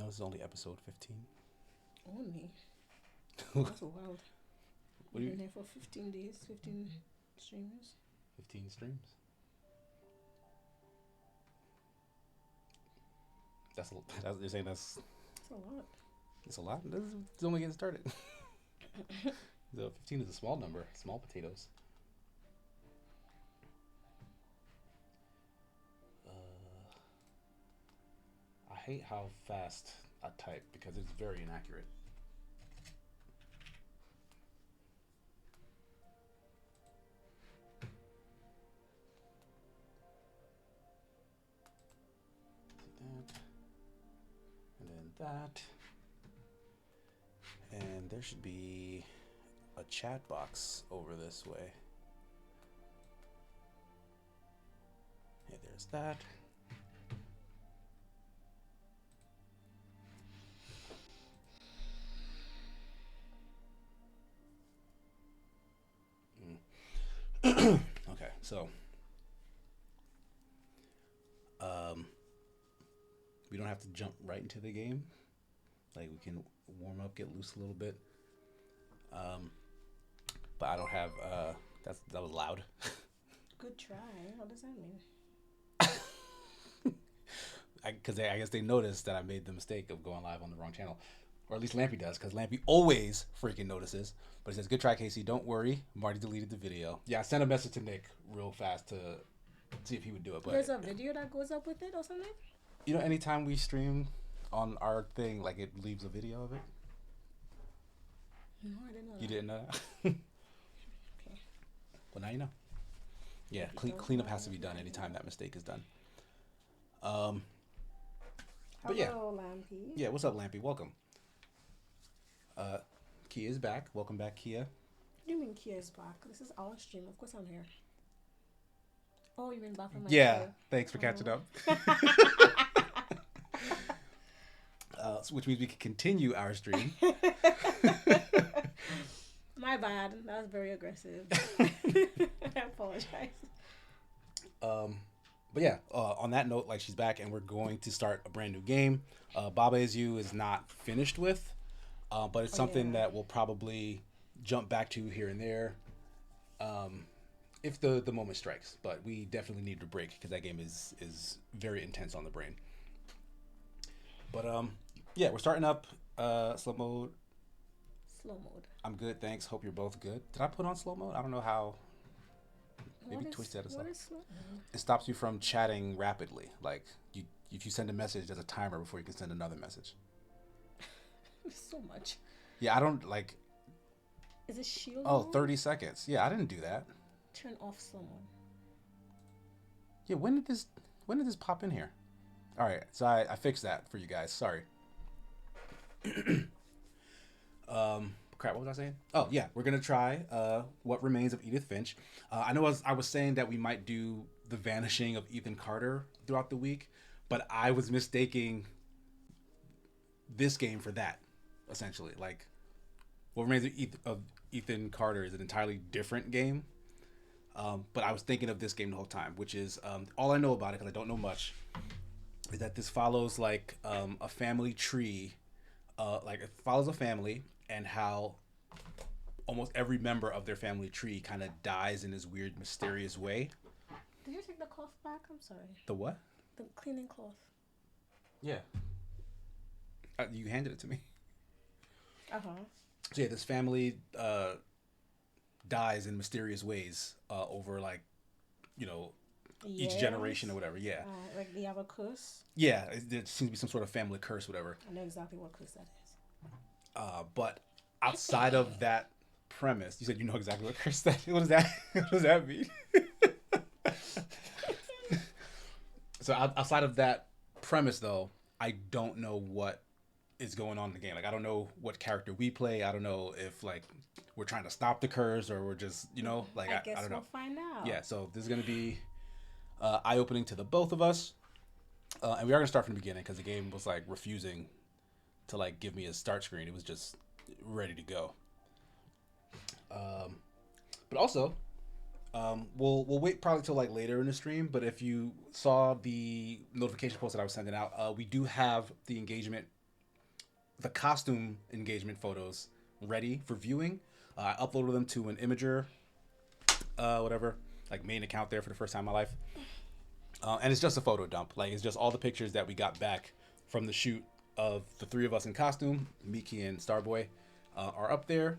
know this is only episode 15? Only? That's wild. What We've do been you? here for 15 days, 15 streamers. 15 streams. You're saying that's That's a lot. it's a lot. It's only getting started. So 15 is a small number. Small potatoes. I hate how fast I type because it's very inaccurate. That, and then that, and there should be a chat box over this way. Yeah, there's that. Okay, so we don't have to jump right into the game. Like we can warm up, get loose a little bit. But I don't have. That was loud. Good try. What does that mean? Because I guess they noticed that I made the mistake of going live on the wrong channel, or at least Lampy does, because Lampy always freaking notices. But he says, "Good try, Casey. Don't worry. Marty deleted the video." Yeah, I sent a message to Nick real fast to see if he would do it. But There's a video that goes up with it or something? you know, anytime we stream on our thing, like it leaves a video of it. No, I didn't know that. You didn't know that? Okay. Well, now you know. Yeah, cleanup has to be done anytime that mistake is done. But yeah. Hello, Lampy. Yeah, what's up, Lampy? Welcome. Kia is back. Welcome back, Kia. What do you mean Kia is back? This is our stream. Of course I'm here. Oh, you mean back from my Yeah, show? thanks for catching up. Which means we can continue our stream. My bad. That was very aggressive. I apologize. But yeah, on that note, like she's back and we're going to start a brand new game. Baba Is You is not finished with, but it's something that we'll probably jump back to here and there if the moment strikes. But we definitely need a break because that game is very intense on the brain. But yeah, we're starting up slow mode. Slow mode. I'm good, thanks. Hope you're both good. Did I put on slow mode? I don't know how. Maybe twist that aside. What is slow mode? It stops you from chatting rapidly. Like if you send a message, there's a timer before you can send another message. So much. Yeah, I don't like. Is it shield Oh, mode? 30 seconds. Yeah, I didn't do that. Turn off slow mode. Yeah, when did this pop in here? All right, so I fixed that for you guys. Sorry. Crap, what was I saying? Oh yeah, we're gonna try What Remains of Edith Finch. I know I was saying that we might do The Vanishing of Ethan Carter throughout the week, but I was mistaking this game for that. Essentially, like What Remains of Ethan Carter is an entirely different game. But I was thinking of this game the whole time, which is all I know about it because I don't know much. Is that this follows like a family tree, like it follows a family and how almost every member of their family tree kind of dies in this weird, mysterious way. Did you take the cloth back? I'm sorry. The what? The cleaning cloth. Yeah. You handed it to me. Uh-huh. So yeah, this family dies in mysterious ways over like, you know, each generation or whatever. Yeah. Like they have a curse? Yeah, there seems to be some sort of family curse, whatever. I know exactly what curse that is. But outside of that premise, you said you know exactly what curse that is. What does that? What does that mean? So outside of that premise, though, I don't know what is going on in the game. Like I don't know what character we play. I don't know if like we're trying to stop the curse or we're just like I guess I don't know. We'll find out. Yeah. So this is gonna be eye-opening to the both of us, and we are gonna start from the beginning because the game was like refusing to like give me a start screen. It was just ready to go. But also, we'll wait probably till like later in the stream. But if you saw the notification post that I was sending out, we do have the engagement the costume engagement photos ready for viewing. I uploaded them to an Imager, whatever, like main account there for the first time in my life. And it's just a photo dump. Like it's just all the pictures that we got back from the shoot of the three of us in costume. Miki and Starboy are up there.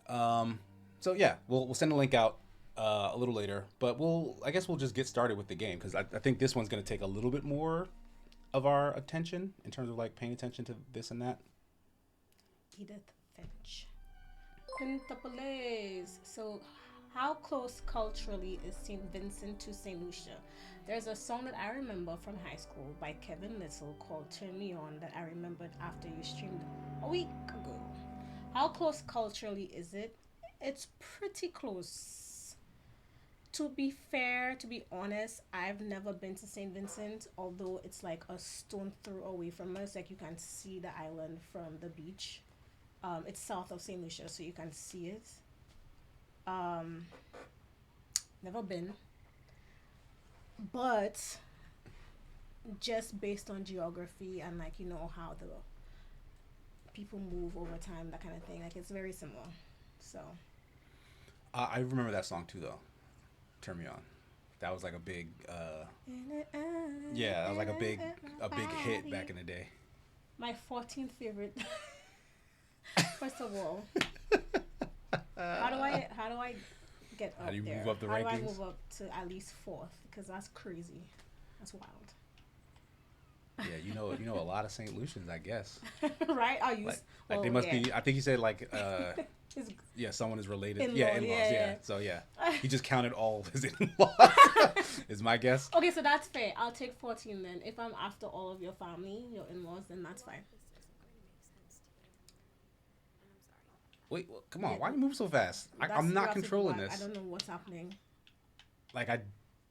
So yeah, we'll send a link out a little later, but I guess we'll just get started with the game because I think this one's gonna take a little bit more of our attention in terms of like paying attention to this and that. Edith Finch. Quintuplets. So, how close culturally is St. Vincent to St. Lucia? There's a song that I remember from high school by Kevin Little called Turn Me On that I remembered after you streamed a week ago. How close culturally is it? It's pretty close. To be fair, to be honest, I've never been to St. Vincent, although it's like a stone throw away from us. Like you can see the island from the beach. It's south of St. Lucia, so you can see it. Never been. But just based on geography and like how the people move over time, that kind of thing, like it's very similar. So I remember that song too, though. Turn Me On. That was like a big, yeah, that was like a big hit back in the day. My 14th favorite. First of all, how do I get up there? How do you move up the How rankings? do I move up to at least 4th? Because that's crazy. That's wild. Yeah, you know a lot of St. Lucians, I guess. Right? I'll use. Like they must be. I think he said like, yeah, someone is related. In-law, Yeah, in-laws. yeah. Yeah. So yeah, he just counted all his in-laws. Is my guess. Okay, so that's fair. I'll take 14 then. If I'm after all of your family, your in-laws, then that's fine. Wait, well, come on. Why do you move so fast? I'm not controlling this. I don't know what's happening. Like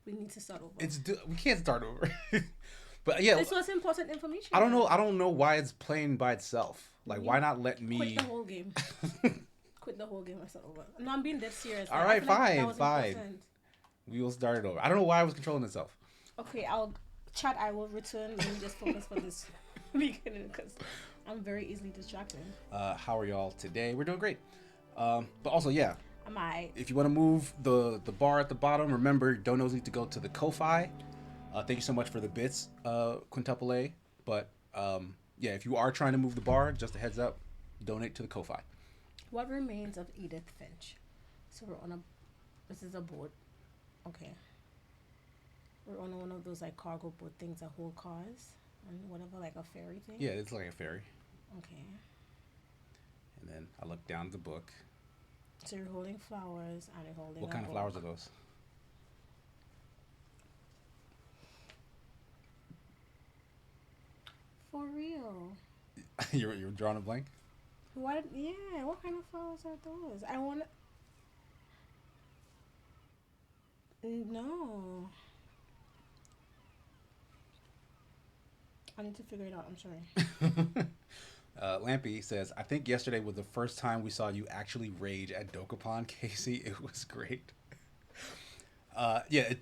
We need to start over. We can't start over. But yeah, this was important information. I don't know. I don't know why it's playing by itself. Like, why not let me quit the whole game? Quit the whole game and start over. No, I'm being dead serious. All right, fine. Important. We will start it over. I don't know why it was controlling itself. Okay, I will return. Let me just focus for this beginning because I'm very easily distracted. How are y'all today? We're doing great. But also, yeah. Am I? If you want to move the bar at the bottom, remember, donos need to go to the Ko-Fi. Thank you so much for the bits, Quintuple A. But yeah, if you are trying to move the bar, just a heads up, donate to the Ko-Fi. What remains of Edith Finch? So we're on this is a boat. Okay. We're on one of those like cargo boat things that hold cars and whatever, like a ferry thing. Yeah, it's like a ferry. Okay. And then I look down at the book. So you're holding flowers and you're holding. What kind of flowers are those? For real. You're drawing a blank? What? Yeah. What kind of flowers are those? I want. No. I need to figure it out. I'm sorry. Lampy says, I think yesterday was the first time we saw you actually rage at Dokapon, Casey. It was great. Yeah,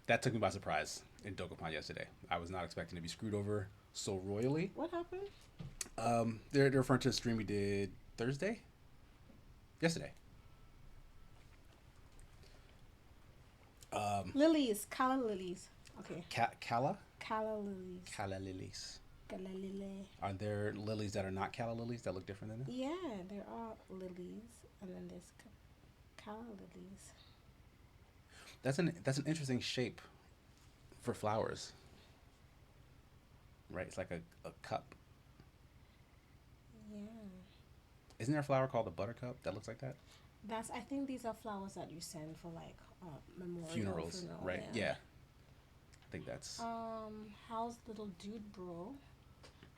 that took me by surprise in Dokapon yesterday. I was not expecting to be screwed over so royally. What happened? They're referring to a stream we did Thursday? Yesterday. Lilies. Calla lilies. Okay. Calla? Calla lilies. Calla lilies. Calla lily. Are there lilies that are not calla lilies that look different than this? Yeah, there are lilies, and then there's calla lilies. That's an interesting shape for flowers. Right? It's like a cup. Yeah. Isn't there a flower called a buttercup that looks like that? I think these are flowers that you send for like memorial funerals, right? Yeah. I think that's. How's little dude, bro?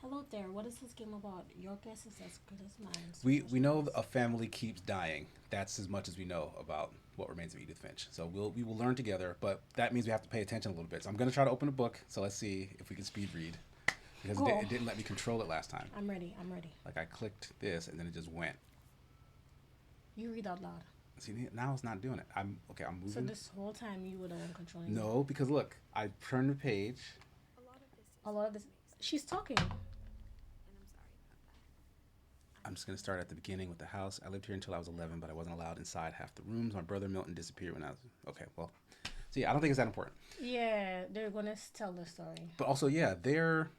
Hello there. What is this game about? Your guess is as good as mine. We know a family keeps dying. That's as much as we know about what remains of Edith Finch. So we will learn together, but that means we have to pay attention a little bit. So I'm gonna try to open a book. So let's see if we can speed read, because it didn't let me control it last time. I'm ready. Like I clicked this and then it just went. You read out loud. See, now it's not doing it. I'm moving. So this whole time you were the one controlling. No, because look, I turned the page. A lot of this. She's talking. I'm just gonna start at the beginning with the house. I lived here until I was 11, but I wasn't allowed inside half the rooms. My brother Milton disappeared when I was okay. Well, so yeah, I don't think it's that important. Yeah, they're gonna tell the story. But also, yeah, they're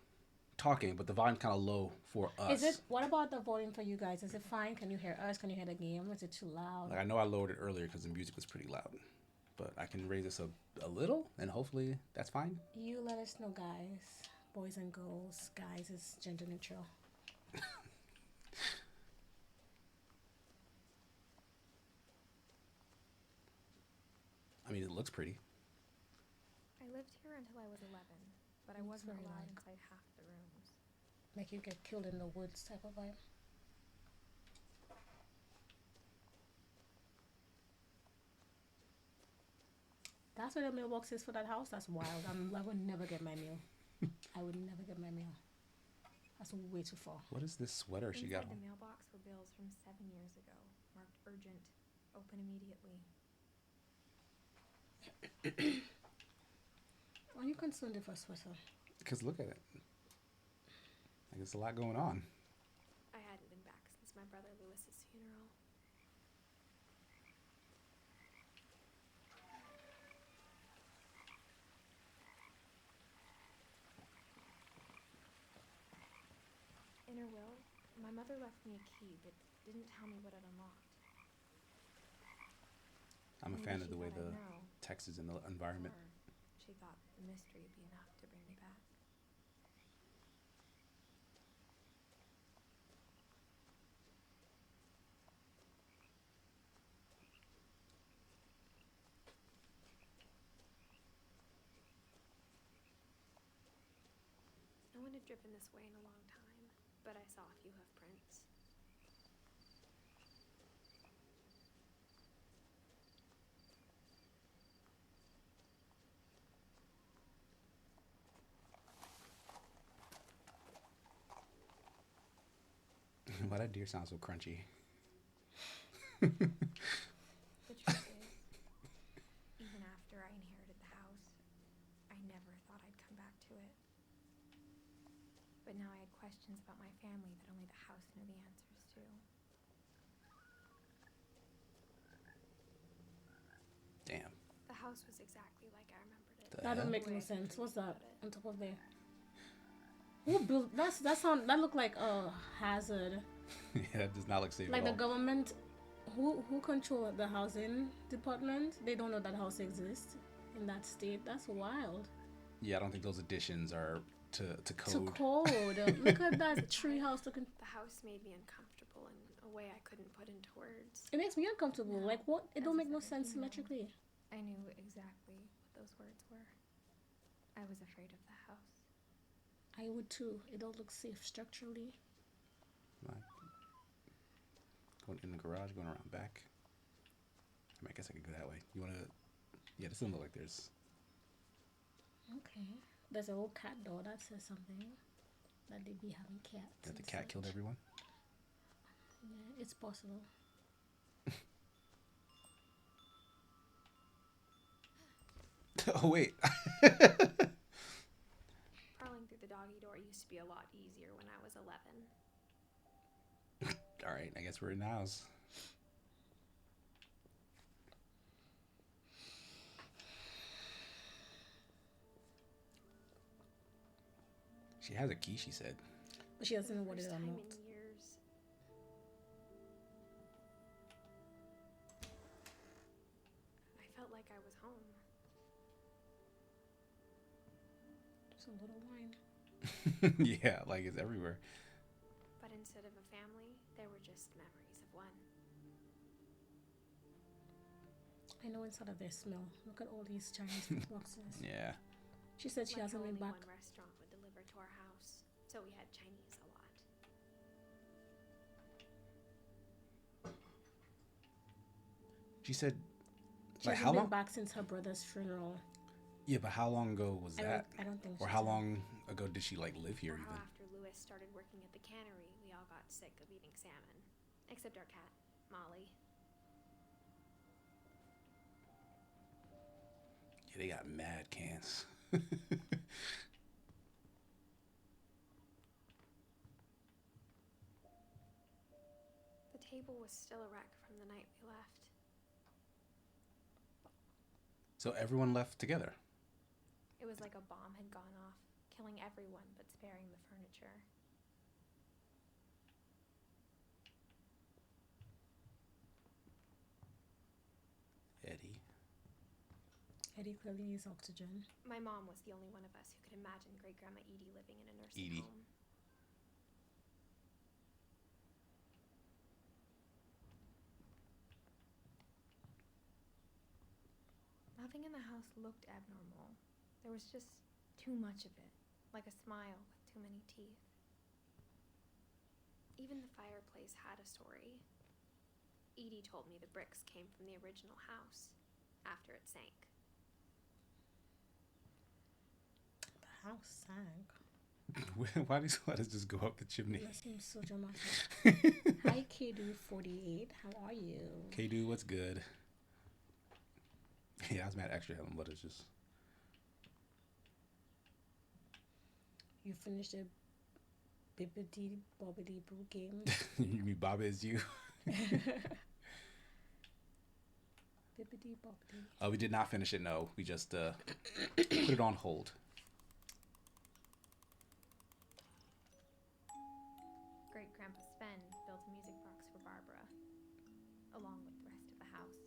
talking, but the volume's kind of low for Is it? us. What about the volume for you guys? Is it fine? Can you hear us? Can you hear the game? Is it too loud? Like I know I lowered it earlier because the music was pretty loud, but I can raise this a little, and hopefully that's fine. You let us know, guys. Boys and girls. Guys is gender neutral. I mean, it looks pretty. I lived here until I was 11, but I It's wasn't very allowed like- inside half the rooms. Make you get killed in the woods type of vibe. That's where the mailbox is for that house. That's wild. I would never get my mail. I would never get my mail. That's way too far. What is this sweater she got Inside on? the mailbox were bills from 7 years ago, marked urgent, open immediately. Are you concerned if I sweater? Because look at it. Like there's a lot going on. I hadn't been back since my brother Lewis's funeral. In her will, my mother left me a key but didn't tell me what it unlocked. I'm a Maybe fan of she the way thought the I'd know, text is in the environment. or she thought the mystery would be enough to bring me back. No one had driven this way in a long time, but I saw a few hoof prints. Why that deer sounds so crunchy? The truth is, even after I inherited the house, I never thought I'd come back to it. But now I had questions about my family that only the house knew the answers to. Damn. The house was exactly like I remembered it. The That don't hell? make no Way I sense. dreamed What's that about it. on top of there? Who built that look like a hazard. Yeah, that does not look safe Like at the all. government who control the housing department, they don't know that house exists in that state. That's wild. Yeah, I don't think those additions are to To code. code. Look at that tree house looking. The house made me uncomfortable in a way I couldn't put into words. It makes me uncomfortable. No, Like what? It as don't a make no sense 17-year-old. symmetrically. I knew exactly what those words were. I was afraid of the house. I would too. It don't look safe structurally. Like, going in the garage, going around back. I mean, I guess I could go that way. You wanna? Yeah, this doesn't look like there's. Okay. There's an old cat door that says something. That they be having cats. That the and cat killed such. everyone. Yeah, it's possible. Oh wait. Crawling through the doggy door used to be a lot easier when I was 11. All right, I guess we're in the house. She has a key, she said. But she For doesn't the know what it first time unlocked. in years, I felt like I was home. Just a little wine. Yeah, like it's everywhere. But instead of a family, there were just memories of one. I know inside of their smell. Look at all these Chinese food boxes. Yeah. She said she Like hasn't how been only back. one restaurant would deliver to our house, so we had Chinese a lot. She said, She like hasn't how been long? back since her brother's funeral. Yeah, but how long ago was that? I don't think. Or she's how been- long ago did she like live here Or how even? after Lewis started working at the cannery, we all got sick of eating salmon. Except our cat, Molly. Yeah, they got mad cans. table was still a wreck from the night we left. So everyone left together. It was like a bomb had gone off, killing everyone but sparing the furniture. Eddie. Eddie clearly needs oxygen. My mom was the only one of us who could imagine Great Grandma Edie living in a nursing Edie. home. Nothing in the house looked abnormal. There was just too much of it, like a smile with too many teeth. Even the fireplace had a story. Edie told me the bricks came from the original house after it sank. The house sank. Why do you let us just go up the chimney? That seems so dramatic. Hi, Kdu48. How are you? Kdu, what's good? Yeah, I was mad extra. Let us just. You finished the Bibbidi Bobbidi Boo game? You mean Baba is you? Bibbidi Bobbidi. We did not finish it. No, we just put it on hold. Great Grandpa Sven built a music box for Barbara, along with the rest of the house.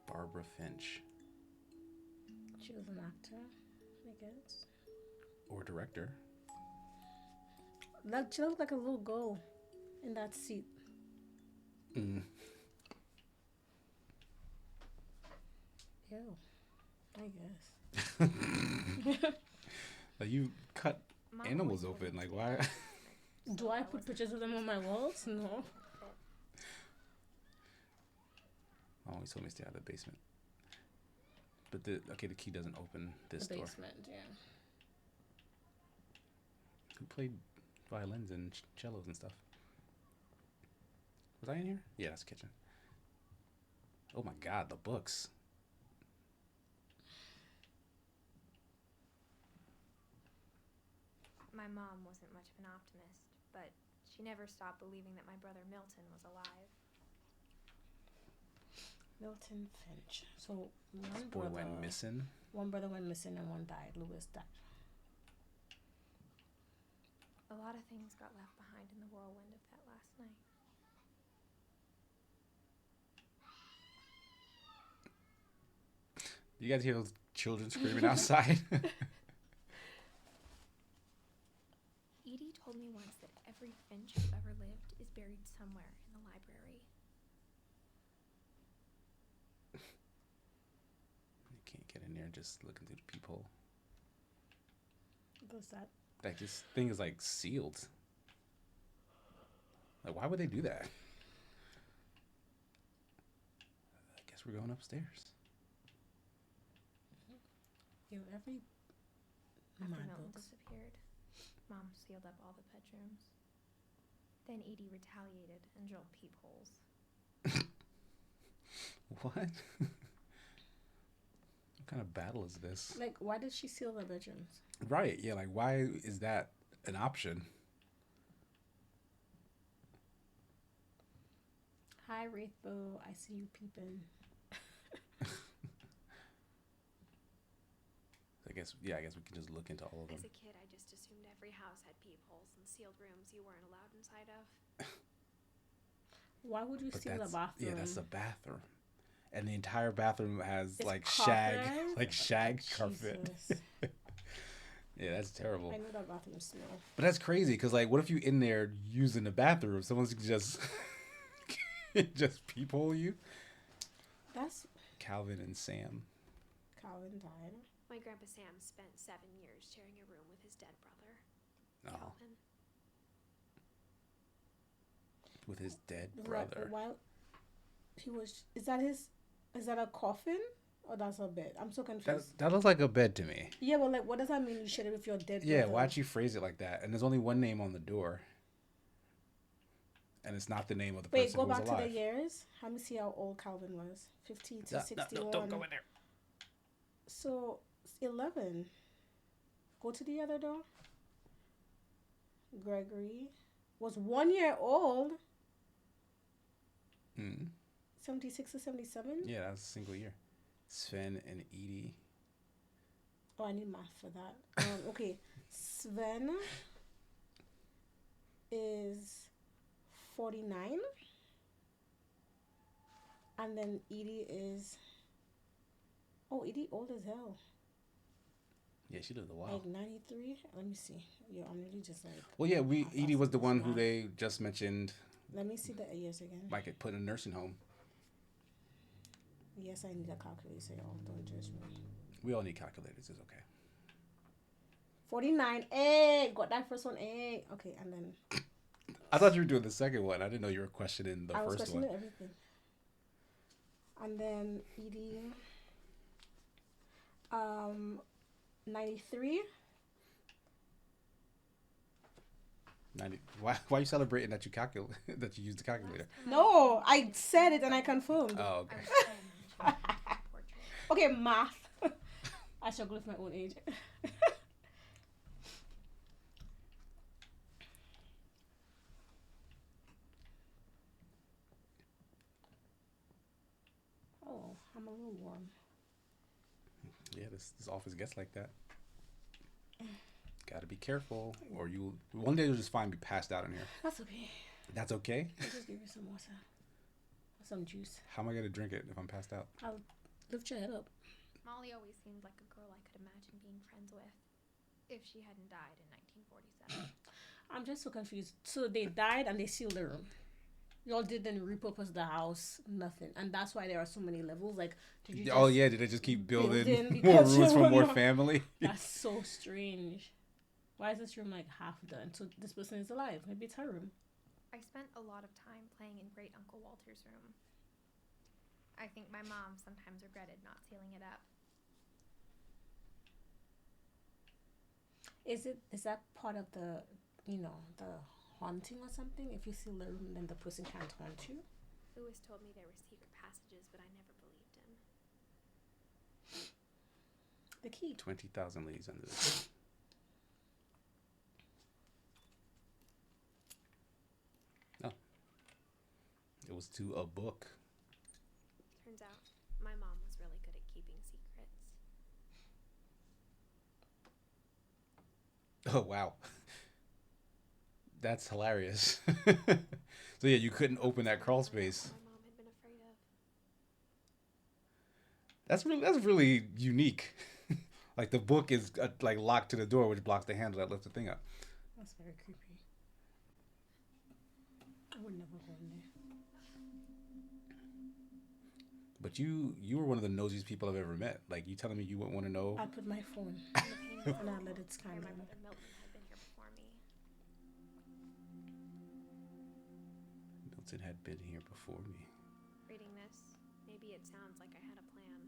Barbara Finch. She was an actor, I guess. Or director. Like, she looked like a little girl in that seat. Mm. Ew, I guess. Like you cut Mom animals always open. wanted Like to be why? a Do I put pictures of them on my walls? No. Oh, he told me to stay out of the basement. But the key doesn't open this The door. basement, yeah. Who played violins and cellos and stuff? Was I in here? Yeah, that's the kitchen. Oh my God, the books. My mom wasn't much of an optimist, but she never stopped believing that my brother Milton was alive. Milton Finch. So This one boy brother went missing. One brother went missing and one died. Lewis died. A lot of things got left behind in the whirlwind of that last night. You guys hear those children screaming outside? Edie told me once that every Finch who ever lived is buried somewhere in the library. You can't get in there just looking through the peephole. What's that? Like this thing is like sealed. Like why would they do that? I guess we're going upstairs. Yo, every After my Milton books. disappeared, Mom sealed up all the bedrooms. Then Edie retaliated and drilled peepholes. What? What kind of battle is this? Like, why did she seal the bedrooms? Right, yeah, like why is that an option? Hi, Wraithbo. I see you peeping. I guess we can just look into all of them. As a kid, I just assumed every house had peepholes and sealed rooms you weren't allowed inside of. Why would you But seal the bathroom? yeah, that's a bathroom. And the entire bathroom has It's like carpet? shag carpet. Jesus. Yeah, that's terrible. I know that bathroom smell. But that's crazy because like, what if you in there using the bathroom? Someone's just just peephole you. That's Calvin and Sam. Calvin died. My Grandpa Sam spent 7 years sharing a room with his dead brother, Oh, Calvin. with his dead Like, brother. why? He was. Is that his? Is that a coffin or that's a bed? I'm so confused. That looks like a bed to me. Yeah, but like, what does that mean? You shared it with your dead Yeah, brother? why'd you phrase it like that? And there's only one name on the door. And it's not the name of the Wait, person go who was back alive. to the years. Let me see how old Calvin was. 50 to No, 61. don't go in there. So 11. Go to the other door. Gregory was 1 year old. Mm. 76 to 77. Yeah, that was a single year. Sven and Edie. Oh, I need math for that. Okay, Sven is 49, and then Edie is. Oh, Edie old as hell. Yeah, she lived a while. Like 93. Let me see. Yeah, I'm really just like. Well, yeah, Edie was the one who math. they just mentioned Let me see the years again. might get put in a nursing home. Yes, I need a calculator. Don't judge me. We all need calculators. It's okay. 49. Hey, got that first one. Hey. Okay, and then. I thought you were doing the second one. I didn't know you were questioning the I was first questioning one. everything. And then Edie. 93. Why are you celebrating that you that you used the calculator? No, I said it and I confirmed. Oh, okay. Okay, math. I struggle with my own age. Oh, I'm a little warm. Yeah, this office gets like that. Gotta be careful, or you one day you'll just find me passed out in here. That's okay. That's okay. I'll just give you some water. Some juice. How am I gonna drink it if I'm passed out? I'll lift your head up. Molly always seemed like a girl I could imagine being friends with if she hadn't died in 1947. I'm just so confused. So they died and they sealed the room. Y'all didn't repurpose the house, nothing, and that's why there are so many levels. Like, did you? Oh yeah, did they just keep building more because rooms for more no. family? That's so strange. Why is this room like half done? So this person is alive. Maybe it's her room. I spent a lot of time playing in Great Uncle Walter's room. I think my mom sometimes regretted not sealing it up. Is that part of the the haunting or something? If you seal the room, then the person can't haunt you. Lewis told me there were secret passages, but I never believed him. The key. 20,000 Leagues Under the Sea. Oh, it was to a book. Turns out, my mom was really good at keeping secrets. Oh wow. That's hilarious. So yeah, you couldn't open that crawl space. My mom had been afraid of. That's really unique. Like the book is like locked to the door, which blocks the handle that lifts the thing up. That's very creepy. I would never go in there. But you were one of the nosiest people I've ever met. Like you telling me you wouldn't want to know. I put my phone and I let it scan My them. brother Milton had been here before me. Milton had been here before me. Reading this, maybe it sounds like I had a plan.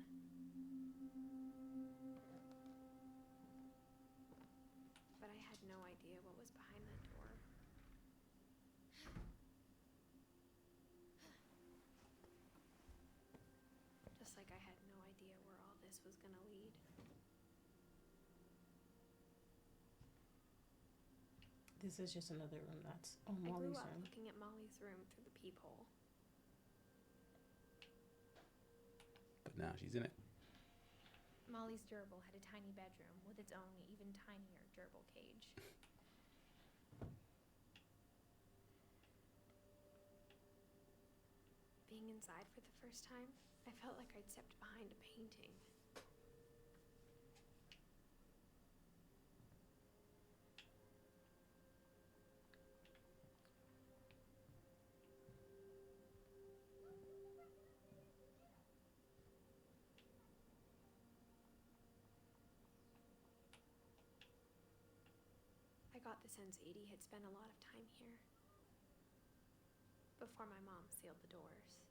But I had no idea what was behind that door. Just like I had no idea where all this was gonna lead. This is just another room. That's I grew Molly's up room. looking at Molly's room through the peephole. But now she's in it. Molly's gerbil had a tiny bedroom with its own even tinier gerbil cage. Being inside for the first time, I felt like I'd stepped behind a painting. I got the sense Edie had spent a lot of time here. Before my mom sealed the doors.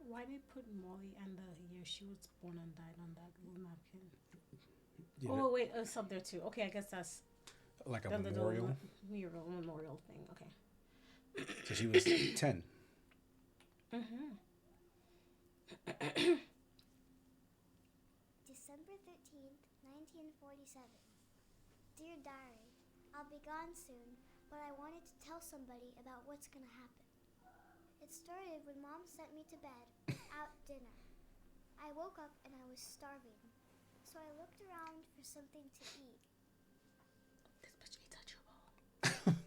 Why did put Molly and the year she was born and died on that little napkin? Yeah, Oh wait, it's up there too. Okay, I guess that's like a the memorial. memorial thing. Okay. So she was 10. December 13th, 1947. Dear Diary, I'll be gone soon, but I wanted to tell somebody about what's gonna happen. It started when Mom sent me to bed without dinner. I woke up and I was starving, so I looked around for something to eat. This bitch eats a trouble.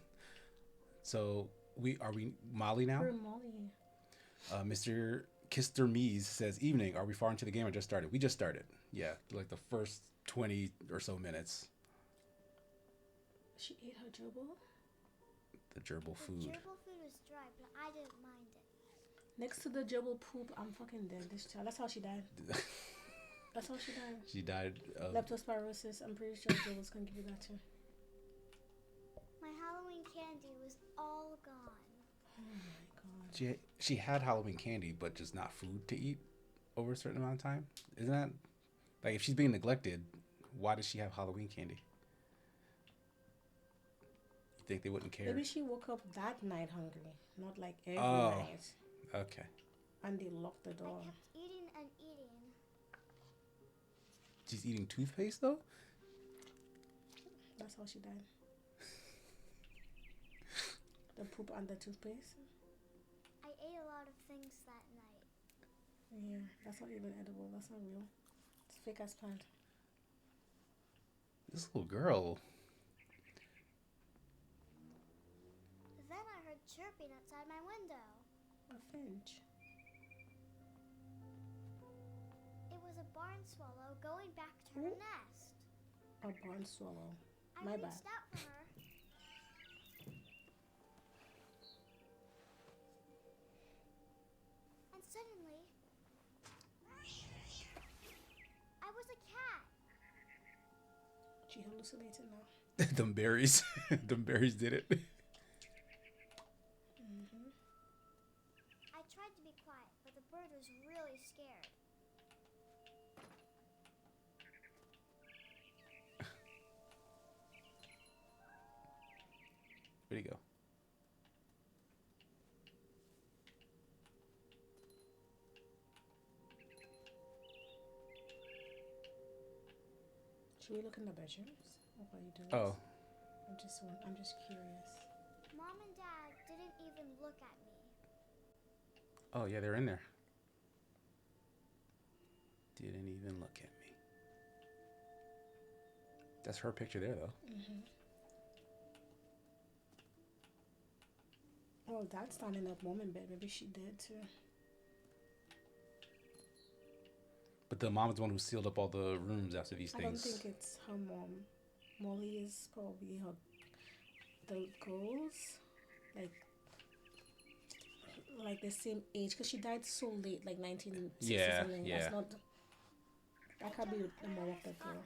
So are we Molly now? We're Molly. Mr. Kister Mees says, evening. Are we far into the game or just started? We just started. Yeah, like the first 20 or so minutes. She ate her gerbil? The gerbil food. The gerbil food was dry, but I didn't mind it. Next to the gerbil poop, I'm fucking dead. This child. That's how she died. That's how she died. She died of leptospirosis. I'm pretty sure gerbils can give you that too. My Halloween candy was all gone. Oh my god. She had Halloween candy, but just not food to eat over a certain amount of time. Isn't that like if she's being neglected, why does she have Halloween candy? You think they wouldn't care? Maybe she woke up that night hungry, not like every night. Okay. And they locked the door. I kept eating and eating. She's eating toothpaste though? That's how she died. The poop and the toothpaste. I ate a lot of things that night. Yeah, that's not even edible. That's not real. It's fake as plant. This little girl. Then I heard chirping outside my window. A finch. It was a barn swallow going back to her nest. A barn swallow. I My reached bad. out for her. And suddenly, I was a cat. She hallucinating now. Them berries. Them berries did it. Mm-hmm. I tried to be quiet, but the bird was really scared. Where'd he go? Should we look in the bedrooms? What are you doing? Oh. I'm just curious. Mom and Dad didn't even look at me. Oh yeah, they're in there. Didn't even look at me. That's her picture there though. Mm-hmm. Oh, that's standing up mom in bed. Maybe she did too. But the mom is the one who sealed up all the rooms after these I don't things. think it's her mom. Molly is probably the girls, like the same age, because she died so late, like 1960 Yeah, something. yeah. That's not. That can't be the mom of the Saw girl. her.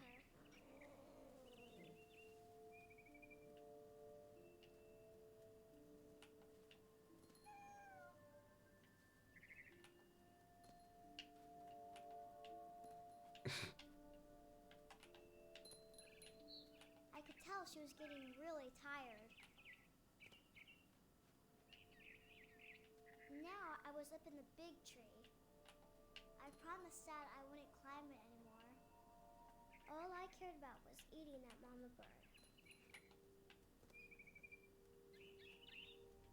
I could tell she was getting really tired. Now I was up in the big tree. I promised Dad I wouldn't climb it anymore. All I cared about was eating that mama bird.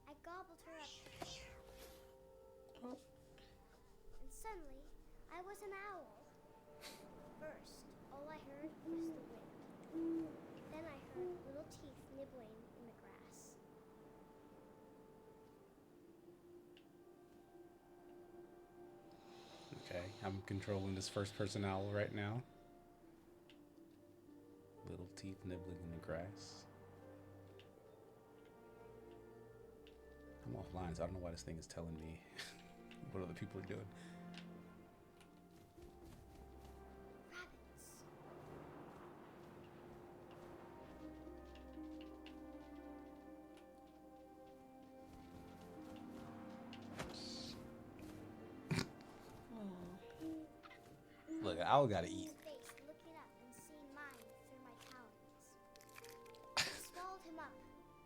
I gobbled her up. Oh, And suddenly, I was an owl. First, all I heard was the wind. Then I heard little teeth nibbling in the grass. Okay, I'm controlling this first person owl right now. Little teeth nibbling in the grass. I'm offline, so I don't know why this thing is telling me what other people are doing. Rabbits. Look, an owl gotta eat. His face looking up and seeing mine through my talons. I swallowed him up,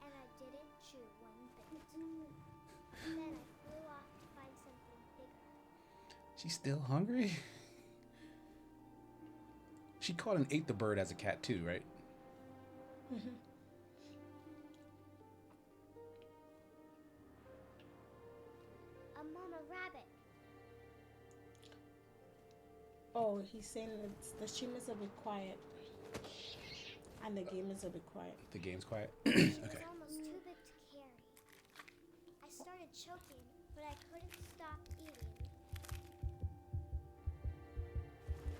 and I didn't chew one bit. Then I flew off to find something bigger. She's still hungry? She caught and ate the bird as a cat too, right? Mhm. A mama rabbit. Oh, he's saying the stream is a bit quiet and the game is a bit quiet. The game's quiet. She Okay. was almost too big to carry. I started choking, but I couldn't stop eating.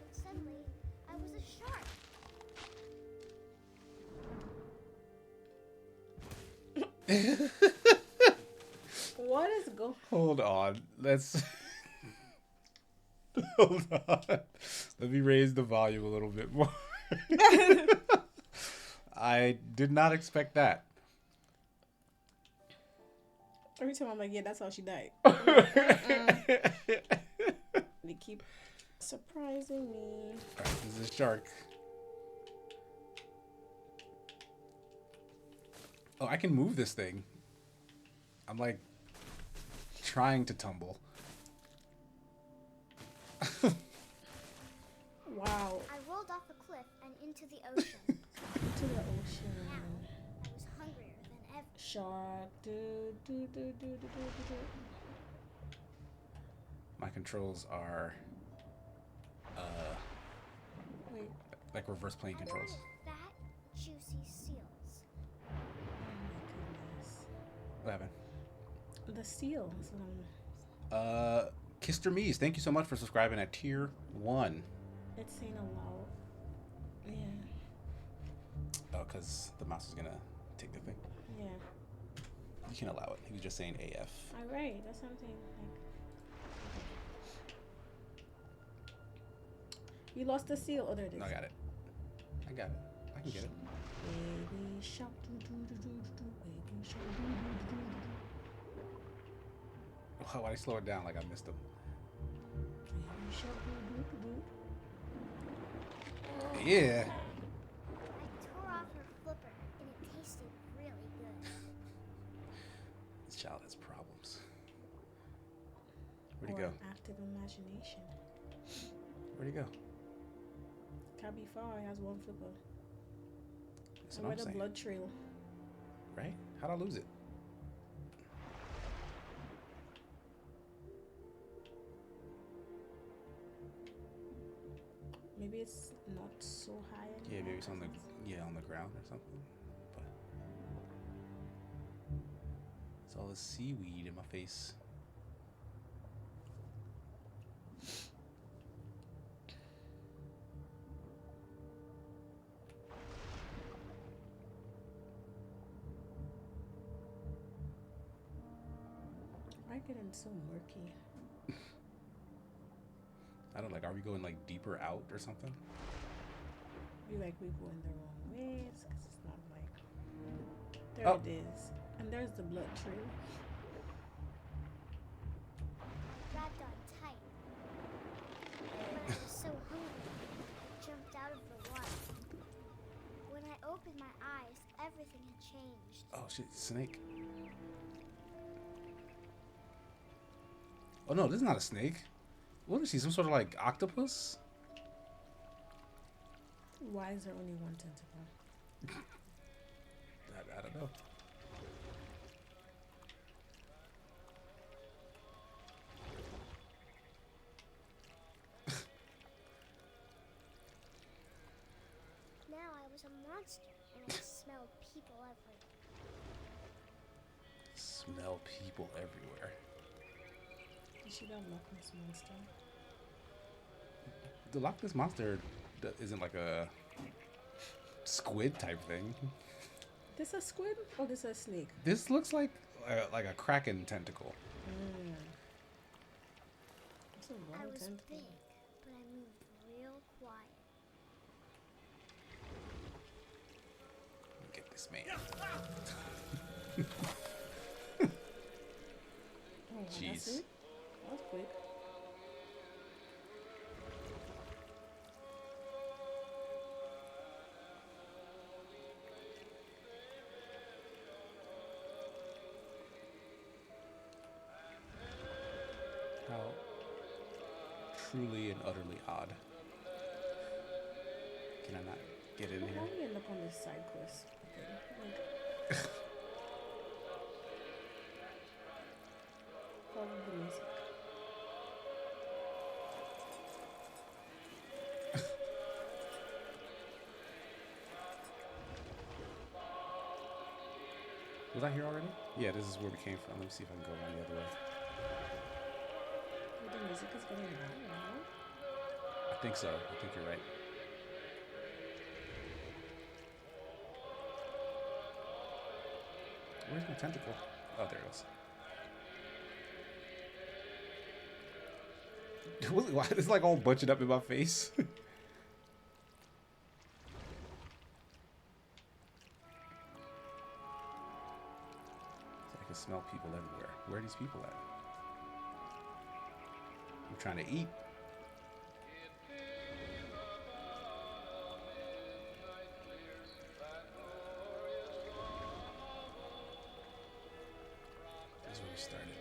But suddenly, I was a shark. What is going? Hold on. Let's hold on. Let me raise the volume a little bit more. I did not expect that. Every time I'm like, yeah, that's how she died. They keep surprising me. Alright, this is a shark. Oh, I can move this thing. I'm like trying to tumble. Wow. I rolled off a cliff and into the ocean. Into the ocean. Now, I was hungrier than ever. Shark. Do, do, do, do, do, do, do, do. My controls are Wait. like reverse plane I controls. wanted fat, juicy seals. Oh my goodness. What happened? The seal is what I'm. Kister Mees, thank you so much for subscribing at tier 1. It's saying allow. Yeah. Oh, because the mouse is gonna take the thing. Yeah. You can allow it. He was just saying AF. Alright, that's what I'm saying. Like, you lost the seal. Oh, there it is. No, I got it. I got it. I can get it. Baby shark. Do, do, do, do, do, baby shark. Do, do, do, do, Oh, why'd I slow it down like I missed him? baby shark. Do, do, do, do. Yeah. I tore off her flipper, and it tasted really good. This child has problems. Where'd he Or go? active imagination. Where'd he go? Can't be far. It has one flipper. That's I what I'm read a saying. blood trail. Right? How'd I lose it? Maybe it's not so high anymore. Yeah, maybe it's on the on the ground or something. But it's all the seaweed in my face. Why getting so murky? I don't like. Are we going like deeper out or something? Be like we going the wrong ways because it's not like. There Oh. it is, and there's the blood trail. Grabbed on tight. When I was so hungry, I jumped out of the water. When I opened my eyes, everything had changed. Oh shit, snake. Oh no, this is not a snake. What is she? Some sort of like octopus? Why is there only one tentacle? I don't know. Now I was a monster, and I smelled people everywhere. Smell people everywhere. You should have Loch Ness monster. The Loch Ness monster isn't like a squid type thing. This a squid or this a snake? This looks like a kraken tentacle. Mm. It's a I long was tentacle. big, but I moved real quiet. Get this man. Oh, that's Jeez. it? That was quick. How truly and utterly odd. Can I not get in How here? do we end up on this side quest? anything. Like, follow the music. Was I here already? Yeah, this is where we came from. Let me see if I can go around the other way. The music is getting louder, no? I think so. I think you're right. Where's my tentacle? Oh, there it goes. Why it's like all bunching up in my face? I can smell people everywhere. Where are these people at? I'm trying to eat. That's where we started.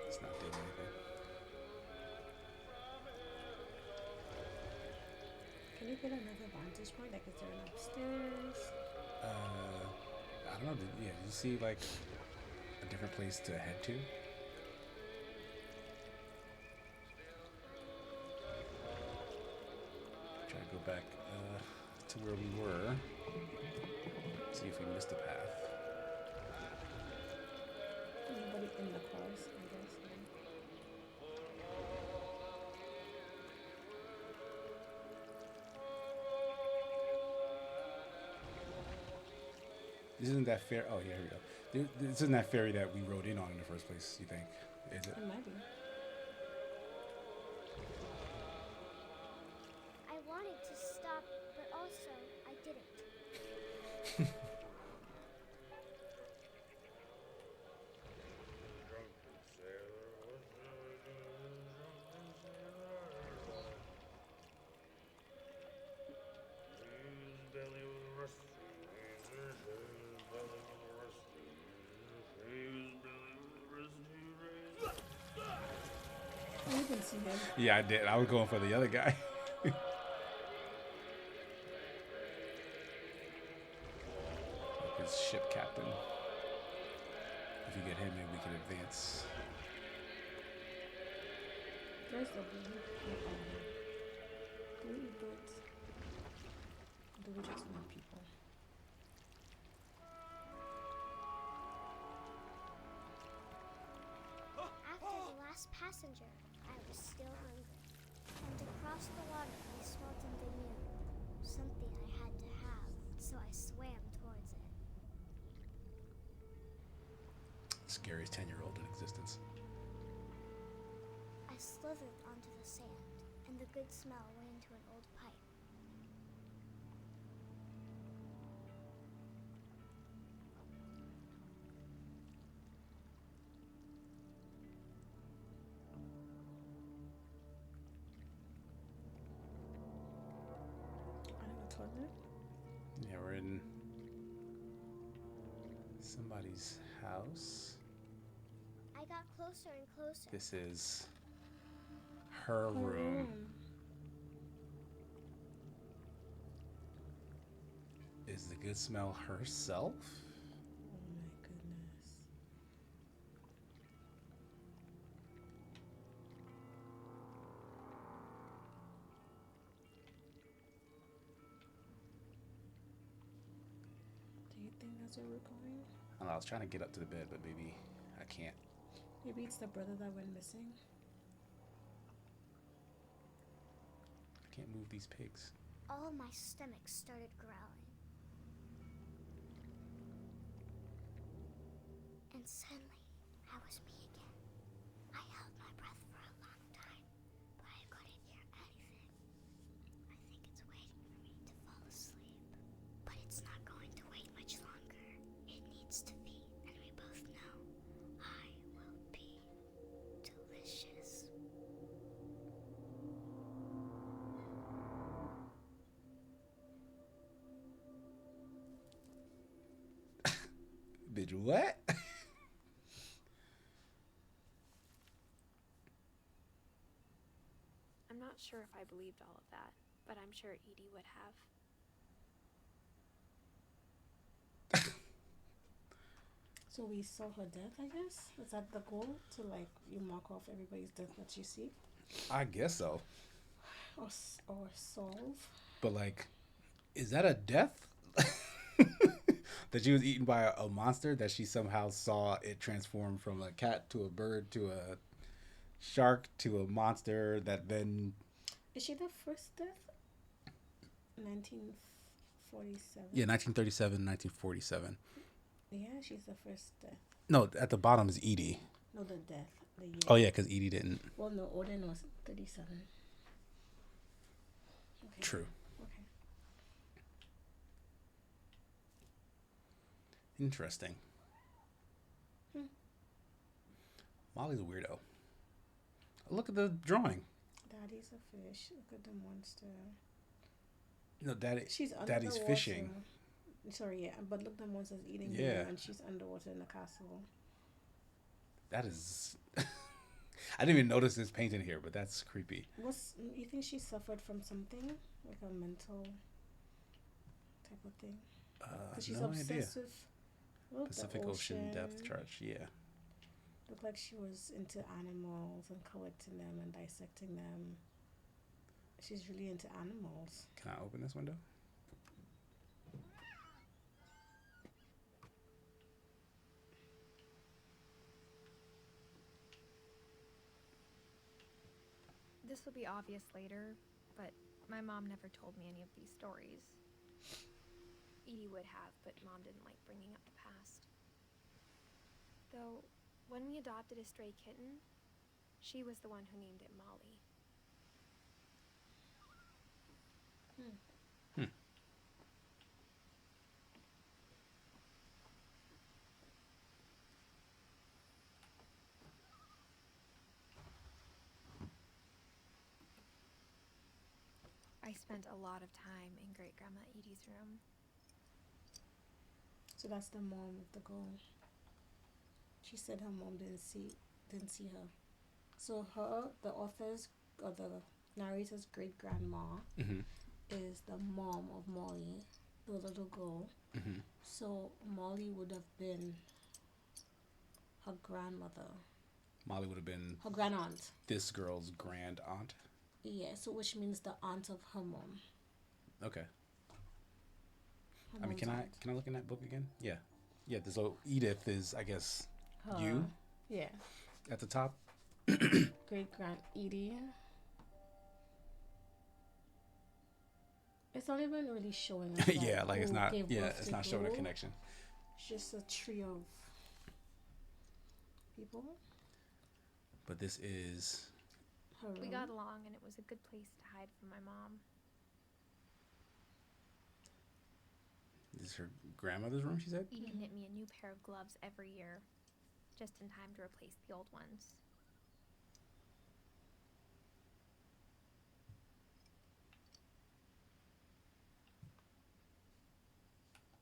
It's not doing anything. Can you get another vantage point? Like, is there an upstairs? I don't know. Yeah, did you see like a different place to head to? Try to go back to where we were. See if we missed a path. Nobody in the cars, I guess. This isn't that fair. Oh, yeah, here we go. This isn't that ferry that we rode in on in the first place, you think? Is it? It might be. I wanted to stop, but also I didn't. You can see him. Yeah, I did. I was going for the other guy. His ship captain. If you get him, maybe we can advance. There's the blue. Blue boats. Do we just want people? After the last passenger, I was still hungry. And across the water, I smelled something new. Something I had to have, so I swam towards it. Scariest 10-year-old in existence. I slithered onto the sand, and the good smell went into an old pipe. I don't know, toilet. Yeah, we're in somebody's house. I got closer and closer. This is her room. Is the good smell herself? Oh my goodness. Do you think that's where we're going? I don't know, I was trying to get up to the bed, but maybe I can't. Maybe it's the brother that went missing. I can't move these pigs. All my stomach started growling. And suddenly, I was me again. I held my breath for a long time, but I couldn't hear anything. I think it's waiting for me to fall asleep. But it's not going to wait much longer. It needs to be, and we both know I will be delicious. Bitch, what? not sure if I believed all of that, but I'm sure Edie would have. So we saw her death, I guess? Is that the goal? To like you mark off everybody's death that you see? I guess so. Or solve? But like, is that a death? That she was eaten by a monster, that she somehow saw it transform from a cat to a bird to a shark to a monster that then... Is she the first death? 1947. Yeah, 1937, 1947. Yeah, she's the first death. No, at the bottom is Edie. No, the death. The year. Oh yeah, because Edie didn't. Well, no, Odin was 37. Okay. True. Okay. Interesting. Molly's a weirdo. Look at the drawing. Daddy's a fish. Look at the monster. No, She's under Daddy's the water. fishing. Sorry, yeah, but look, the monster's eating Yeah. her, and she's underwater in the castle. That is... I didn't even notice this painting here, but that's creepy. You think she suffered from something like a mental type of thing? Because she's no obsessed idea. with Pacific the Ocean depth charge, yeah. Looked like she was into animals and collecting them and dissecting them. She's really into animals. Can I open this window? This will be obvious later, but my mom never told me any of these stories. Edie would have, but Mom didn't like bringing up the past. Though, when we adopted a stray kitten, she was the one who named it Molly. I spent a lot of time in Great-Grandma Edie's room. So that's the mom of the girl. She said her mom didn't see her. So the author's or the narrator's great grandma is the mom of Molly, the little girl. So Molly would have been her grandmother. Molly would have been her grand aunt. This girl's grand aunt. Yeah, so which means the aunt of her mom. Okay. Her I mean, can mom's I look in that book again? Yeah. Yeah, so Edith is, I guess, you Yeah. at the top. Great grand Edie. It's not even really showing us. Yeah, like it's who not. gave Yeah, birth it's to not showing a who. connection. It's just a tree of people. But this is... Her We room. got along, and it was a good place to hide from my mom. This is her grandmother's room, she said? Edie knit me a new pair of gloves every year, just in time to replace the old ones.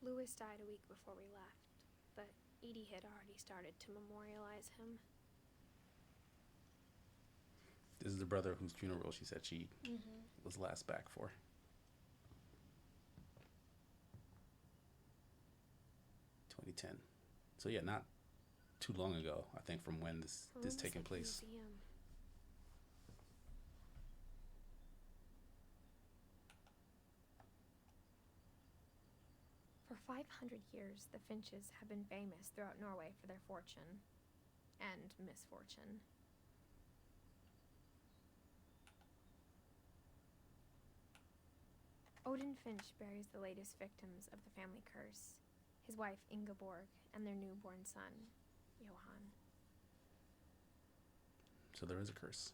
Louis died a week before we left, but Edie had already started to memorialize him. This is the brother whose funeral she said she was last back for. $2010. So yeah, not too long ago, I think, from when this taking place. Museum. For 500 years, the Finches have been famous throughout Norway for their fortune and misfortune. Odin Finch buries the latest victims of the family curse, his wife Ingeborg and their newborn son, Johan. So there is a curse.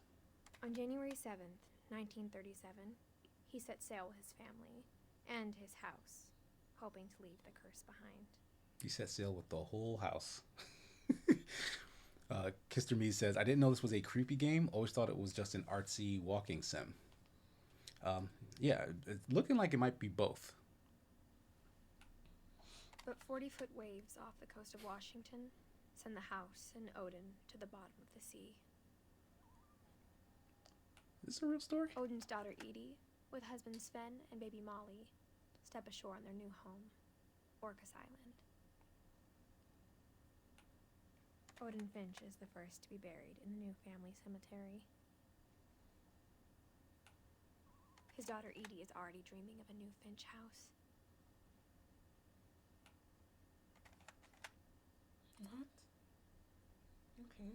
On January 7th, 1937, he set sail with his family and his house, hoping to leave the curse behind. He set sail with the whole house. Kister Me says, I didn't know this was a creepy game. Always thought it was just an artsy walking sim. Yeah, it's looking like it might be both. But 40-foot waves off the coast of Washington send the house and Odin to the bottom of the sea. Is this a real story? Odin's daughter Edie, with husband Sven and baby Molly, step ashore on their new home, Orcas Island. Odin Finch is the first to be buried in the new family cemetery. His daughter Edie is already dreaming of a new Finch house. What? Okay.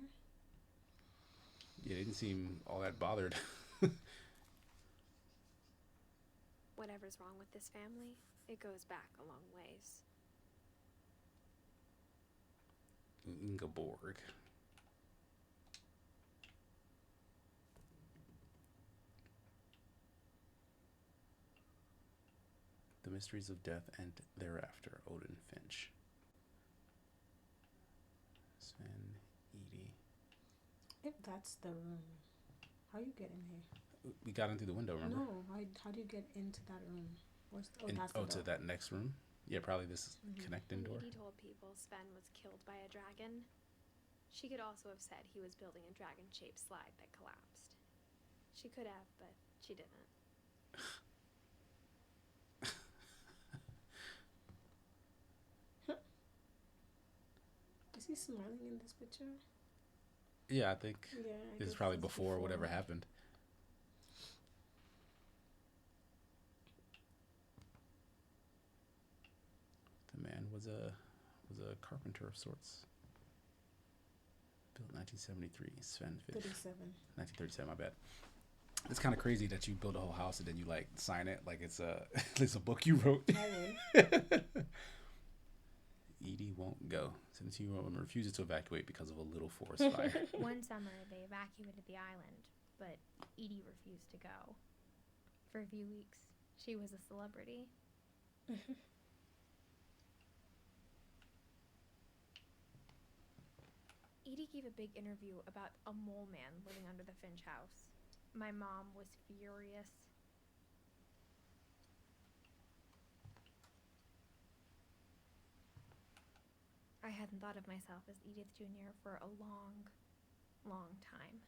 Yeah, they didn't seem all that bothered. Whatever's wrong with this family, it goes back a long ways. Ingeborg. The Mysteries of Death and Thereafter, Odin Finch. Sven, Edie. If that's the room, how you get in here? We got in through the window, remember? No, how do you get into that room? What's the, that's the to door. that next room? Yeah, probably this connecting door. Edie told people Sven was killed by a dragon. She could also have said he was building a dragon-shaped slide that collapsed. She could have, but she didn't. Is he smiling in this picture? Yeah, I think Yeah. this is probably before whatever happened. The man was a carpenter of sorts. Built 1973. Sven Finch. 1937. My bad. It's kind of crazy that you build a whole house and then you like sign it like it's a it's a book you wrote. I would. Edie won't go. 17-year-old woman refuses to evacuate because of a little forest fire. One summer, they evacuated the island, but Edie refused to go. For a few weeks, she was a celebrity. Edie gave a big interview about a mole man living under the Finch house. My mom was furious. I hadn't thought of myself as Edith Jr. for a long, long time.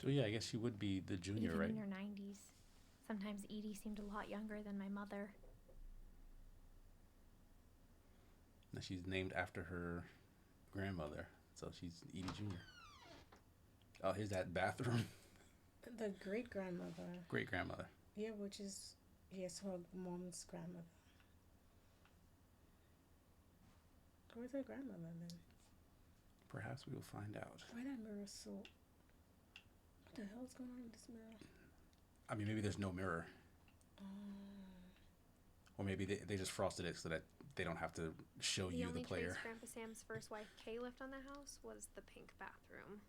So yeah, I guess she would be the junior, Even right? in her 90s. Sometimes Edie seemed a lot younger than my mother. Now she's named after her grandmother, so she's Edie Jr. Oh, here's that bathroom. The great grandmother. Great grandmother. Yeah, which is yes, her mom's grandmother. Where's her grandmother then? Perhaps we will find out. Why that mirror so? What the hell's going on with this mirror? I mean, maybe there's no mirror. Or maybe they just frosted it so that they don't have to show you the player. The only trace Grandpa Sam's first wife, Kay, left on the house was the pink bathroom.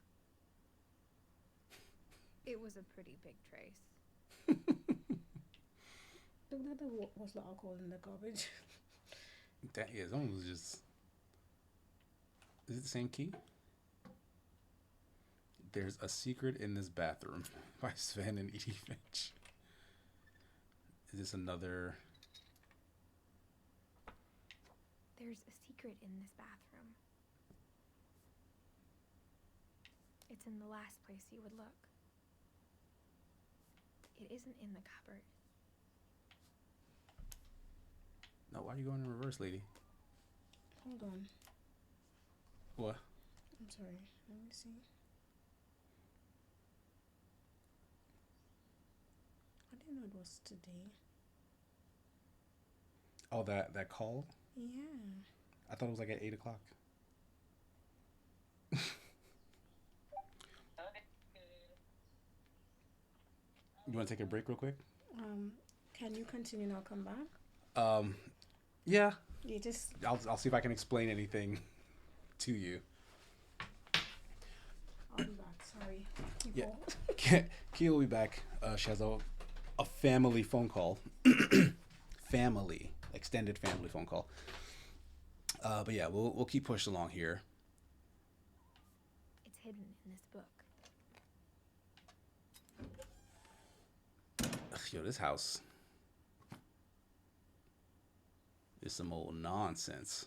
It was a pretty big trace. Look at the what's the alcohol in the garbage? That is almost just. Is it the same key? There's a secret in this bathroom by Sven and Edie Finch. Is this another? There's a secret in this bathroom. It's in the last place you would look. It isn't in the cupboard. No, why are you going in reverse, lady? Hold on. What? I'm sorry. Let me see. I didn't know it was today. Oh, that call? Yeah. I thought it was like at 8 o'clock. You want to take a break real quick? Can you continue and I'll come back? Yeah. You just. I'll see if I can explain anything to you. I'll be back. Sorry. Yeah. Kia will be back. She has a family phone call. Extended family phone call. But yeah, we'll keep pushing along here. It's hidden in this book. Ugh, yo, this house. This some old nonsense.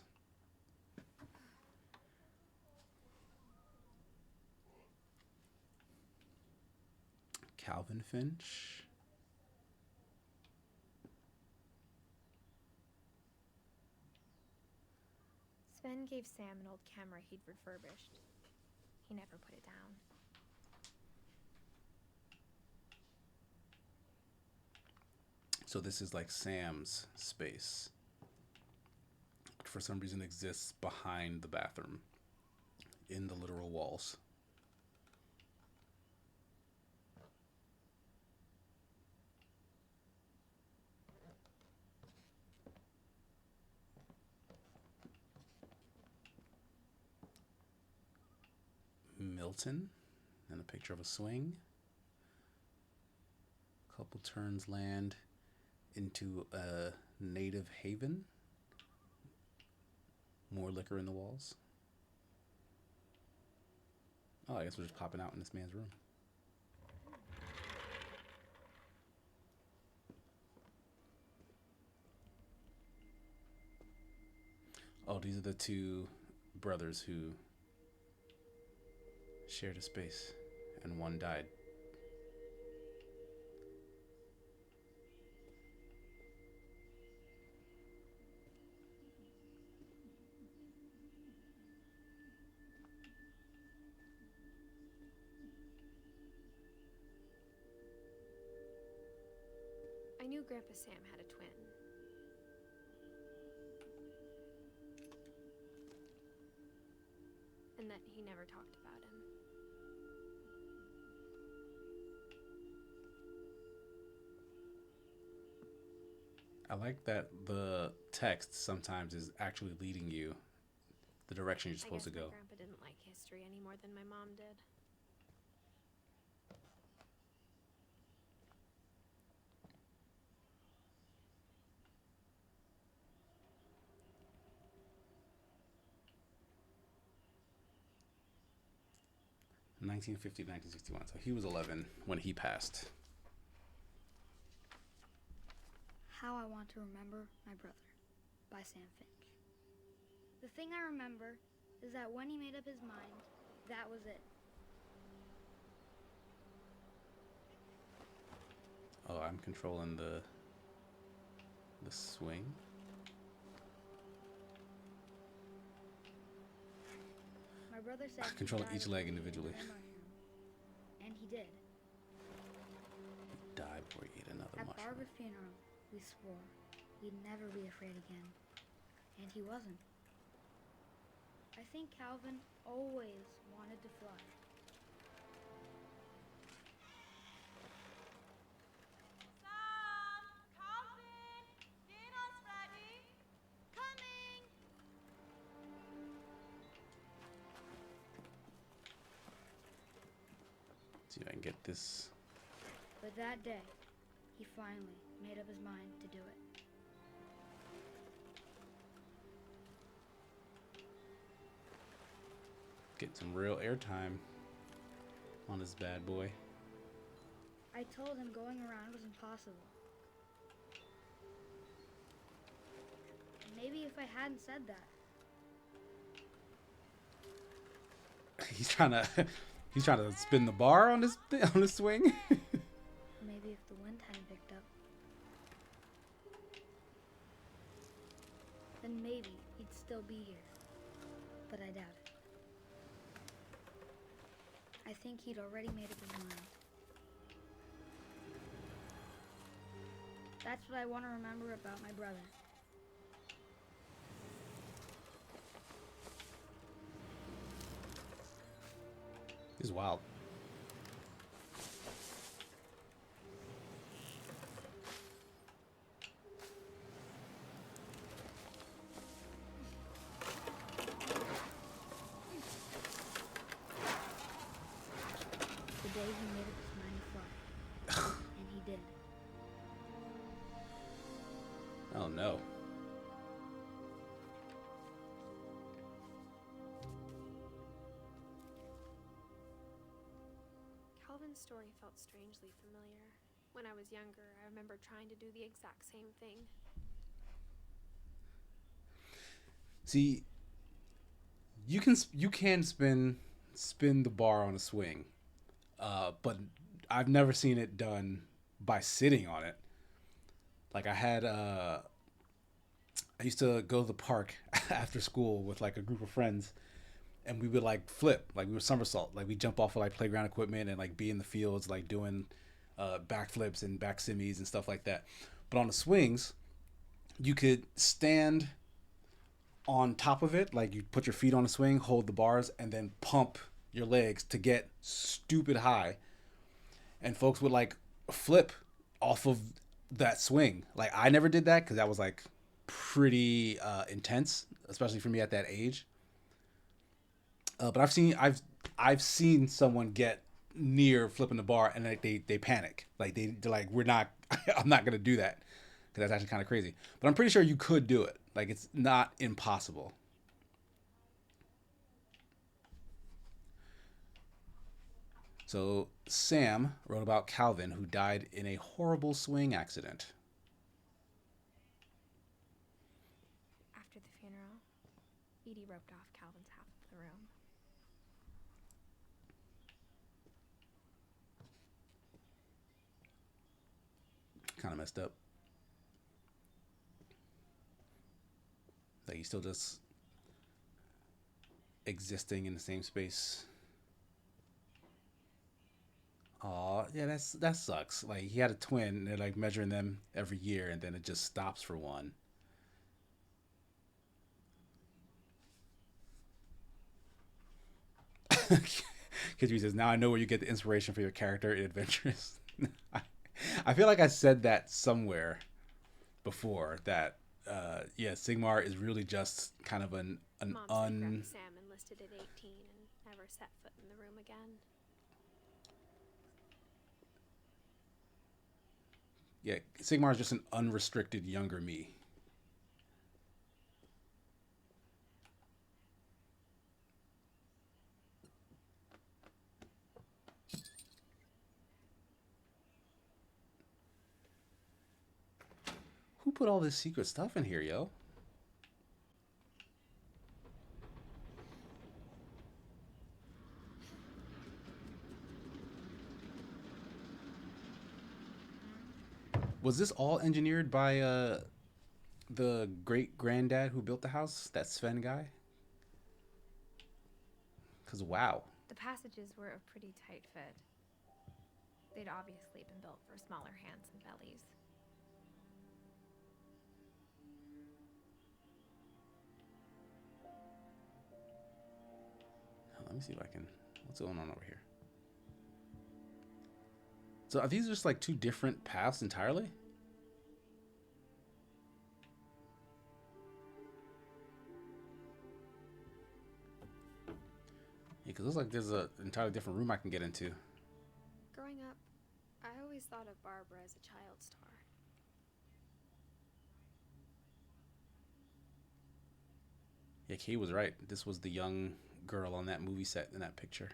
Calvin Finch. Sven gave Sam an old camera he'd refurbished. He never put it down. So this is like Sam's space. For some reason exists behind the bathroom in the literal walls. Milton and a picture of a swing. Couple turns land into a native haven. More liquor in the walls. Oh, I guess we're just popping out in this man's room. Oh, these are the two brothers who shared a space and one died. I knew Grandpa Sam had a twin. And that he never talked about him. I like that the text sometimes is actually leading you the direction you're supposed to go. My grandpa didn't like history any more than my mom did. In 1950 to 1961. So he was 11 when he passed. How I Want to Remember My Brother by Sam Finch. The thing I remember is that when he made up his mind, that was it. Oh, I'm controlling the swing. My brother said Controlling he died each leg before he ate individually. another mushroom. And he did. He died before he ate another At mushroom. Barbara's funeral, we swore we'd never be afraid again. And he wasn't. I think Calvin always wanted to fly. Sam! Calvin! Dinner's ready! Coming! See if I can get this. But that day, he finally made up his mind to do it. Get some real airtime on this bad boy. I told him going around was impossible. Maybe if I hadn't said that. He's trying to spin the bar on this swing. Maybe if the wind hadn't picked up. Then maybe he'd still be here. But I doubt it. I think he'd already made up his mind. That's what I want to remember about my brother. He's wild. The day he made up his mind to fly. And he did. Oh no. Calvin's story felt strangely familiar. When I was younger, I remember trying to do the exact same thing. See, you can spin the bar on a swing, but I've never seen it done by sitting on it. Like I used to go to the park after school with like a group of friends, and we would like flip, like we would somersault, like we jump off of like playground equipment and like be in the fields, like doing backflips and back simmies and stuff like that. But on the swings, you could stand on top of it, like you put your feet on the swing, hold the bars, and then pump your legs to get stupid high. And folks would like flip off of that swing. Like I never did that because that was like pretty intense, especially for me at that age. But I've seen someone get near flipping the bar and like they panic. Like they're like, we're not. I'm not gonna do that because that's actually kind of crazy. But I'm pretty sure you could do it. Like it's not impossible. So Sam wrote about Calvin, who died in a horrible swing accident. After the funeral, Edie roped off Calvin's half of the room. Kind of messed up. Like he's still just existing in the same space. Aw, yeah, that sucks. Like he had a twin, and they're like measuring them every year, and then it just stops for one. Kidri says, "Now I know where you get the inspiration for your character in Adventures." I, I feel like I said that somewhere before. That yeah, Sigmar is really just kind of an Mom un. said Sam enlisted at 18 and never set foot in the room again. Yeah, Sigmar is just an unrestricted younger me. Who put all this secret stuff in here, yo? Was this all engineered by the great granddad who built the house? That Sven guy? Cause wow. The passages were a pretty tight fit. They'd obviously been built for smaller hands and bellies. Let me see if I can. What's going on over here? So are these just like two different paths entirely? Yeah, because it looks like there's an entirely different room I can get into. Growing up, I always thought of Barbara as a child star. Yeah, Kay was right. This was the young girl on that movie set in that picture.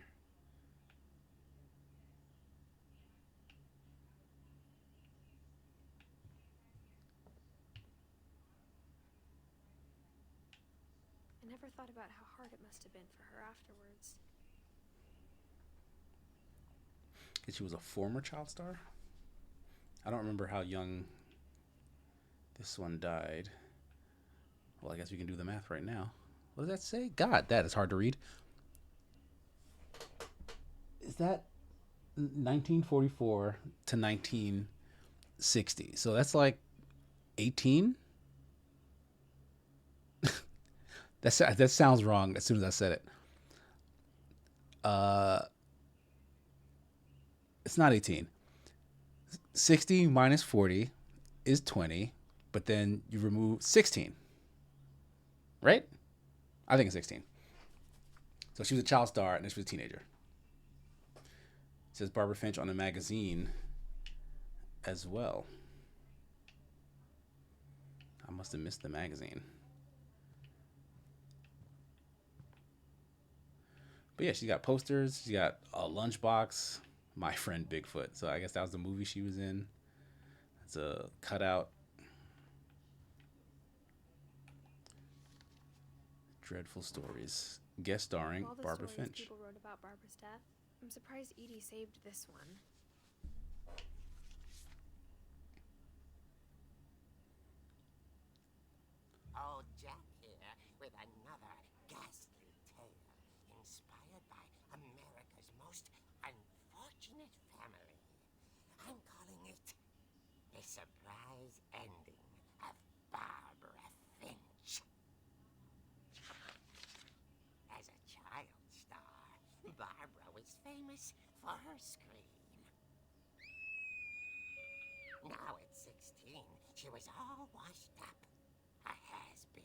I never thought about how hard it must have been for her afterwards. She was a former child star? I don't remember how young this one died. Well, I guess we can do the math right now. What does that say? God, that is hard to read. Is that 1944 to 1960? So that's like 18? That sounds wrong as soon as I said it. It's not 18. 60 minus 40 is 20, but then you remove 16. Right? I think it's 16. So she was a child star and this was a teenager. It says Barbara Finch on the magazine as well. I must have missed the magazine. But yeah, she's got posters. She's got a lunchbox. My Friend Bigfoot. So I guess that was the movie she was in. That's a cutout. Dreadful Stories. Guest starring Of all the Barbara stories Finch. people wrote about Barbara's death, I'm surprised Edie saved this one. Old Jack here with another ghastly tale inspired by America's most unfortunate family. I'm calling it The Surprise Ending of Barbara Finch. As a child star, Barbara was famous for her scream. Now at 16, she was all washed up. A has-been.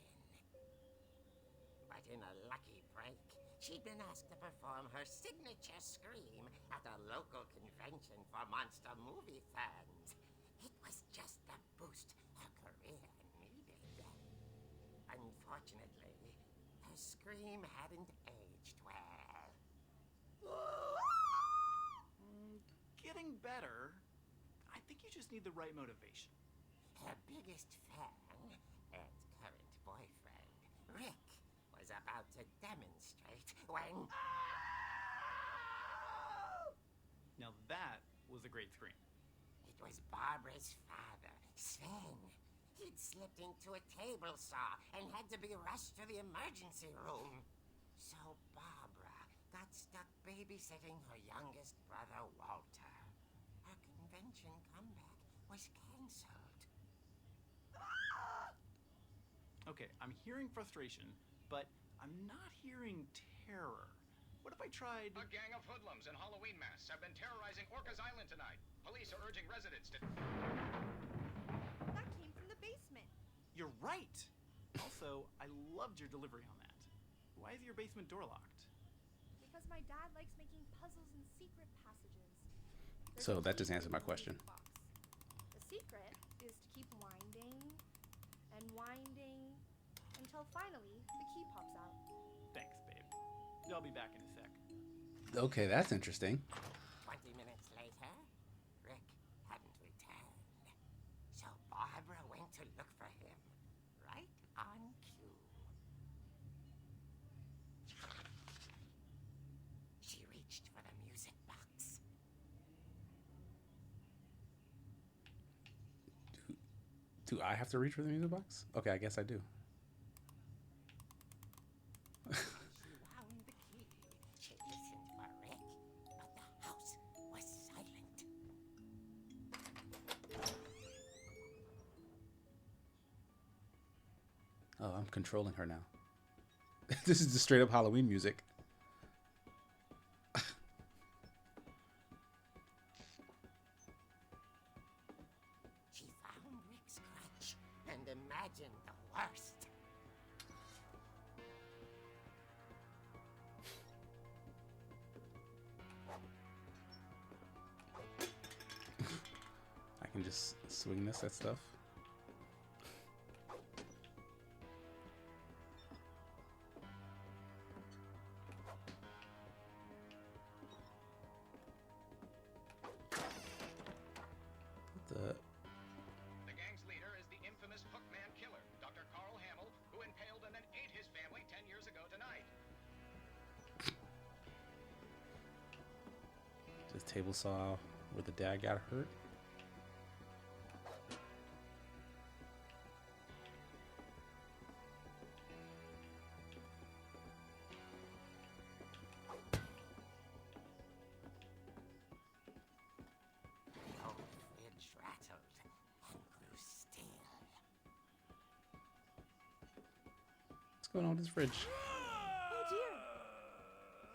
But in a lucky break, she'd been asked to perform her signature scream at a local convention for monster movie fans. It was just the boost her career needed. Unfortunately, her scream hadn't aged well. Getting better. I think you just need the right motivation. Her biggest fan and current boyfriend, Rick, was about to demonstrate when... Now that was a great scream. It was Barbara's father, Sven. He'd slipped into a table saw and had to be rushed to the emergency room. So Barbara got stuck babysitting her youngest brother, Walter. Her convention comeback was canceled. Okay, I'm hearing frustration, but I'm not hearing terror. What if I tried... A gang of hoodlums in Halloween masks have been terrorizing Orcas Island tonight. Police are urging residents to... That came from the basement. You're right! Also, I loved your delivery on that. Why is your basement door locked? Because my dad likes making puzzles and secret passages. So that just answered my question. The secret is to keep winding and winding until finally the key pops out. Thanks, babe. I'll be back in a sec. Okay, that's interesting. 20 minutes later, Rick hadn't returned. So Barbara went to look for him, right on cue. She reached for the music box. Do I have to reach for the music box? Okay, I guess I do. She wound the key. She listened for Rick, but the house was silent. Oh, I'm controlling her now. This is the straight up Halloween music. She found Rick's crutch and imagined the worst. I can just swing this at stuff. What the... The gang's leader is the infamous Hookman killer, Dr. Carl Hamill, who impaled and then ate his family 10 years ago tonight. This table saw where the dad got hurt. The old fridge rattled and grew still. What's going on with this fridge? Oh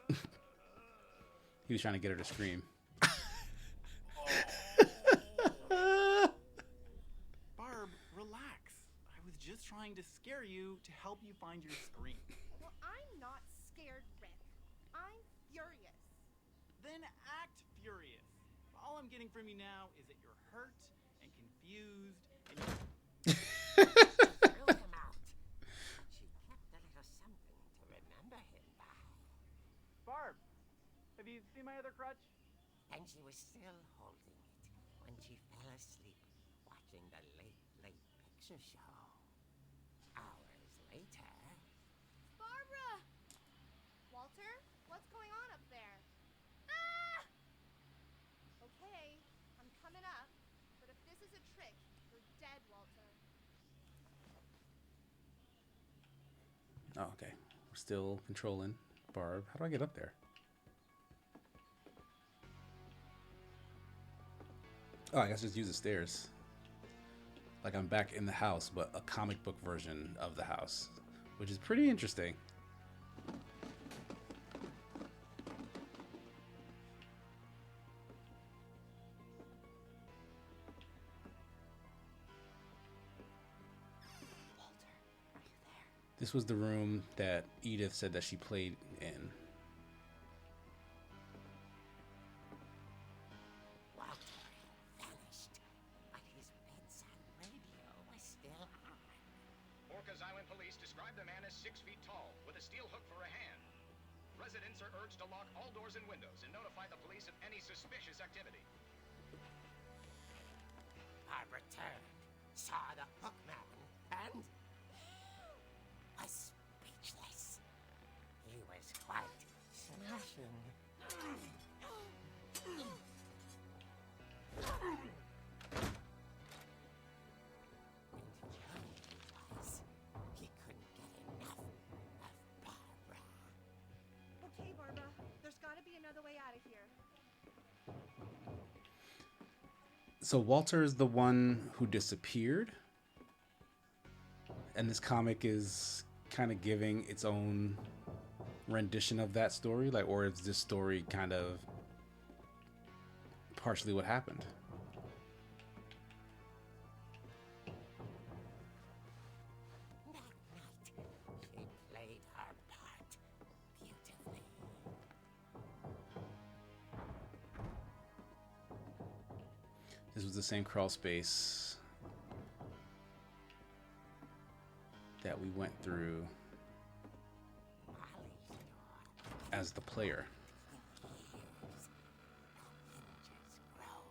dear. He was trying to get her to scream. Barb, relax. I was just trying to scare you to help you find your scream. Well, I'm not scared, Rick. I'm furious. Then act furious. All I'm getting from you now is that you're hurt and confused and you... Threw him out. But she kept a little something to remember him by. Barb, have you seen my other crutch? And she was still holding it when she fell asleep watching the Late Late Picture Show. Hours later... Barb! Oh, okay. We're still controlling Barb. How do I get up there? Oh, I guess just use the stairs. Like I'm back in the house, but a comic book version of the house, which is pretty interesting. This was the room that Edith said that she played in. Walter vanished, but his bedside radio was still on. Orcas Island police describe the man as 6 feet tall, with a steel hook for a hand. Residents are urged to lock all doors and windows and notify the police of any suspicious activity. Barbara turned, saw the hook man, and was speechless. He was quite smashing. He couldn't get enough of Barbara. Okay, Barbara, there's gotta be another way out of here. So Walter is the one who disappeared, and this comic is kind of giving its own rendition of that story, like, or is this story kind of partially what happened? That night, she played her part beautifully. This was the same crawl space that we went through Molly's door as the player. years. The hinges grow.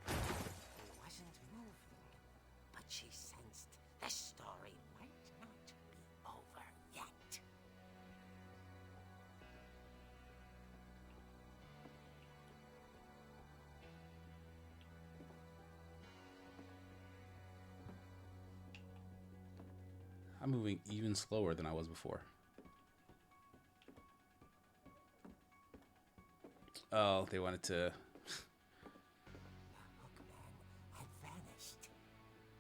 He wasn't moving, but she sensed the story might not be over yet. I'm moving even slower than I was before. Oh, they wanted to. The hookman had vanished.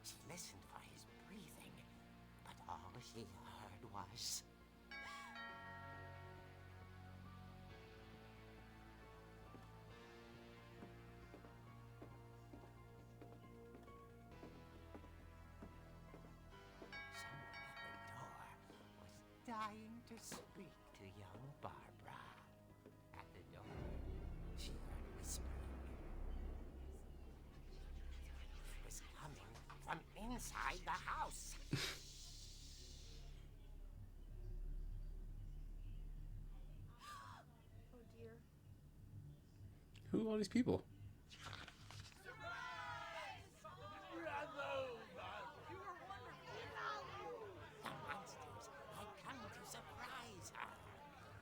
She listened for his breathing, but all she heard was... Someone at the door was dying to speak to young Barbara. At the door, she heard whispering. It was coming from inside the house. Oh dear. Who are all these people? The monsters had come to surprise her.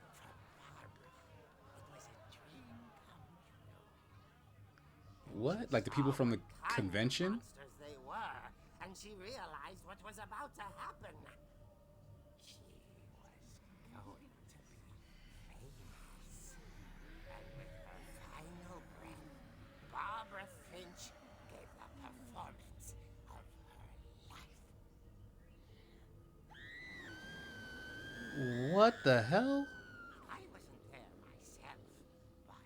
For Barbara, it was a dream come true. What? Like the people from the What kind of convention? monsters they were, and she realized what was about to happen. She was going to be famous. And with her final breath, Barbara Finch gave the performance of her life. What the hell? I wasn't there myself, but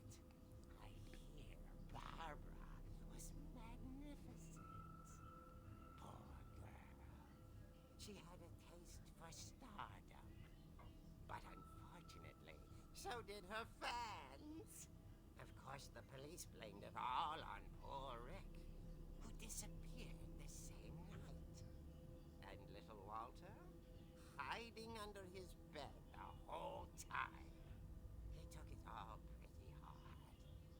I hear Barbara was magnificent. Poor girl. She had a taste for stardom. But unfortunately, so did her fans. Of course, the police blamed it all on poor Rick, who disappeared the same night. And little Walter, hiding under his bed the whole time. He took it all pretty hard,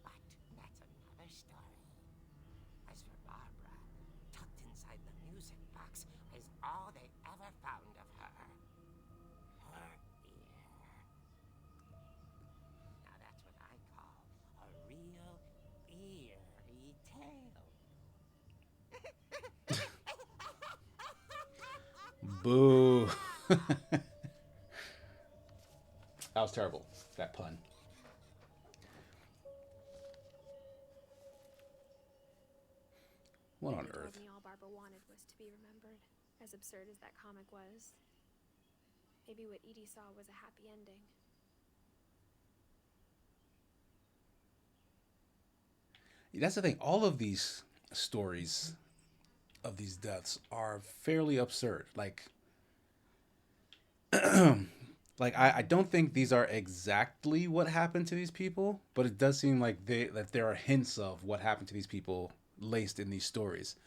but that's another story. As for Barbara, tucked inside the music box is all they ever found of her. Her ear. tail. Boo. That was terrible, that pun. What on Edie earth? told me all Barbara wanted was to be remembered, as absurd as that comic was. Maybe what Edie saw was a happy ending. That's the thing. All of these stories of these deaths are fairly absurd. Like I don't think these are exactly what happened to these people, but it does seem like that there are hints of what happened to these people laced in these stories.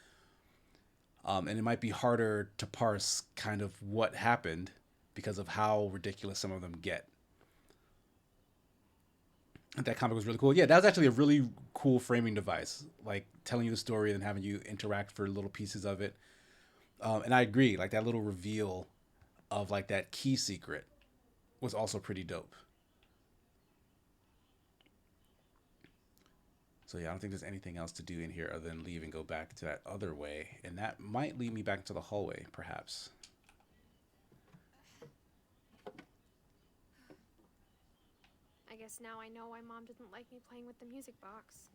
And it might be harder to parse kind of what happened because of how ridiculous some of them get. That comic was really cool. Yeah, that was actually a really cool framing device, like telling you the story and having you interact for little pieces of it. And I agree, like that little reveal of like that key secret was also pretty dope. So yeah, I don't think there's anything else to do in here other than leave and go back to that other way, and that might lead me back to the hallway, perhaps. I guess now I know why Mom didn't like me playing with the music box.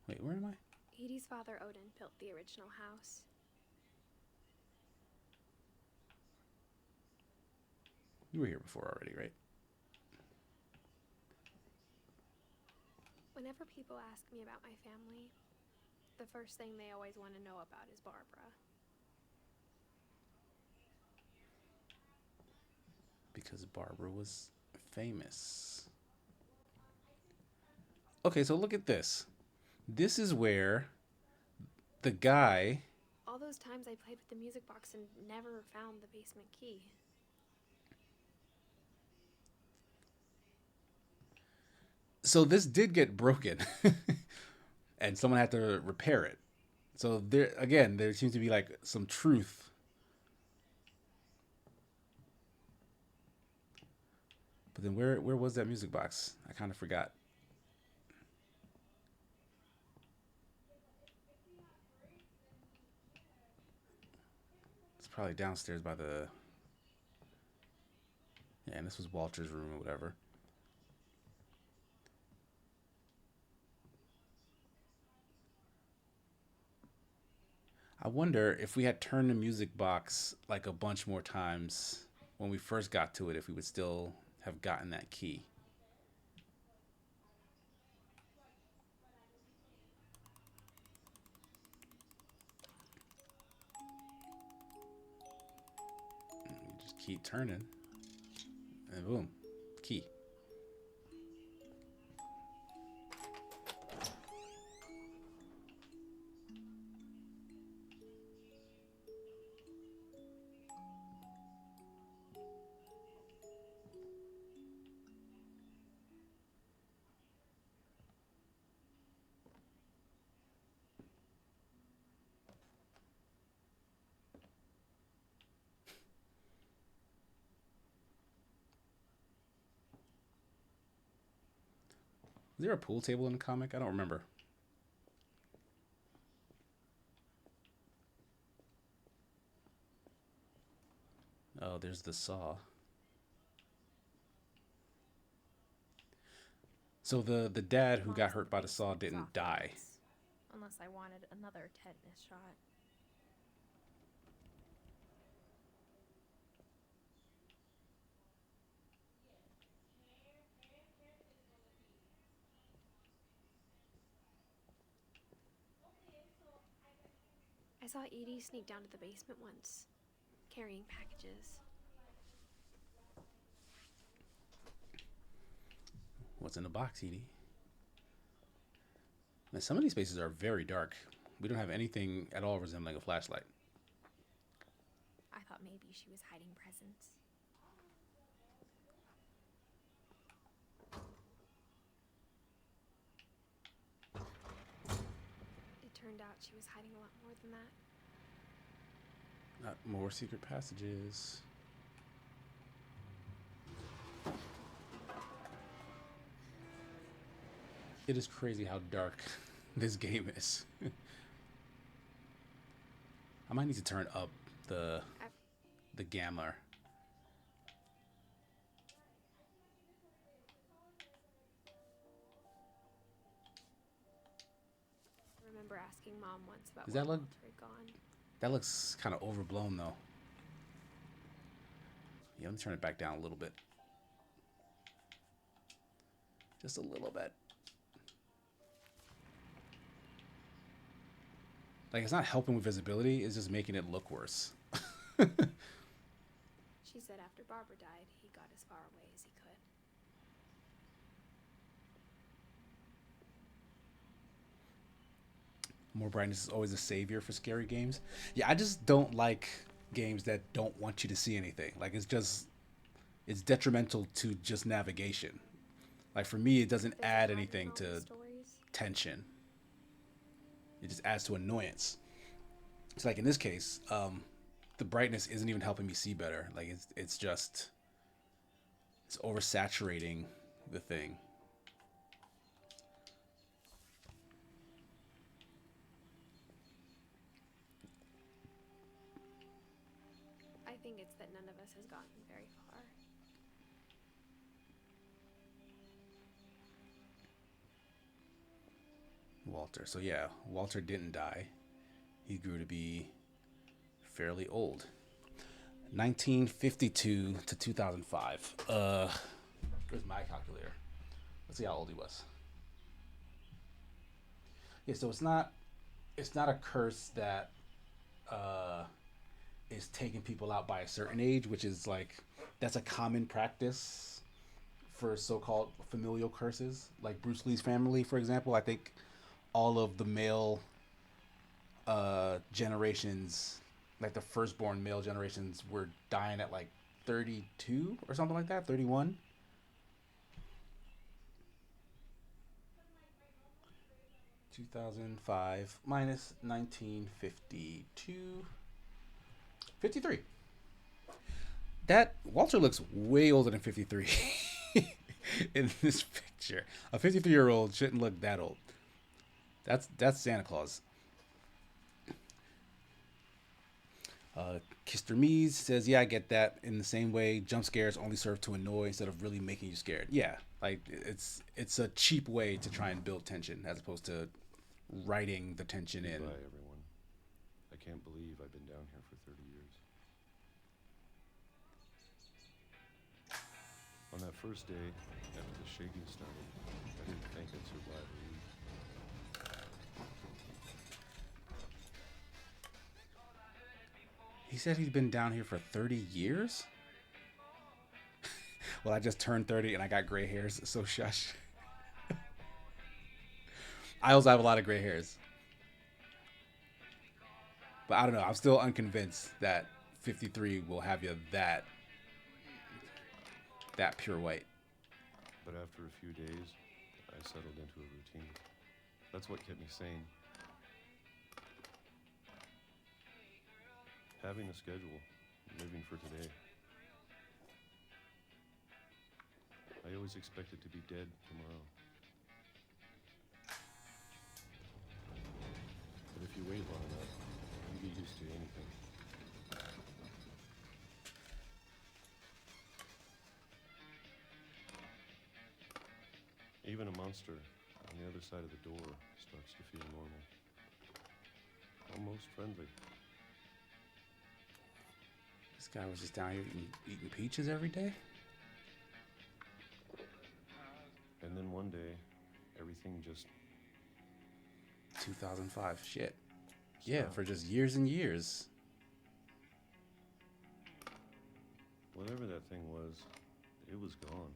Wait, where am I? Edie's father, Odin, built the original house. You were here before already, right? Whenever people ask me about my family, the first thing they always want to know about is Barbara. Because Barbara was famous. Okay, so look at this. This is where the guy. All those times I played with the music box and never found the basement key. So this did get broken, and someone had to repair it. So there seems to be like some truth. But then where was that music box? I kind of forgot. It's probably downstairs by the. Yeah, and this was Walter's room or whatever. I wonder if we had turned the music box like a bunch more times when we first got to it, if we would still have gotten that key. You just keep turning, and boom, key. Is there a pool table in the comic? I don't remember. Oh, there's the saw. So the dad who got hurt by the saw didn't die. Unless I wanted another tetanus shot. I saw Edie sneak down to the basement once, carrying packages. What's in the box, Edie? Now, some of these spaces are very dark. We don't have anything at all resembling a flashlight. I thought maybe she was hiding presents. It turned out she was hiding a lot more than that. Not more secret passages. It is crazy how dark this game is. I might need to turn up the gamma. I remember asking Mom once about Does where that look? Walter had gone. That looks kind of overblown though. Yeah, let me turn it back down a little bit. Just a little bit. Like, it's not helping with visibility, it's just making it look worse. She said after Barbara died, he got as far away as he could. More brightness is always a savior for scary games. Yeah, I just don't like games that don't want you to see anything. Like, it's detrimental to just navigation. Like, for me, it doesn't add anything to tension. It just adds to annoyance. It's like in this case, the brightness isn't even helping me see better. Like, it's oversaturating the thing. I think it's that none of us has gotten very far. Walter. So yeah, Walter didn't die. He grew to be fairly old. 1952 to 2005. Where's my calculator? Let's see how old he was. Yeah, so it's not a curse that is taking people out by a certain age, which is like that's a common practice for so-called familial curses. Like Bruce Lee's family, for example, I think all of the male generations, like the firstborn male generations, were dying at like 32 or something like that, 31. (2005) minus 1952. 53. That Walter looks way older than 53 in this picture. A 53-year-old shouldn't look that old. That's Santa Claus. Kister Mees says, yeah, I get that. In the same way, jump scares only serve to annoy instead of really making you scared. Yeah, like it's a cheap way to try and build tension as opposed to writing the tension in. Goodbye, everyone. I can't believe I've been down here for 30 years. On that first day, after the shaking started, I didn't think I'd survive a week. He said he's been down here for 30 years? Well, I just turned 30 and I got gray hairs, so shush. I also have a lot of gray hairs. But I don't know. I'm still unconvinced that 53 will have you that pure white. But after a few days, I settled into a routine. That's what kept me sane. Having a schedule, living for today. I always expected to be dead tomorrow. But if you wait long enough, you get used to anything. Even a monster on the other side of the door starts to feel normal. Almost friendly. This guy was just down here eating peaches every day? And then one day, everything just... 2005, shit. Yeah, for just years and years. Whatever that thing was, it was gone.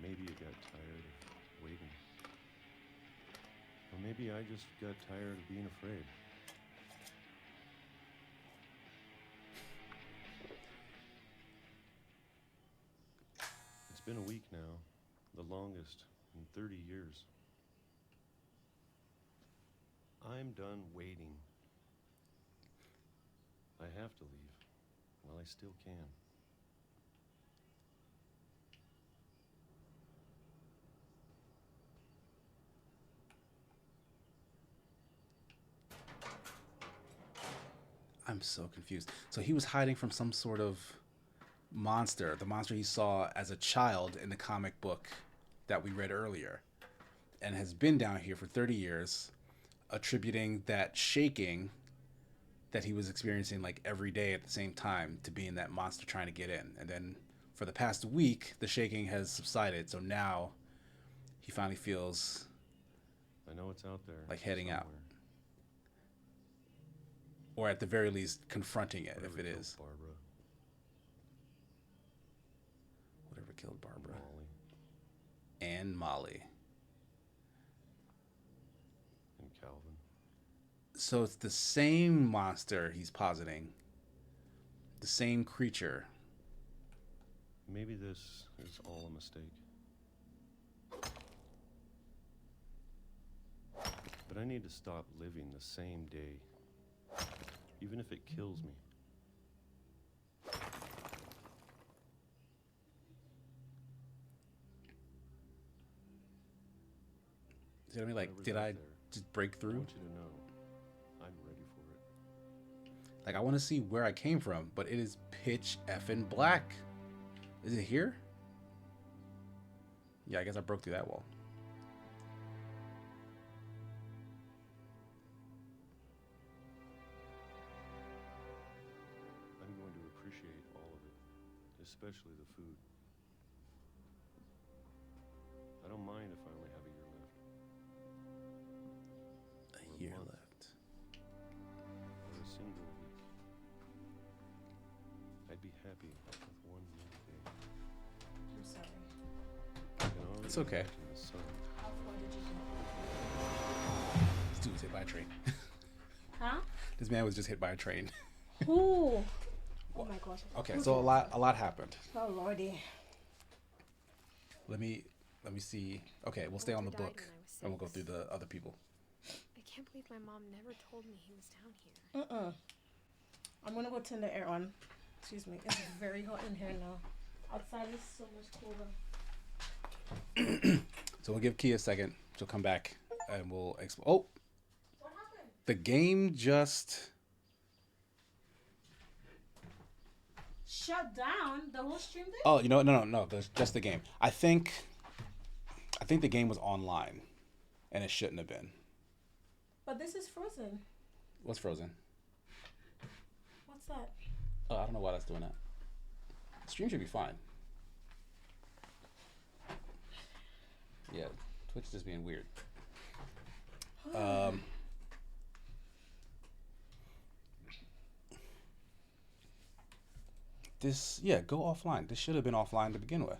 Maybe it got tired of waiting. Or maybe I just got tired of being afraid. It's been a week now, the longest in 30 years. I'm done waiting. I have to leave while I still can. I'm so confused. So he was hiding from some sort of monster, the monster he saw as a child in the comic book that we read earlier, and has been down here for 30 years, attributing that shaking that he was experiencing like every day at the same time to being that monster trying to get in. And then for the past week, the shaking has subsided. So now he finally feels I know it's out there. like heading somewhere. out. Or at the very least, confronting it, Whatever if it killed is. Barbara, Whatever killed Barbara. Molly, And Molly. and Calvin. So it's the same monster he's positing. The same creature. Maybe this is all a mistake. But I need to stop living the same day, even if it kills me. You know what I mean? Like, Whatever's did out I there, just break I through? want you to know I'm ready for it. Like, I want to see where I came from, but it is pitch effing black. Is it here? Yeah, I guess I broke through that wall. I'm going to appreciate all of it, especially the food. I don't mind if I only have a year left. A Or year month, left. or a single week. I'd be happy with one more day. I'm sorry. I can already It's okay. imagine the sun. How far did you go? This dude was hit by a train. Huh? This man was just hit by a train. Who? Oh my gosh. Okay, so a lot happened. Oh lordy. Let me see. Okay, we'll stay on the Walter died book, when I was and we'll go 6. through the other people. I can't believe my mom never told me he was down here. I'm gonna go turn the air on. Excuse me. It's very hot in here now. Outside is so much cooler. So we'll give Kia a second. She'll come back, and we'll explain. Oh, What happened? the game just. Shut down the whole stream thing? Oh, you know what? No. There's just the game. I think the game was online, and it shouldn't have been. But this is frozen. What's frozen? What's that? Oh, I don't know why that's doing that. Stream should be fine. Yeah, Twitch is just being weird. Go offline. This should have been offline to begin with.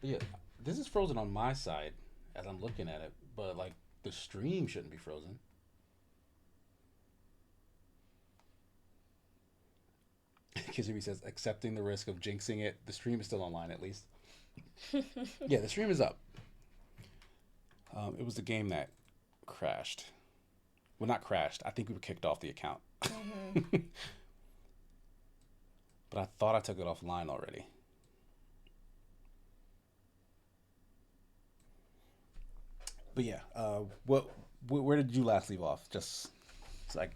But yeah, this is frozen on my side as I'm looking at it, but like the stream shouldn't be frozen. Kizumi says, accepting the risk of jinxing it. The stream is still online at least. Yeah, the stream is up. It was the game that crashed. Well, not crashed. I think we were kicked off the account. But I thought I took it offline already. But yeah, where did you last leave off? Just it's like,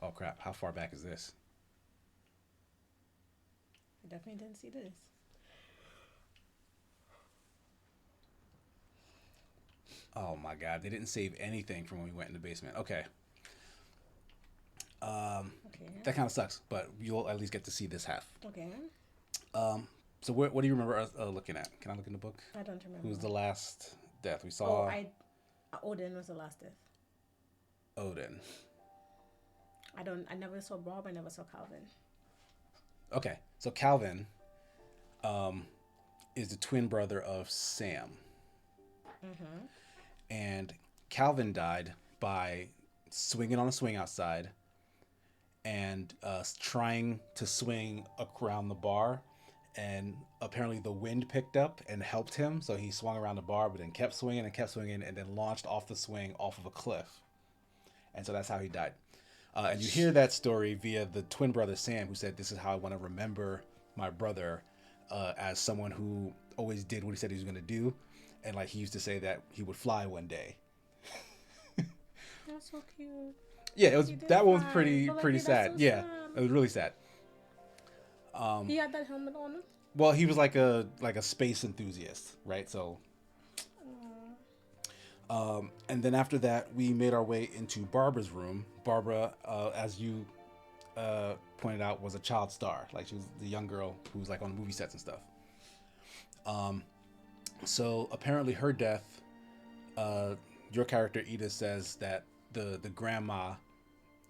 oh crap, how far back is this? I definitely didn't see this. Oh my god, they didn't save anything from when we went in the basement. Okay. That kind of sucks, but you'll at least get to see this half. Okay. So what do you remember us looking at? Can I look in the book? I don't remember. Who was the last death we saw? Odin was the last death. Odin. I never saw Bob. I never saw Calvin. Okay, so Calvin is the twin brother of Sam. Mm-hmm. And Calvin died by swinging on a swing outside and trying to swing around the bar and apparently the wind picked up and helped him, so he swung around the bar, but then kept swinging and kept swinging, and then launched off the swing off of a cliff, and so that's how he died. And you hear that story via the twin brother Sam, who said, "This is how I want to remember my brother, as someone who always did what he said he was going to do," and like he used to say that he would fly one day. That's so cute. Yeah, it was He did that one was fly, pretty but, like, pretty that's sad. so Yeah, sad. it was really sad. He had that helmet on him. Well, he was like a space enthusiast, right? So, and then after that, we made our way into Barbara's room. Barbara, as you pointed out, was a child star. Like she was the young girl who was like on movie sets and stuff. So apparently, her death. Your character Edith says that the grandma,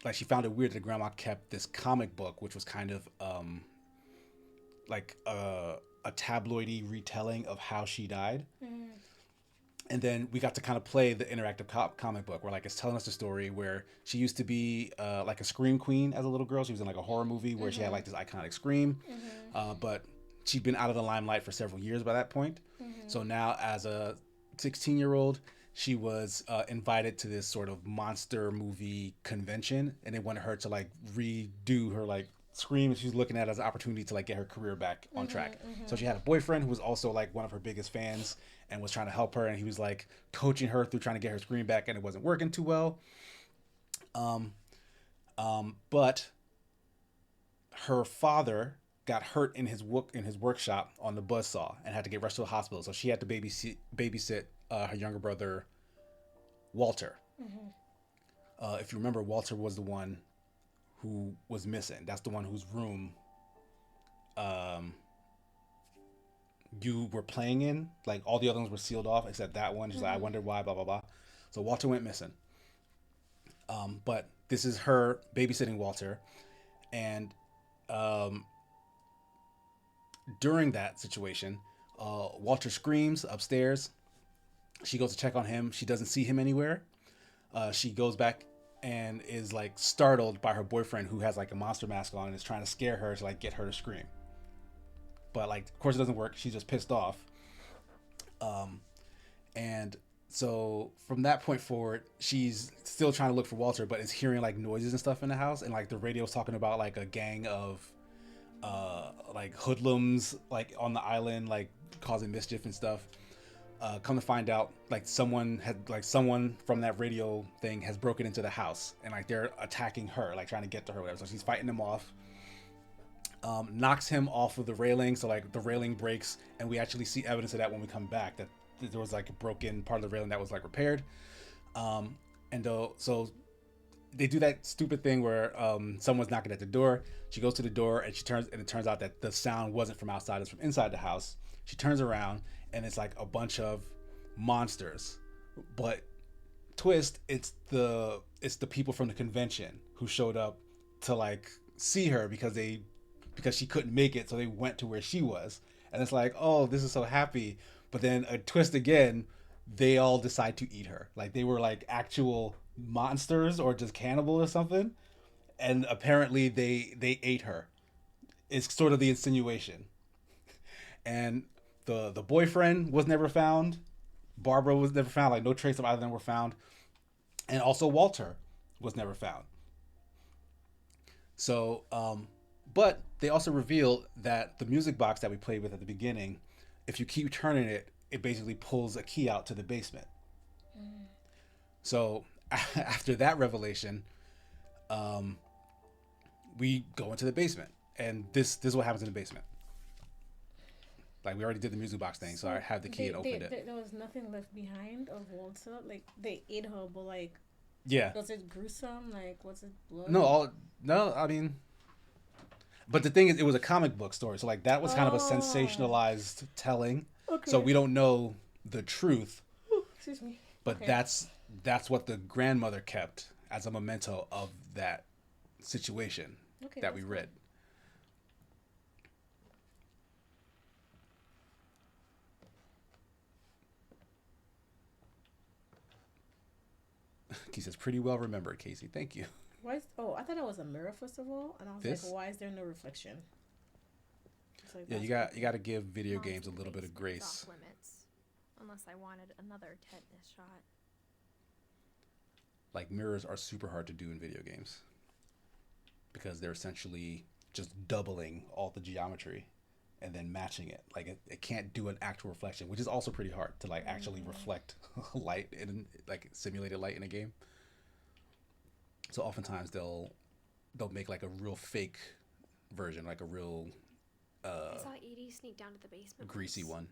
like she found it weird that the grandma kept this comic book, which was kind of like a tabloidy retelling of how she died. And then we got to kind of play the interactive comic book where like it's telling us the story where she used to be like a scream queen as a little girl. She was in like a horror movie where she had like this iconic scream, but she'd been out of the limelight for several years by that point. So now as a 16-year-old, she was invited to this sort of monster movie convention, and they wanted her to like redo her like scream. She's looking at it as an opportunity to like get her career back on track. So she had a boyfriend who was also like one of her biggest fans and was trying to help her, and he was like coaching her through trying to get her scream back, and it wasn't working too well. But her father got hurt in his workshop on the buzzsaw and had to get rushed to the hospital. So she had to babysit her younger brother, Walter. If you remember, Walter was the one who was missing. That's the one whose room you were playing in. Like all the other ones were sealed off except that one. She's like, I wonder why, blah, blah, blah. So Walter went missing. But this is her babysitting Walter. And during that situation, Walter screams upstairs. She goes to check on him. She doesn't see him anywhere. She goes back and is like startled by her boyfriend, who has like a monster mask on and is trying to scare her to like get her to scream. But like, of course it doesn't work. She's just pissed off. And so from that point forward, she's still trying to look for Walter, but is hearing like noises and stuff in the house. And like the radio's talking about like a gang of like hoodlums like on the island, like causing mischief and stuff. Come to find out, like someone from that radio thing has broken into the house, and like they're attacking her, like trying to get to her, whatever. So she's fighting them off. Knocks him off of the railing, so like the railing breaks, and we actually see evidence of that when we come back. That there was like a broken part of the railing that was like repaired. So they do that stupid thing where someone's knocking at the door. She goes to the door and it turns out that the sound wasn't from outside, it's from inside the house. She turns around and it's like a bunch of monsters. But twist, it's the people from the convention who showed up to like see her because she couldn't make it, so they went to where she was. And it's like, oh, this is so happy. But then a twist again, they all decide to eat her. Like they were like actual monsters or just cannibal or something. And apparently they ate her. It's sort of the insinuation. And the boyfriend was never found. Barbara was never found. Like no trace of either of them were found. And also Walter was never found. So, but they also revealed that the music box that we played with at the beginning, if you keep turning it, it basically pulls a key out to the basement. So after that revelation, we go into the basement, and this is what happens in the basement. Like we already did the music box thing, so I have the key and opened it. There was nothing left behind of Walter. Like they ate her, but like, yeah, was it gruesome? Like, was it blood? No. I mean, but the thing is, it was a comic book story, so like that was kind of a sensationalized telling. Okay. So we don't know the truth. Excuse me. But okay. That's what the grandmother kept as a memento of that situation that we read. He says, pretty well remembered, Casey. Thank you. I thought it was a mirror, first of all. And I was like, why is there no reflection? Like, Yeah, that's you got to give video Mom's games a in the little bit of basement is grace. off limits, unless I wanted another tetanus shot. Like mirrors are super hard to do in video games because they're essentially just doubling all the geometry and then matching it. Like it can't do an actual reflection, which is also pretty hard to like actually reflect light in like simulated light in a game. So oftentimes they'll make like a real fake version, like a real I saw Edie sneak down to the basement greasy once, one.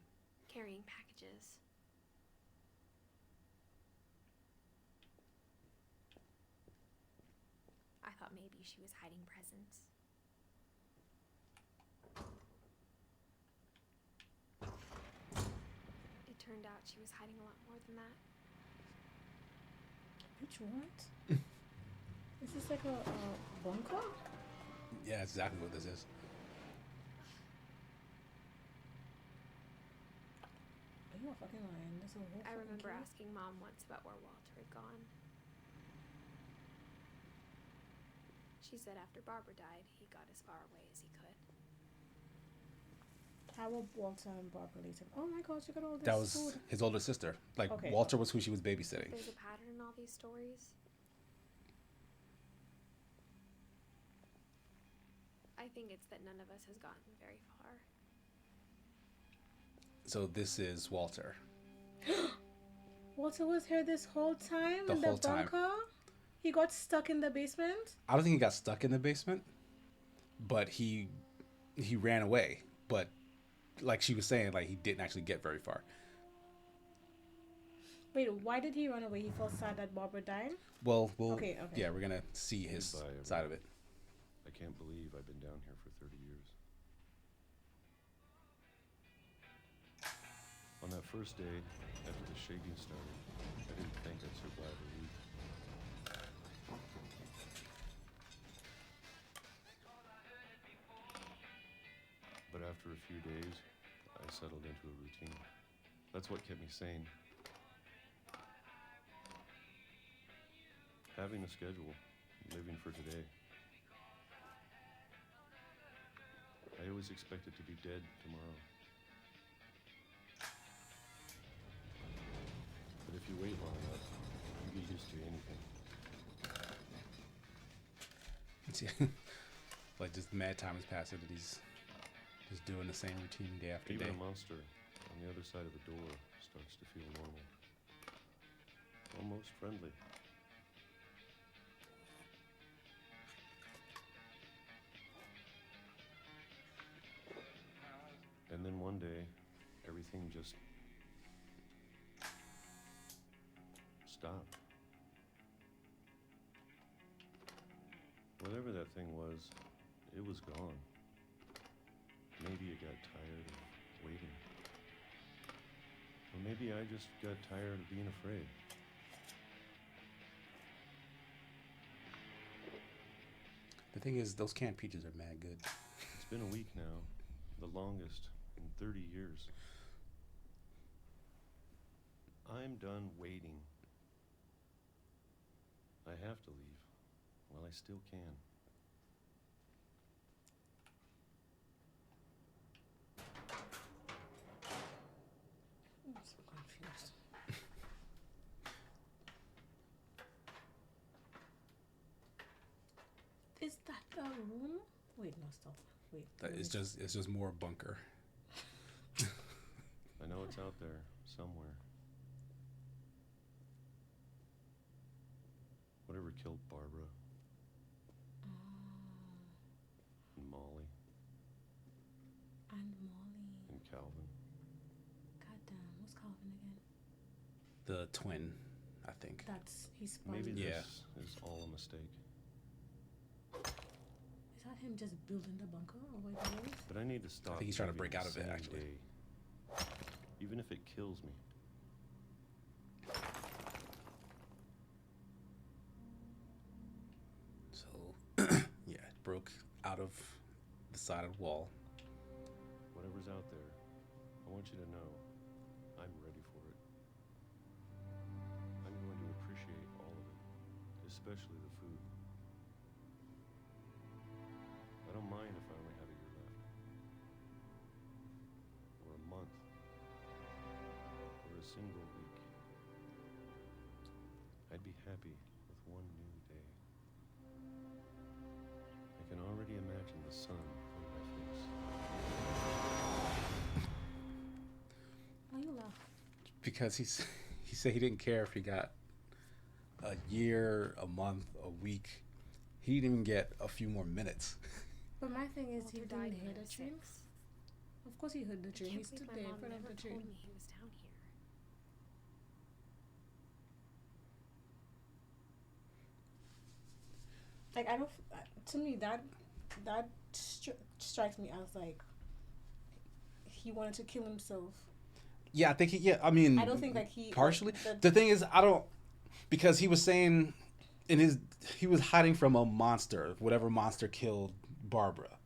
carrying packages. I thought maybe she was hiding presents. It turned out she was hiding a lot more than that. Which what? Is this like a bunker? Yeah, that's exactly what this is. Are you a fucking lying? There's a whole I fucking remember cave? asking Mom once about where Walter had gone. She said after Barbara died, he got as far away as he could. How were Walter and Barbara later? Oh my gosh, you got all this That was food. his older sister. Like Okay, Walter was who she was babysitting. There's a pattern in all these stories. I think it's that none of us has gotten very far. So this is Walter. Walter was here this whole time The in whole the time. bunker? He got stuck in the basement? I don't think he got stuck in the basement, but he ran away. But like she was saying, like he didn't actually get very far. Wait, why did he run away? He felt sad that Barbara died? Well, Okay. yeah, we're gonna see his Goodbye, everyone. side of it. I can't believe I've been down here for 30 years. On that first day, after the shaking started, I didn't think I'd survive a week. But after a few days, I settled into a routine. That's what kept me sane. Having a schedule, living for today. I always expected to be dead tomorrow. But if you wait long enough, you get used to anything. Like just mad time is passing and he's just doing the same routine day after Even day. a monster on the other side of the door starts to feel normal. Almost friendly. And then one day, everything just stopped. Whatever that thing was, it was gone. Maybe it got tired of waiting. Or maybe I just got tired of being afraid. The thing is, those canned peaches are mad good. It's been a week now, the longest in 30 years. I'm done waiting. I have to leave while I still can. I'm so confused. Is that the room? Wait, no, stop. Wait. It's just more bunker. I know it's out there somewhere. Whatever killed Barbara and Molly And Molly. and Calvin. Goddamn, who's Calvin again? The twin, I think. That's he's Maybe Maybe this is all a mistake. Is that him just building the bunker or what it is? But I need to stop. think he's trying to living break out the of it, same actually. day, even if it kills me. So, yeah, it broke out of the side of the wall. Whatever's out there, I want you to know I'm ready for it. I'm going to appreciate all of it, especially the food. I don't mind if I only have a year left. happy with one new day. I can already imagine the sun on my face. Why you laugh? Because he said he didn't care if he got a year, a month, a week. He didn't even get a few more minutes. But my thing is, he Walter didn't died hear when I the was dream. 6. Of course he heard the I dream. He can't stood believe there my in mom front of never the told dream. me he was down here. Like, I don't. To me, that strikes me as like he wanted to kill himself. Yeah, I think I mean, I don't think like he partially. like, The thing is, I don't, because he was saying he was hiding from a monster, whatever monster killed Barbara.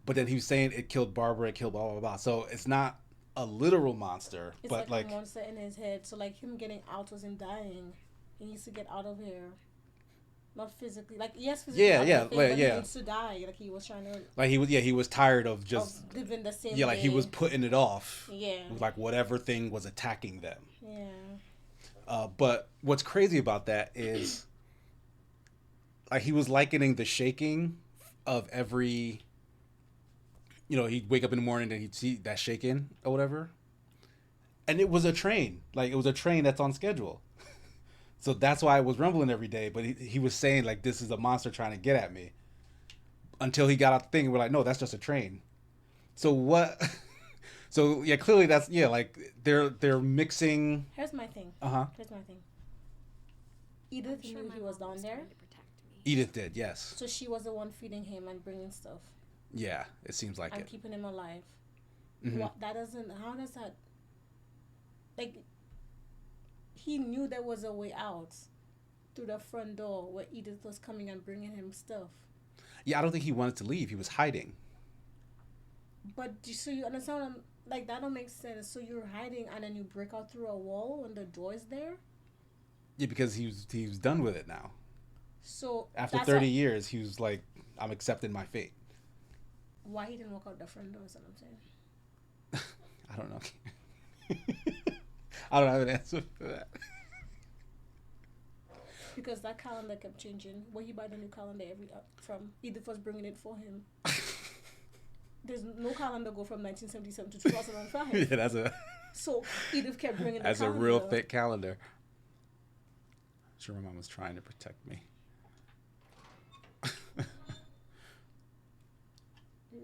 But then he was saying it killed Barbara, it killed blah blah blah. So it's not a literal monster, it's but like a monster in his head. So like him getting out was him dying. He needs to get out of here. Not physically, like yes, physically. But he needs to die. Like he was trying to. Like he was tired of just living the same. Yeah, like day. he was putting it off. Yeah. Like whatever thing was attacking them. Yeah. But what's crazy about that is, like he was likening the shaking of every. He'd wake up in the morning and he'd see that shaking or whatever. And it was a train. Like it was a train that's on schedule. So that's why it was rumbling every day. But he was saying, like, this is a monster trying to get at me. Until he got out the thing and we're like, no, that's just a train. So what? So, yeah, clearly that's, like, they're mixing. Here's my thing. Here's my thing. Edith knew he was down there. Edith did, yes. So she was the one feeding him and bringing stuff. Yeah, it seems like and it. And keeping him alive. Mm-hmm. How does that, like... He knew there was a way out through the front door where Edith was coming and bringing him stuff. Yeah, I don't think he wanted to leave. He was hiding. But so you understand? Like that don't make sense. So you're hiding and then you break out through a wall when the door is there. Yeah, because he was done with it now. So after 30 years, he was like, "I'm accepting my fate." Why he didn't walk out the front door? Is what I'm saying. I don't know. I don't have an answer for that. Because that calendar kept changing. Where he buy the new calendar from? Edith was bringing it for him. There's no calendar go from 1977 to 2005. Yeah, that's a. So Edith kept bringing the that's calendar. A real thick calendar. I'm sure my mom was trying to protect me.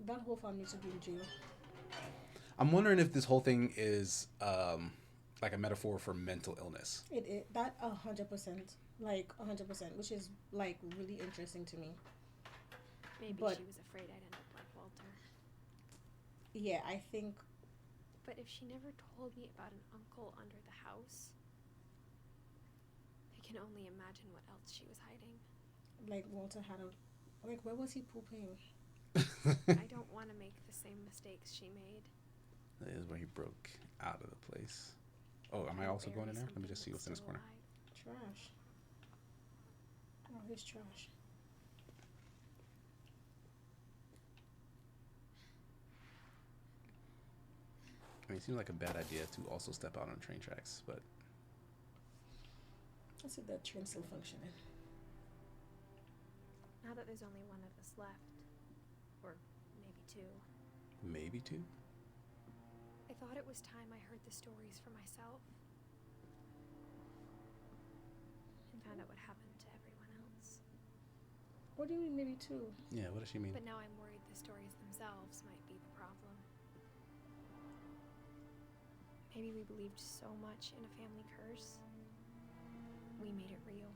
That whole family should be in jail. I'm wondering if this whole thing is like a metaphor for mental illness. That 100%, like 100%, which is like really interesting to me. Maybe she was afraid I'd end up like Walter. Yeah, I think. But if she never told me about an uncle under the house, I can only imagine what else she was hiding. Like Walter had where was he pooping? I don't want to make the same mistakes she made. That is where he broke out of the place. Oh, am I also going in there? Let me just see what's in this corner. Trash. Oh, here's trash. I mean, it seems like a bad idea to also step out on train tracks, but... Let's see if that train's still functioning. Now that there's only one of us left, or maybe two. Maybe two? I thought it was time I heard the stories for myself. And found out what happened to everyone else. What do you mean maybe two? Yeah, what does she mean? But now I'm worried the stories themselves might be the problem. Maybe we believed so much in a family curse, we made it real.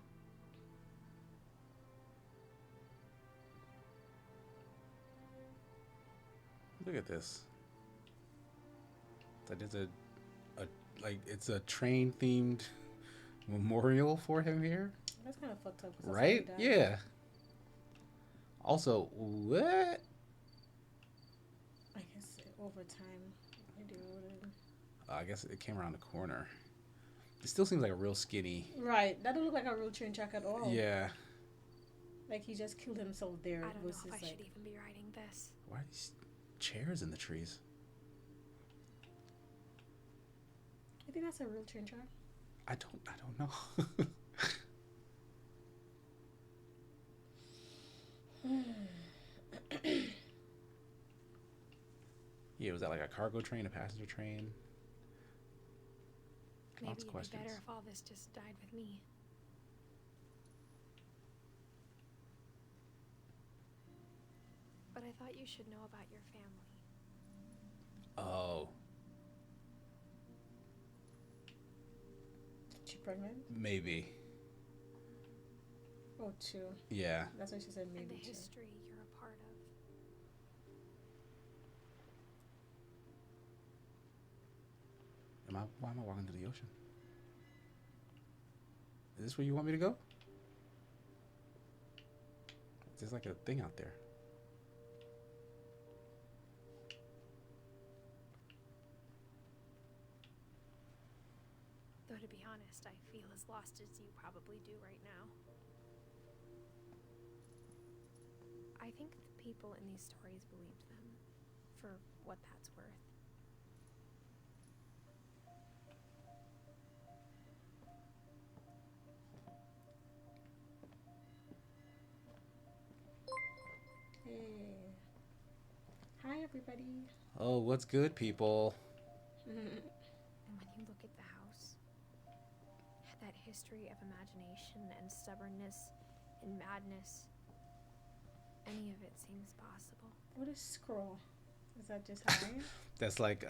Look at this. That is it's a train themed memorial for him here. That's kind of fucked up. Right? Yeah. Also, what? I guess over time, I guess it came around the corner. It still seems like a real skinny. Right. That don't look like a real train track at all. Yeah. Like he just killed himself there. I don't know if I should even be writing this. Why are these chairs in the trees? I think that's a real train track. I don't know. Yeah, was that like a cargo train, a passenger train? Maybe Lots of it'd be questions. better if all this just died with me. But I thought you should know about your family. Oh, She pregnant? maybe. Oh, two. Yeah. That's why she said And maybe the two. history you're a part of. Why am I walking to the ocean? Is this where you want me to go? There's like a thing out there. Though to be honest, I feel as lost as you probably do right now. I think the people in these stories believed them, for what that's worth. Hey. Hi, everybody. Oh, what's good, people? And when you look at the house, that history of imagination and stubbornness and madness, any of it seems possible. What is scroll? Is that just high? That's like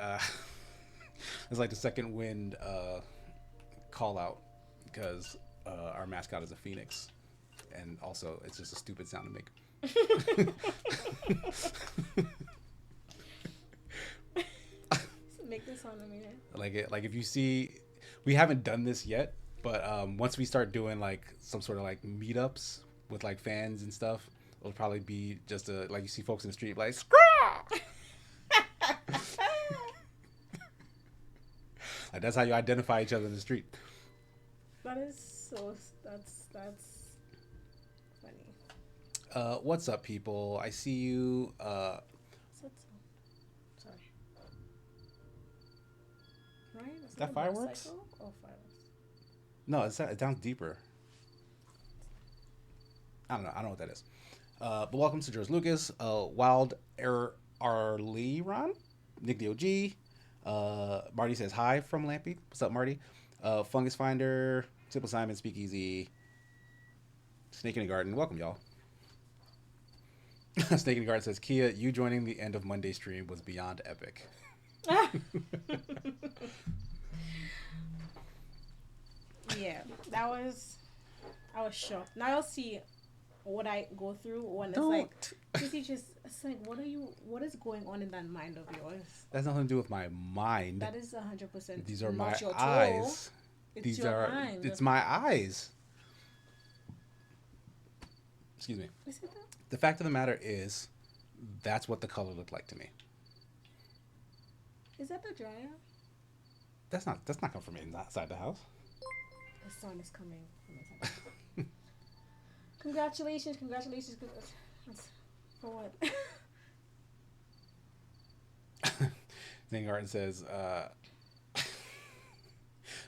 it's like the second wind call out because our mascot is a phoenix, and also it's just a stupid sound to make. Make this sound amazing. Like if you see, we haven't done this yet, but once we start doing like some sort of like meetups with like fans and stuff, it'll probably be just like you see folks in the street like scraw. Like that's how you identify each other in the street. That is so. That's funny. What's up, people? I see you. What's that sound? Sorry. Right? Is that fireworks? Oh, fireworks. No, it sounds deeper. I don't know. I don't know what that is. But welcome to George Lucas, Wild Arleron, Nick the OG. Marty says hi from Lampy. What's up, Marty? Fungus Finder, Simple Simon, Speakeasy, Snake in the Garden. Welcome, y'all. Snake in the Garden says, Kia, you joining the end of Monday stream was beyond epic. Yeah, I was shocked. Now you'll see what I go through when it's like, it's like, what is going on in that mind of yours? That's nothing to do with my mind. That is 100%. These are not my your eyes. It's These your are. mind. It's my eyes. Excuse me. Is it that? The fact of the matter is, that's what the color looked like to me. Is that the dryer? That's not coming from inside the house. The sun is coming from inside. Congratulations. For what? Zingarten says,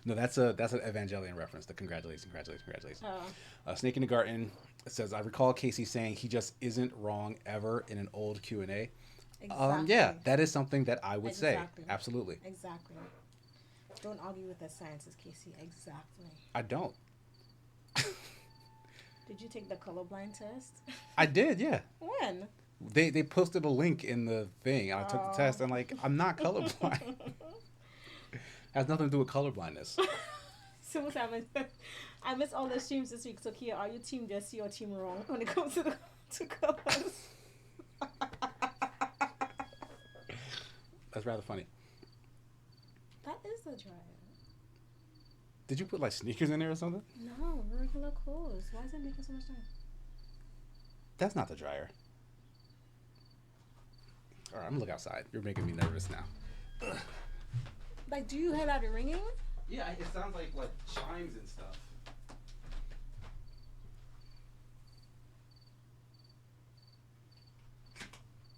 no, that's an Evangelion reference. The congratulations. Oh. Snake in the Garden says, I recall Casey saying he just isn't wrong ever in an old Q&A. Exactly. Yeah, that is something that I would say. Exactly. Absolutely. Exactly. Don't argue with the sciences, Casey. Exactly. I don't. Did you take the colorblind test? I did, yeah. When? They posted a link in the thing. I took the test and like I'm not colorblind. Has nothing to do with colorblindness. So what's happening? I missed all the streams this week. So Kia, are you team Jesse or team wrong when it comes to colors? That's rather funny. That is the dryer. Did you put like sneakers in there or something? No, regular clothes. Why is it making so much noise? That's not the dryer. All right, I'm gonna look outside. You're making me nervous now. Ugh. Like, do you hear that ringing? Yeah, it sounds like chimes and stuff.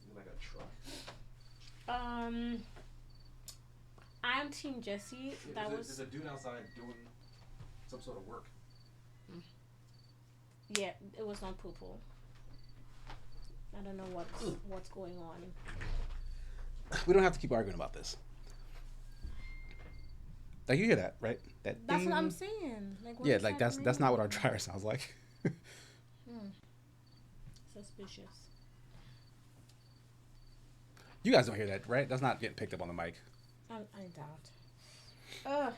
Is it like a truck? I'm team Jesse. There's a dude outside doing some sort of work. Yeah, it was not poo-poo. I don't know what's going on. We don't have to keep arguing about this. Like, you hear that, right? That That's ding. what I'm saying. Like, what Yeah, is like that's happening? not what our dryer sounds like. Suspicious. You guys don't hear that, right? That's not getting picked up on the mic. I doubt.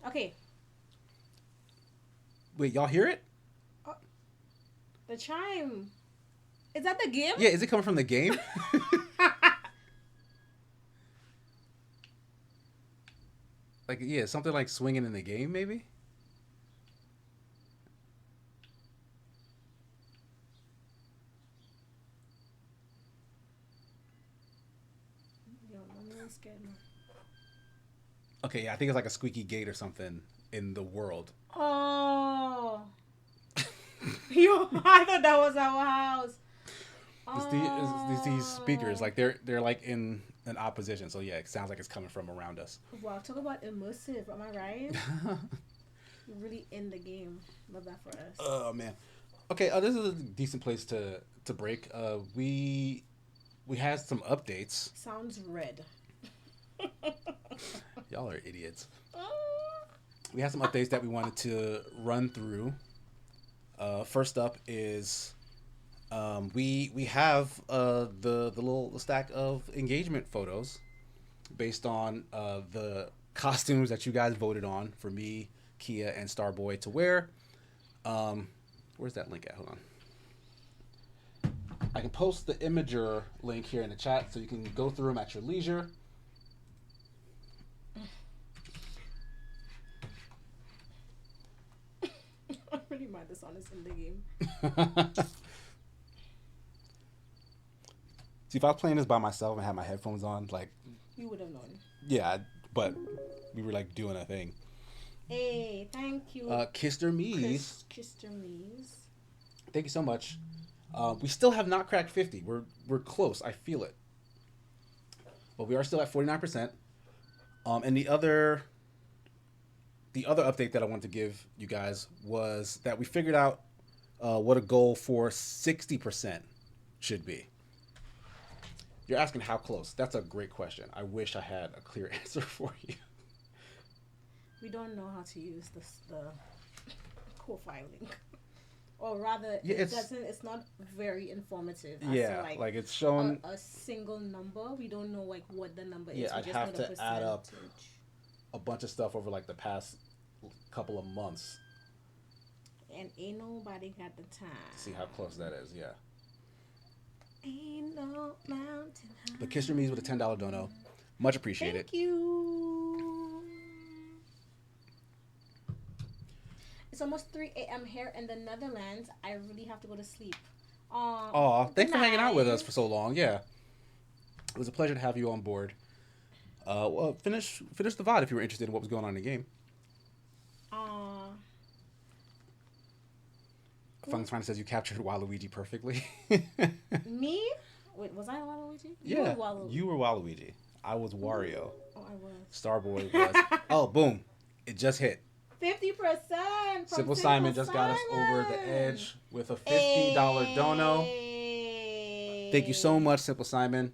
Okay. Wait, y'all hear it? The chime. Is that the game? Yeah, is it coming from the game? Like, yeah, something like swinging in the game, maybe? Yo, I'm really scared now. Okay, yeah, I think it's like a squeaky gate or something in the world. Oh. Yo, I thought that was our house. It's these speakers, like they're like in an opposition. So yeah, it sounds like it's coming from around us. Wow, talk about immersive. Am I right? You're really in the game. Love that for us. Oh man. Okay, this is a decent place to break. We had some updates. Sounds red. Y'all are idiots. We had some updates that we wanted to run through. First up is we have the little stack of engagement photos based on the costumes that you guys voted on for me, Kia, and Starboy to wear. Where's that link at? Hold on. I can post the Imager link here in the chat so you can go through them at your leisure. I'm pretty mad this honest in the game. See, if I was playing this by myself and had my headphones on, like... You would have known. Yeah, but we were, like, doing a thing. Hey, thank you. Kister Mees. Kister Mees. Thank you so much. We still have not cracked 50. We're close. I feel it. But we are still at 49%. And the other update that I wanted to give you guys was that we figured out what a goal for 60% should be. You're asking how close. That's a great question. I wish I had a clear answer for you. We don't know how to use the co-filing. Or rather, Yeah, it's not very informative. Yeah, like it's showing a single number. We don't know like what the number is. Yeah, I'd just have know the to add up percentage. a bunch of stuff over like the past couple of months And ain't nobody got the time. to see how close that is. Yeah. Ain't no mountain high. But Kiss Your Me's with a $10 dono. Much appreciated. Thank you. It's almost 3 a.m. here in the Netherlands. I really have to go to sleep. Aw, thanks for hanging out with us for so long. Yeah. It was a pleasure to have you on board. Well, finish the VOD if you were interested in what was going on in the game. Funksminer says you captured Waluigi perfectly. Me? Wait, was I Waluigi? Yeah, you were Waluigi. I was Wario. Oh, I was. Starboy was. Oh, boom. It just hit. 50%. Simple Simon just got us over the edge with a $50 dono. Thank you so much, Simple Simon.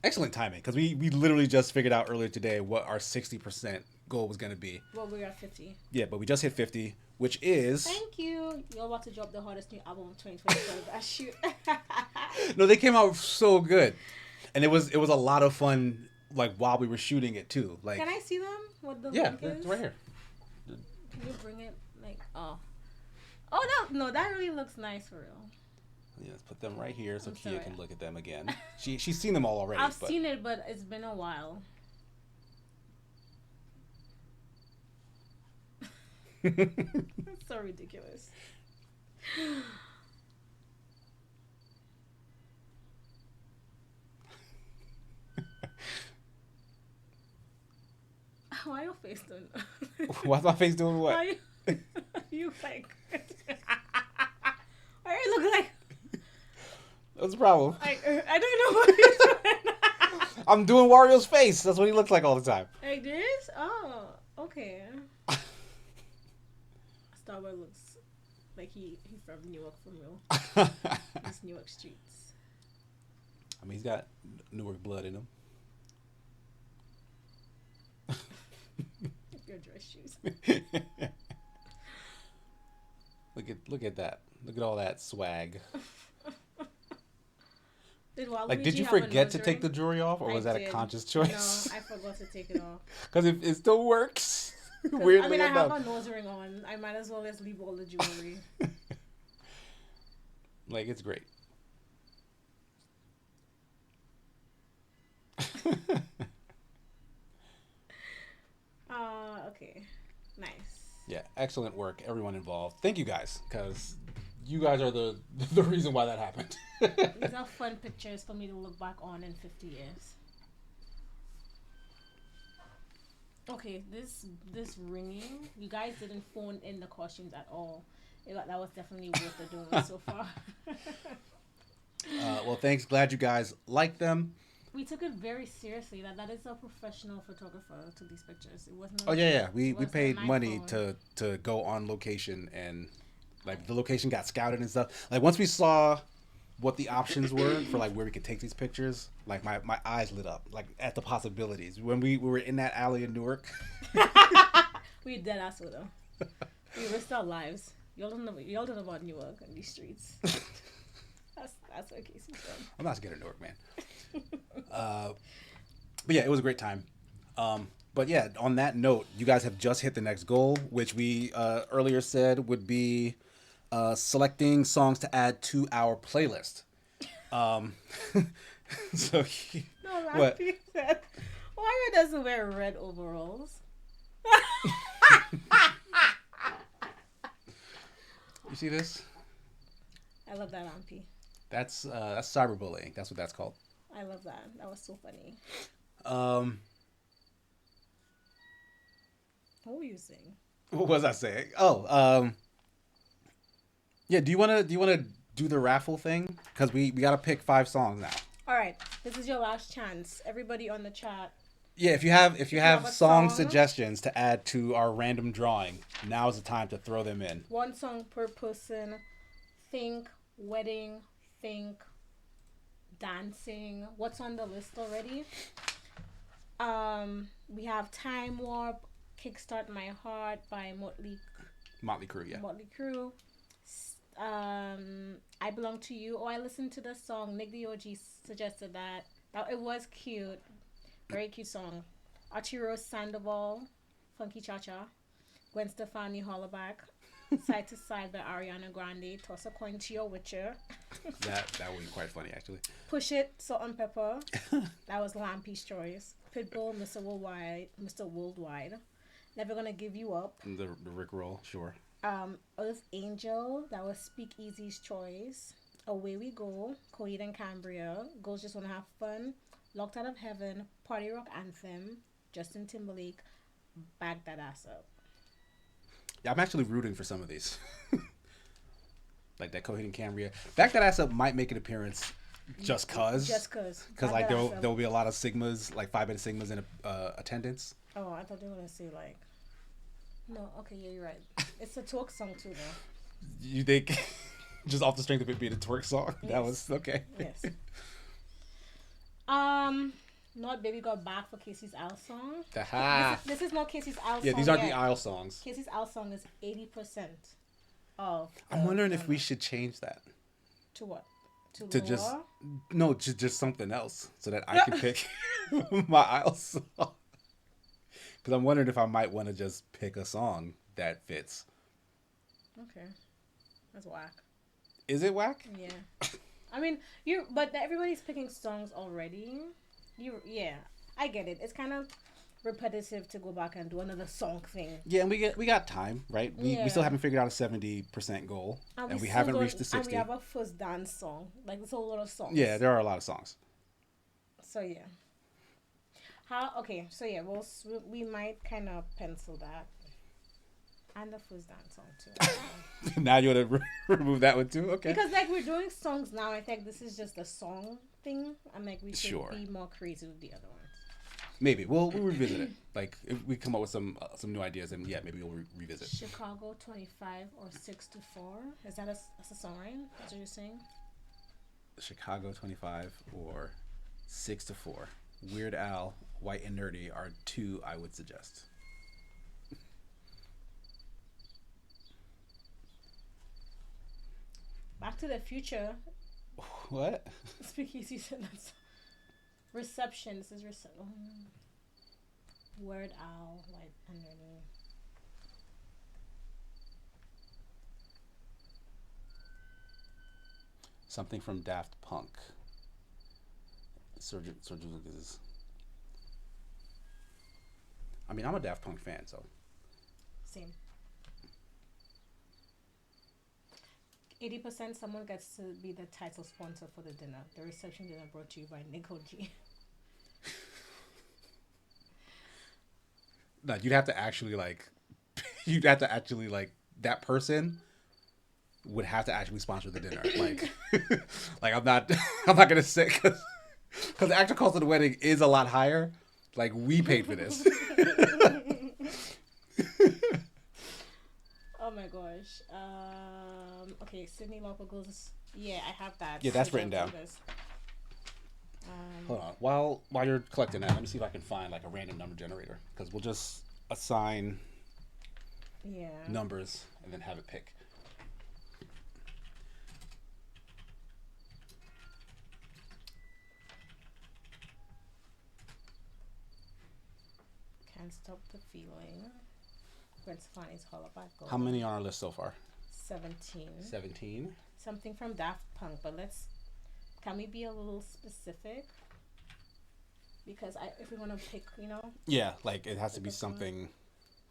Excellent timing, because we literally just figured out earlier today what our 60% goal was going to be. Well, we got 50. Yeah, but we just hit 50, which is... Thank you. You're about to drop the hardest new album of 2024. I shoot. No, they came out so good. And it was a lot of fun, like, while we were shooting it, too. Like, Can I see them? What the yeah, link it's is? right here. Can you bring it? Like, oh, no, that really looks nice for real. Yeah, let's put them right here so I'm Kia sorry. can look at them again. She's seen them all already. I've seen it, but it's been a while. That's so ridiculous. Why your face doing that? Why's my face doing what? Why you like... Why you look like... That's the problem. I don't know what you're doing. I'm doing Wario's face. That's what he looks like all the time. Like this? Oh, okay. Starboy looks Like he from Newark for real. It's Newark streets. I mean, he's got Newark blood in him. Your dress shoes. Look at that. Look at all that swag. Did Did you forget to take the jewelry off, or was that a conscious choice? No, I forgot to take it off. Because it still works. Weirdly I enough. have a nose ring on. I might as well just leave all the jewelry. It's great. Okay. Nice. Yeah, excellent work, everyone involved. Thank you guys, because you guys are the reason why that happened. These are fun pictures for me to look back on in 50 years. Okay, this ringing, you guys didn't phone in the costumes at all. That was definitely worth the doing so far. Well, thanks. Glad you guys like them. We took it very seriously. That is a professional photographer who took these pictures. It wasn't. Oh yeah. We paid money to go on location, and the location got scouted and stuff. Once we saw what the options were for where we could take these pictures, my eyes lit up at the possibilities. When we were in that alley in Newark. We dead ass with them. We risked our lives. Y'all don't know about Newark and these streets. That's what Casey's from. I'm not scared of Newark, man. But yeah, it was a great time. But yeah, on that note, you guys have just hit the next goal, which we earlier said would be selecting songs to add to our playlist. So what? Said, why doesn't wear red overalls? You see this? I love that, Ampy. That's cyberbullying. That's what that's called. I love that. That was so funny. What were you saying? What was I saying? Oh, yeah. Do you wanna do the raffle thing? Because we gotta pick 5 songs now. All right. This is your last chance. Everybody on the chat. Yeah, if you have song suggestions to add to our random drawing, now is the time to throw them in. 1 song per person. Think wedding. Think dancing. What's on the list already? We have Time Warp, Kickstart My Heart by Motley Crue, yeah. Motley Crue. I Belong to You. Oh, I listened to the song. Nick the OG suggested that. It was cute. Very cute song. Arturo Sandoval, Funky Cha Cha. Gwen Stefani, Hollaback. Side to Side by Ariana Grande. Toss a Coin to Your Witcher. That would be quite funny, actually. Push It, Salt and Pepper. That was Lampy's choice. Pitbull, Mr. Worldwide. Never Gonna Give You Up. The Rick Roll, sure. Earth Angel, that was Speakeasy's choice. Away We Go, Coheed and Cambria. Girls Just Wanna Have Fun. Locked Out of Heaven, Party Rock Anthem, Justin Timberlake, Back That Ass Up. Yeah, I'm actually rooting for some of these. Like that Coheed and Cambria. Back That Ass Up might make an appearance just cause. Just cause. Because there'll be a lot of Sigmas, 5-beta Sigmas in attendance. Oh, I thought they were going to say no, okay, yeah, you're right. It's a twerk song too, though. You think, just off the strength of it being a twerk song? Yes. That was, okay. Yes. Not Baby Got Back for Casey's Isle song. This is not Casey's Isle song. Yeah, these aren't the Isle songs. Casey's Isle song is 80% of. I'm wondering if we should change that. To what? To just something else so that I can pick my Isle song. Because I'm wondering if I might want to just pick a song that fits. Okay. That's whack. Is it whack? Yeah. I mean, but everybody's picking songs already. Yeah, I get it. It's kind of repetitive to go back and do another song thing. Yeah, and we got time, right? We still haven't figured out a 70% goal, and we haven't reached the 60. And we have a first dance song. There's a lot of songs. Yeah, there are a lot of songs. So yeah. We might kind of pencil that. And the first dance song too. Now you want to remove that one too? Okay. Because we're doing songs now. I think this is just a song thing. I'm we should be more creative with the other ones. Maybe we'll revisit it. Like if we come up with some new ideas, and yeah, maybe we'll revisit. Chicago 25 or 6 to 4. Is that that's a song, right? That's what you're saying. Chicago 25 or 6 to 4. Weird Al, White and Nerdy are two I would suggest. Back to the Future. What? Speakeasy said that's reception. This is reception. Weird Al, White and Nerdy. Something from Daft Punk. Serge Lucas. I mean, I'm a Daft Punk fan, so. Same. 80% someone gets to be the title sponsor for the dinner. The reception dinner brought to you by Nicole G. No, you'd have to actually like that person would have to actually sponsor the dinner. Like, like I'm not gonna say because the actual cost of the wedding is a lot higher. Like we paid for this. Oh my gosh. Okay, Sydney Local goes. Yeah, I have that. Yeah, that's written down. Hold on. While you're collecting that, let me see if I can find like a random number generator because we'll just assign numbers and then have it pick. Can't stop the feeling. Gwen Stefani's All About Gold. How many on our list so far? 17. 17. Something from Daft Punk, but can we be a little specific? Because if we want to pick, Yeah, like it has to be something.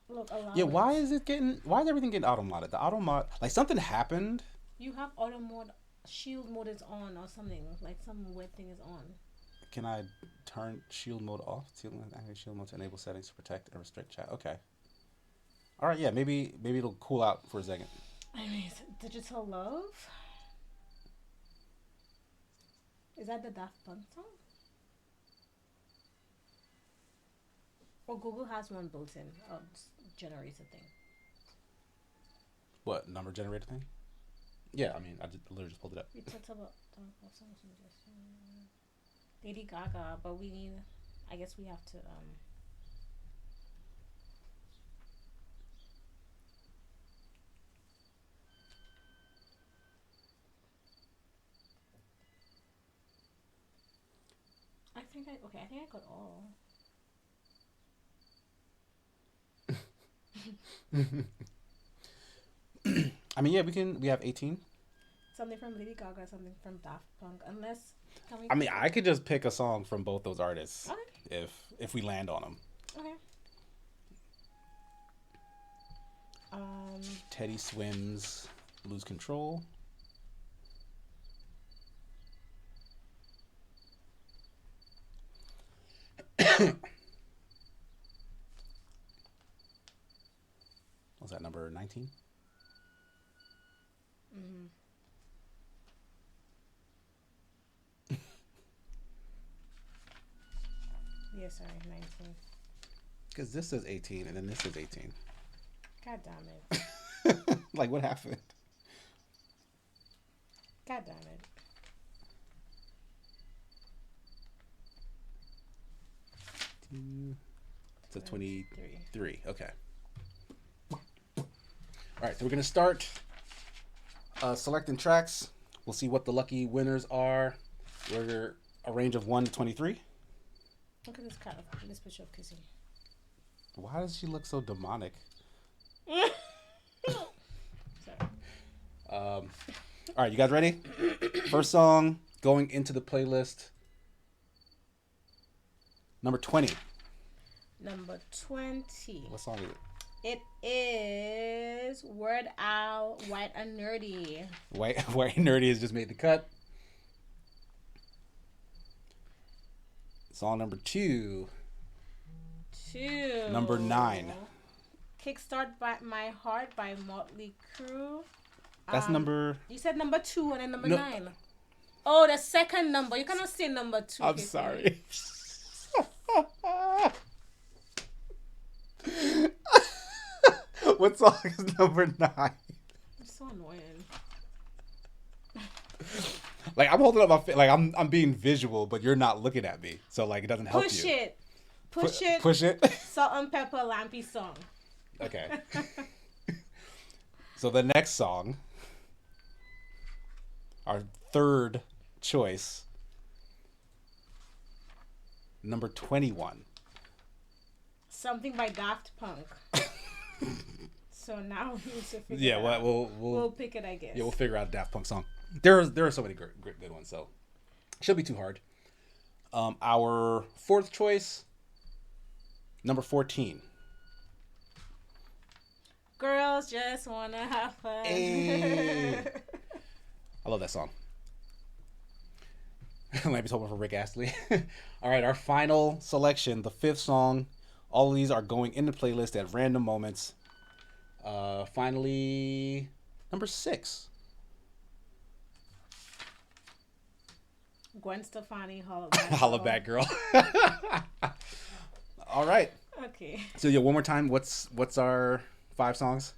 Look, yeah, why is everything getting auto modded? The auto mod, like something happened. You have auto mode, shield mode is on or something, like some weird thing is on. Can I turn shield mode off? Activate shield mode to enable settings to protect and restrict chat. Okay. All right, yeah, maybe it'll cool out for a second. I mean, Digital Love? Is that the Daft Punk song? Or Google has one built in, generator thing. What, number generator thing? Yeah, I mean, I literally just pulled it up. We talked about Lady Gaga, but I guess we have to, I think I got all. I mean, yeah, we have 18. Something from Lady Gaga, something from Daft Punk, I mean, I could just pick a song from both those artists. Okay. If we land on them. Okay. Teddy Swims, Lose Control. Was that number 19? Mm-hmm. Yeah, sorry, 19. Because this says 18 and then this says 18. God damn it. Like, what happened? God damn it. It's a 23. Okay. All right, so we're going to start selecting tracks. We'll see what the lucky winners are. We're a range of 1 to 23. Look at this picture of Kissy. Why does she look so demonic? Sorry. All right, you guys ready? First song going into the playlist. Number 20. Number 20. What song is it? It is Word Al, White and Nerdy. White and Nerdy has just made the cut. Song number 2. Number 9. Kickstart My Heart by Motley Crue. That's number... You said number 2 and then number 9. Oh, the second number. You cannot say number 2. I'm sorry. What song is number 9? It's so annoying. Like I'm holding up my like I'm being visual, but you're not looking at me, so like it doesn't help Push you. it. Push it. Push it. Salt and pepper Lampy song. Okay. So the next song, our third choice, number 21. Something by Daft Punk. So now we need to figure Yeah, it well, out. We'll pick it, I guess. Yeah, we'll figure out a Daft Punk song. There are so many great good ones, so shouldn't be too hard. Our fourth choice, number 14. Girls just wanna have fun. Hey. I love that song. Lampy's hoping for Rick Astley. All right, our final selection, the fifth song. All of these are going in the playlist at random moments. Finally, number 6. Gwen Stefani, Holla Back Girl. Holla Back Girl. All right. Okay. So yeah, one more time. What's our 5 songs?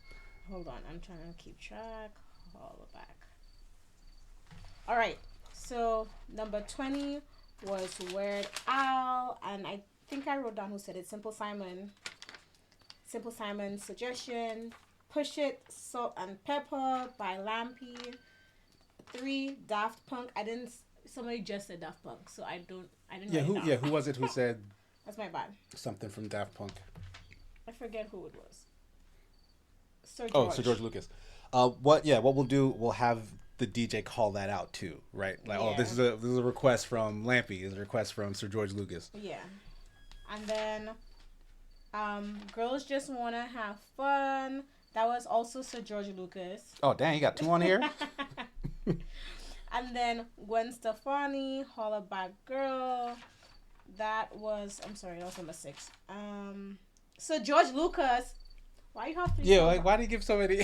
Hold on, I'm trying to keep track. Holla Back. All right. So number 20 was Weird Al, and I think I wrote down who said it. Simple Simon's suggestion. Push It, Salt and Pepper by Lampy. 3, Daft Punk. Somebody just said Daft Punk, so I didn't. Yeah, write it down. who was it who said That's my bad. something from Daft Punk? I forget who it was. Sir George. Oh, Sir George Lucas. What we'll do, we'll have the DJ call that out too, right? Like, oh, this is a request from Lampy. This is a request from Sir George Lucas. Yeah. And then Girls Just Wanna Have Fun. That was also Sir George Lucas. Oh, dang, you got 2 on here? And then Gwen Stefani, Holla Back Girl. That was number 6. So George Lucas. Why you have to? Yeah, like why do you give so many?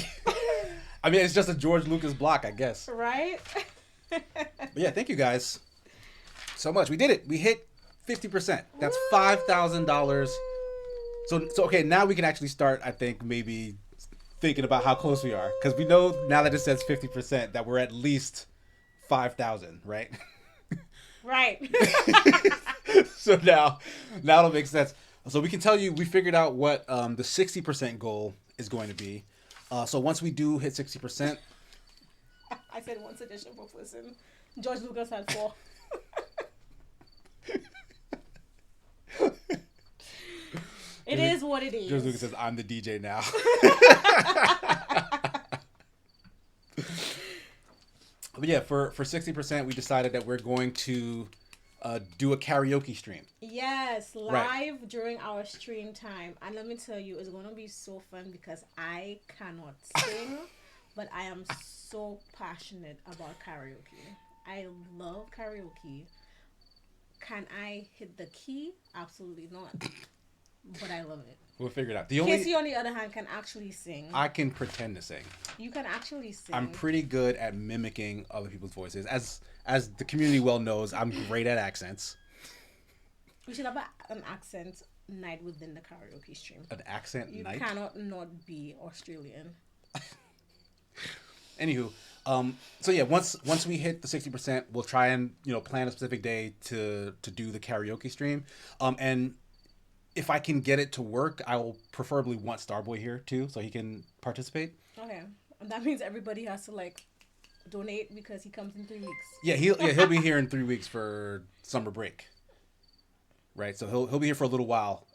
I mean, it's just a George Lucas block, I guess. Right? But yeah, thank you guys so much. We did it. We hit 50%. That's $5,000. So okay, now we can actually start, I think, maybe thinking about how close we are, because we know now that it says 50% that we're at least 5,000, right? Right. So now it'll make sense. So we can tell you we figured out what the 60% goal is going to be. So once we do hit 60%, I said one suggestion for listen. George Lucas had 4. It is what it is. George Lucas says, "I'm the DJ now." But yeah, for 60%, we decided that we're going to do a karaoke stream. Yes, live Right. during our stream time. And let me tell you, it's going to be so fun because I cannot sing, but I am so passionate about karaoke. I love karaoke. Can I hit the key? Absolutely not. But I love it. We'll figure it out. Casey, on the other hand, can actually sing. I can pretend to sing. You can actually sing. I'm pretty good at mimicking other people's voices. As the community well knows, I'm great at accents. We should have an accent night within the karaoke stream. An accent You night? cannot not be Australian. Anywho, so yeah, once we hit the 60%, we'll try and plan a specific day to do the karaoke stream. And if I can get it to work, I will preferably want Starboy here too, so he can participate. Okay, and that means everybody has to donate because he comes in 3 weeks. Yeah, he'll be here in 3 weeks for summer break. Right, so he'll be here for a little while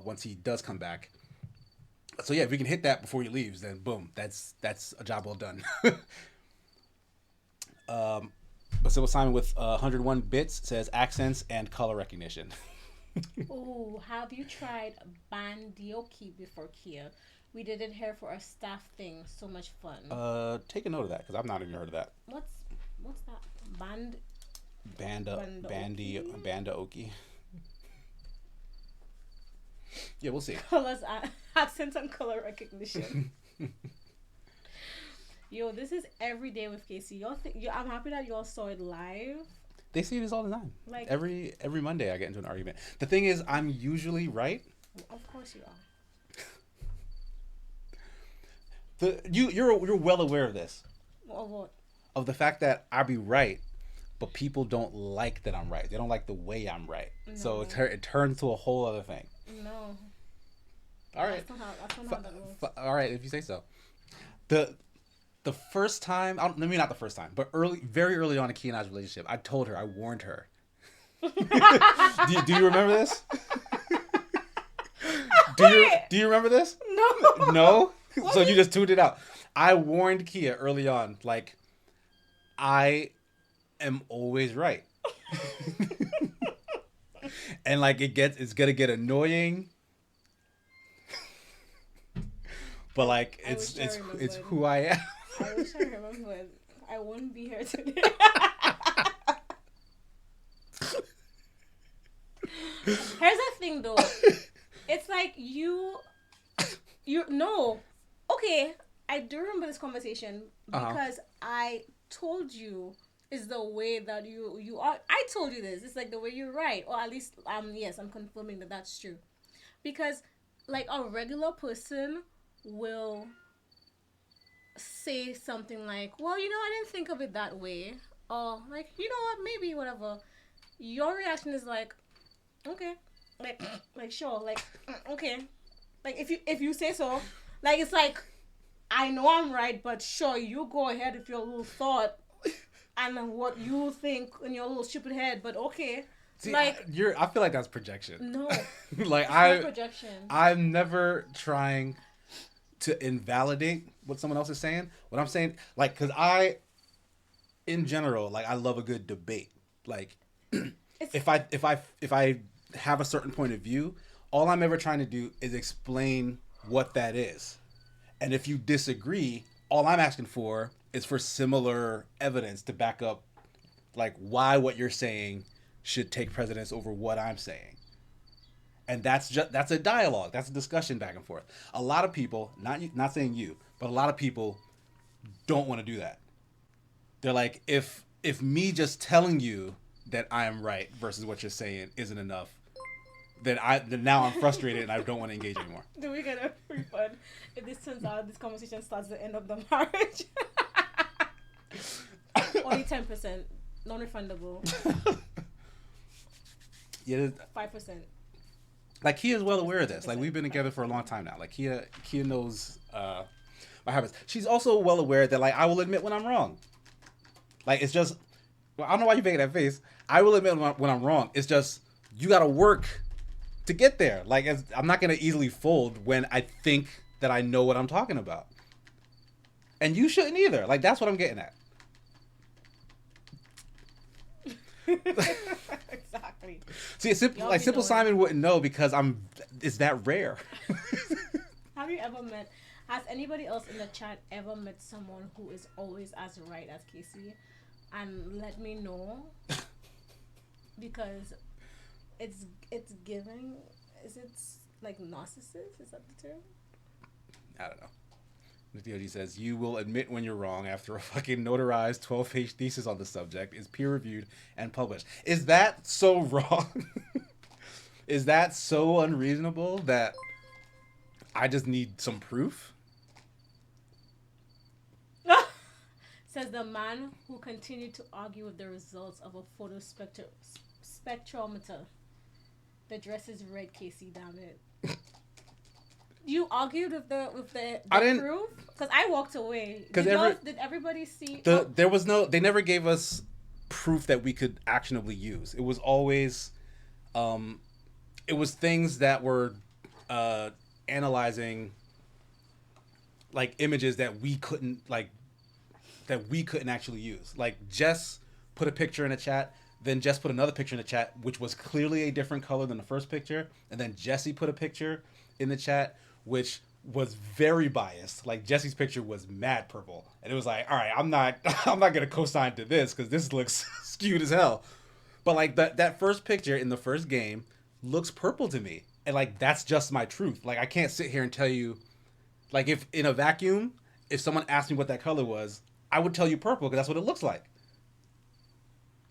once he does come back. So yeah, if we can hit that before he leaves, then boom, that's a job well done. But Sybil Simon with 101 bits says accents and color recognition. Oh, have you tried bandioki before, Kia? We did it here for a staff thing. So much fun. Take a note of that because I've not even heard of that. What's that? Bandaoki. Yeah, we'll see. Colors, accents and color recognition. Yo, this is every day with Casey. I'm happy that y'all saw it live. They see this all the time. Like Every Monday, I get into an argument. The thing is, I'm usually right. Of course you are. You're well aware of this. Of what? Of the fact that I be right, but people don't like that I'm right. They don't like the way I'm right. No. So it turns to a whole other thing. No. All right. That's not how that works. All right, if you say so. The first time, maybe not the first time, but very early on in Key and I's relationship, I told her, I warned her. do you remember this? Do you remember this? No. No? So you just tuned it out. I warned Kia early on, like, I am always right. And like it's gonna get annoying. But like it's who I am. I wish I remembered. I wouldn't be here today. Here's the thing though. It's like you no. Okay, I do remember this conversation because I told you is the way that you are. I told you this. It's like the way you're right, or at least yes, I'm confirming that that's true. Because like a regular person will say something like, well, I didn't think of it that way, or like, you know what, maybe whatever. Your reaction is like, okay, like sure, like okay, like if you say so, like it's like I know I'm right, but sure, you go ahead with your little thought and what you think in your little stupid head, but okay. See, like I feel like that's projection. No, like it's not projection. I'm never trying to invalidate what someone else is saying. What I'm saying, like, because in general, like, I love a good debate. Like, if I have a certain point of view, all I'm ever trying to do is explain what that is. And if you disagree, all I'm asking for is for similar evidence to back up, like, why what you're saying should take precedence over what I'm saying. And that's a dialogue. That's a discussion back and forth. A lot of people, not saying you, but a lot of people don't want to do that. They're like, if me just telling you that I am right versus what you're saying isn't enough, then now I'm frustrated and I don't want to engage anymore. Do we get a refund if this turns out this conversation starts the end of the marriage? Only 10%, non-refundable. Yeah, 5%. Like, Kia's well aware of this. Like, we've been together for a long time now. Like, Kia knows my habits. She's also well aware that, like, I will admit when I'm wrong. Like, it's just, well, I don't know why you're making that face. I will admit when I'm wrong. It's just, you got to work to get there. Like, I'm not going to easily fold when I think that I know what I'm talking about. And you shouldn't either. Like, that's what I'm getting at. Exactly. See, Simple Simon wouldn't know because it's that rare. Has anybody else in the chat ever met someone who is always as right as Casey? And let me know. Because it's giving, is it like narcissist? Is that the term? I don't know. The DOG says, you will admit when you're wrong after a fucking notarized 12-page thesis on the subject is peer-reviewed and published. Is that so wrong? Is that so unreasonable that I just need some proof? Says the man who continued to argue with the results of a photo spectrometer. The dress is red, Casey, damn it. You argued with the proof? Because I walked away. Did everybody see? There was no. They never gave us proof that we could actionably use. It was always, it was things that were analyzing, like, images that we couldn't actually use. Like, Jess put a picture in a chat. Then Jess put another picture in the chat, which was clearly a different color than the first picture. And then Jesse put a picture in the chat, which was very biased. Like, Jesse's picture was mad purple. And it was like, all right, I'm not going to co-sign to this because this looks skewed as hell. But, like, that first picture in the first game looks purple to me. And, like, that's just my truth. Like, I can't sit here and tell you, like, if in a vacuum, if someone asked me what that color was, I would tell you purple because that's what it looks like.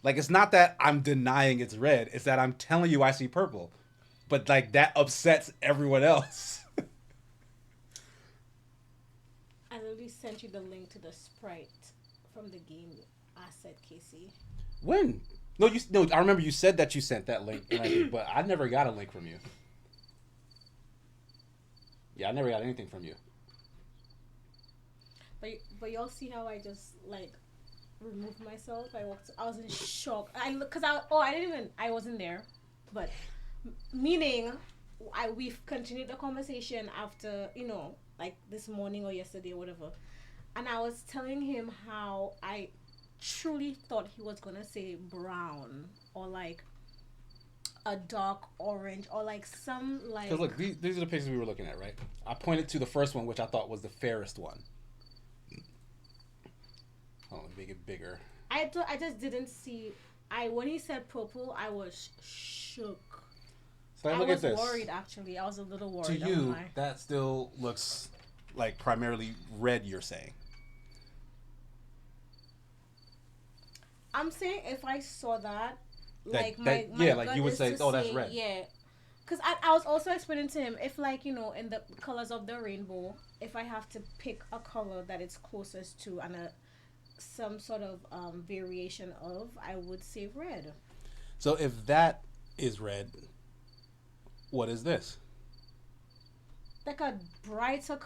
Like, it's not that I'm denying it's red. It's that I'm telling you I see purple. But, like, that upsets everyone else. I literally sent you the link to the sprite from the game asset, Casey. When? No, I remember you said that you sent that link, but I never got a link from you. Yeah, I never got anything from you. But y'all see how I just like removed myself? I was in shock. I wasn't there, but meaning we've continued the conversation after like this morning or yesterday or whatever, and I was telling him how I truly thought he was gonna say brown or like a dark orange or like some like. Because look, these are the pictures we were looking at, right? I pointed to the first one, which I thought was the fairest one. Oh, let me make it bigger. I just didn't see. When he said purple, I was shook. So I look was at this. worried actually. I was a little worried. To you, that still looks like primarily red. You're saying. I'm saying if I saw that, you would say, oh, that's red. Yeah, because I was also explaining to him if like in the colors of the rainbow, if I have to pick a color that it's closest to and some sort of variation of, I would say red. So if that is red, what is this? Like a brighter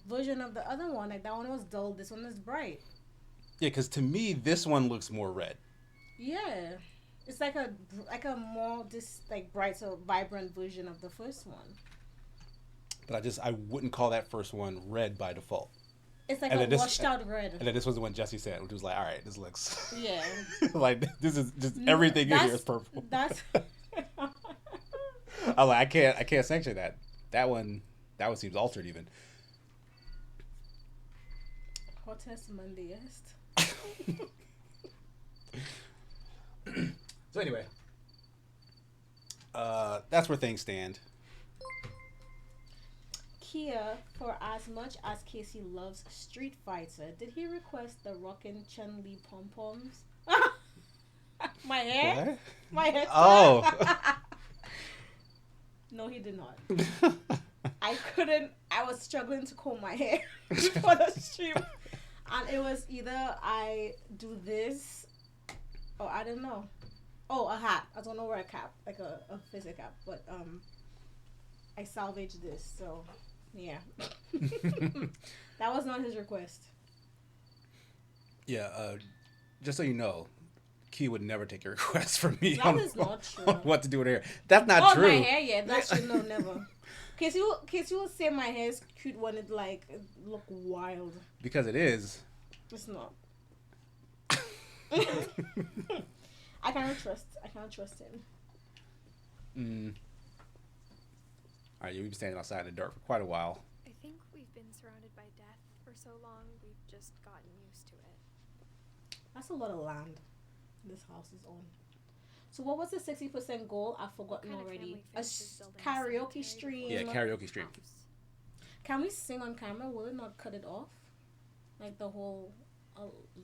version of the other one. Like that one was dull. This one is bright. Yeah, because to me, this one looks more red. Yeah, it's like a more brighter, vibrant version of the first one. But I wouldn't call that first one red by default. It's like a washed out red. And then this was the one Jesse said, which was like, all right, this looks. Yeah. Like this is just everything in here is purple. That's. I'm like, I can't sanction that. That one seems altered even. Hottest Mondayest. So anyway, that's where things stand. Kia, for as much as Casey loves Street Fighter, did he request the Rockin' Chun-Li pom-poms? My hair? What? My hair? Oh. No, he did not. I was struggling to comb my hair for the stream. And it was either I do this or I don't know. Oh, a hat. I don't know where a cap, like a physic cap, but I salvaged this, so yeah. That was not his request. Yeah, just so you know, Key would never take a request from me That is not true. on what to do with her hair. That's not true. Oh, my hair, yeah, that's true. No, never. Casey will say my hair is cute when it look wild. Because it is. It's not. I cannot trust him. All right, you've been standing outside in the dark for quite a while. I think we've been surrounded by death for so long, we've just gotten used to it. That's a lot of land this house is on. So what was the 60% goal? I've forgotten already. A karaoke stream. Yeah, karaoke stream. Can we sing on camera? Will it not cut it off? Like the whole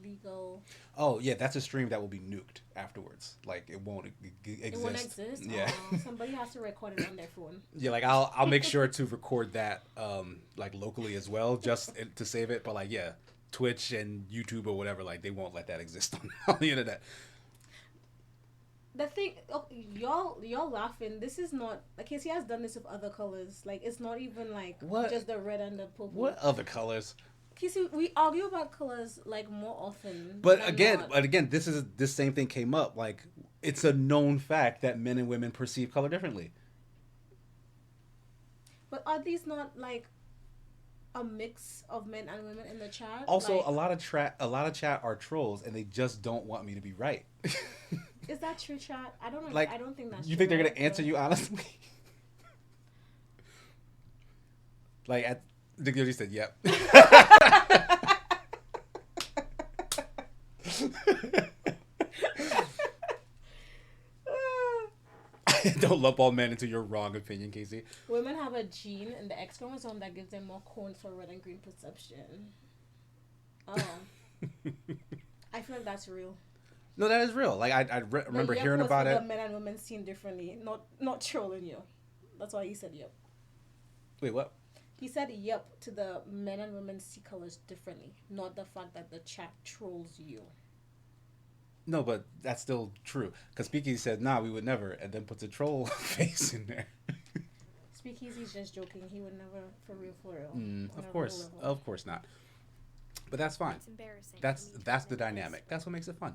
legal. Oh yeah, that's a stream that will be nuked afterwards. Like it won't exist. It won't exist. Yeah. Somebody has to record it on their phone. Yeah, like I'll make sure to record that like locally as well, just to save it. But like yeah, Twitch and YouTube or whatever, like they won't let that exist on the internet. The thing, y'all laughing. This is not like he has done this with other colors. Like it's not even like what? Just the red and the purple. What other colors? Casey, we argue about colors like more often. But again, this same thing came up. Like it's a known fact that men and women perceive color differently. But are these not like a mix of men and women in the chat? Also, like, a lot of chat are trolls, and they just don't want me to be right. Is that true, chat? I don't know. Like, I don't think that's. You true, think they're gonna answer you honestly? Like, they just said, "Yep." Don't lump all men into your wrong opinion, Casey. Women have a gene in the X chromosome that gives them more cones for red and green perception. Oh. I feel like that's real. No, that is real. Like remember The yep hearing was about for it. the men and women seen differently, not trolling you. That's why he said yep. Wait, what? He said yep to the men and women see colors differently, not the fact that the chat trolls you. No, but that's still true. Because Speakeasy said, "Nah, we would never," and then puts a troll face in there. Speakeasy's just joking. He would never, for real, Of course not. But that's fine. It's embarrassing. That's the dynamic. That's what makes it fun.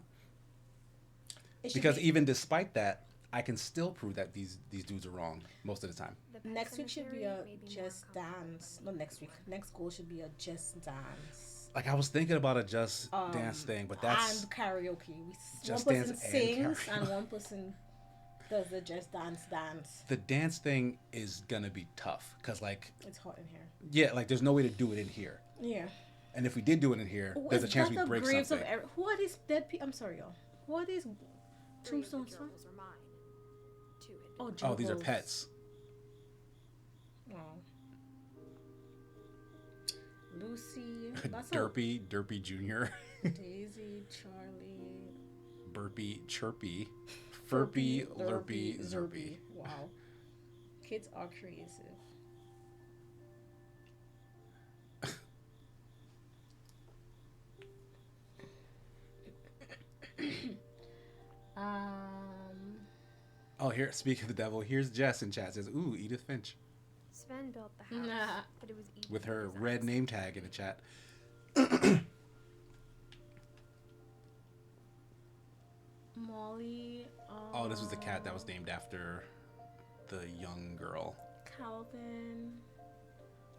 It Because even despite that, I can still prove that these dudes are wrong most of the time. Next week should be a just dance. Not next week. Next goal should be a just dance. Like I was thinking about a just dance thing, but that's and karaoke. Just one dance person and sings karaoke. and one person does the just dance. The dance thing is gonna be tough because like It's hot in here. Yeah, like there's no way to do it in here. Yeah. And if we did do it in here, there's a chance we break something. Who are these dead people? I'm sorry, y'all. Who are these tombstones from? Oh, these are pets. Oh. Lucy. That's Derpy Jr. Daisy, Charlie. Burpy, Chirpy. Furpy, Lurpy, Zerpy. Wow. Kids are creative. Oh, here, speaking of the devil, here's Jess in chat. Says, "Ooh, Edith Finch." Sven built the house, but it was eaten with her by red designs. name tag in the chat. Molly. Oh, this was the cat that was named after the young girl. Calvin.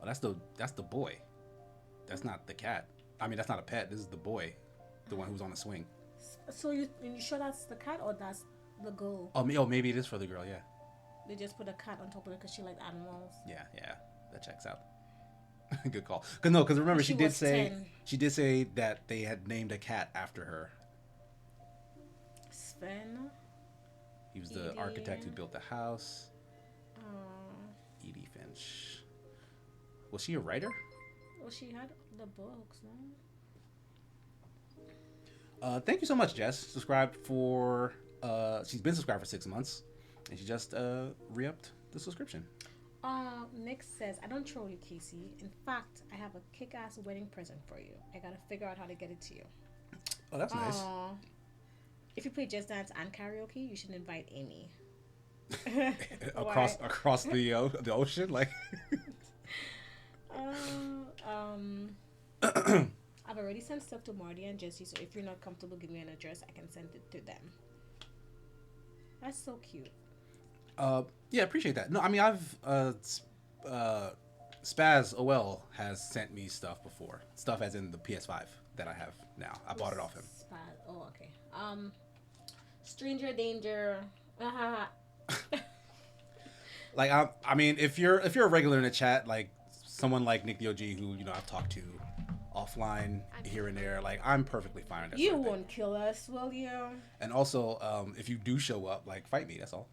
Oh, that's the boy. That's not the cat. I mean, that's not a pet. This is the boy, the one who's on the swing. So you sure that's the cat or that's the girl? Oh, maybe it is for the girl. Yeah. They just put a cat on top of it because she liked animals. Yeah, that checks out. Good call. Because remember she did say 10. She did say that they had named a cat after her. Sven. He was the architect who built the house. Edie Finch. Was she a writer? Well, she had the books, no? Thank you so much, Jess. Subscribed for she's been subscribed for 6 months, and she just re-upped the subscription. Nick says, I don't troll you, Casey. In fact, I have a kick-ass wedding present for you. I gotta figure out how to get it to you. Oh, that's nice. If you play Just Dance and karaoke, you should invite Amy. across the ocean, like. I've already sent stuff to Marty and Jesse, so if you're not comfortable, give me an address. I can send it to them. That's so cute. Yeah, appreciate that. No, I mean I've Spaz OL has sent me stuff before. Stuff as in the PS5 that I have now. I bought it off him. Spaz. Oh, okay. Stranger danger. Like I mean, if you're a regular in the chat, like someone like Nick the OG, who I've talked to offline here and there, like I'm perfectly fine with that. You won't kill us, will you? And also, if you do show up, like fight me. That's all.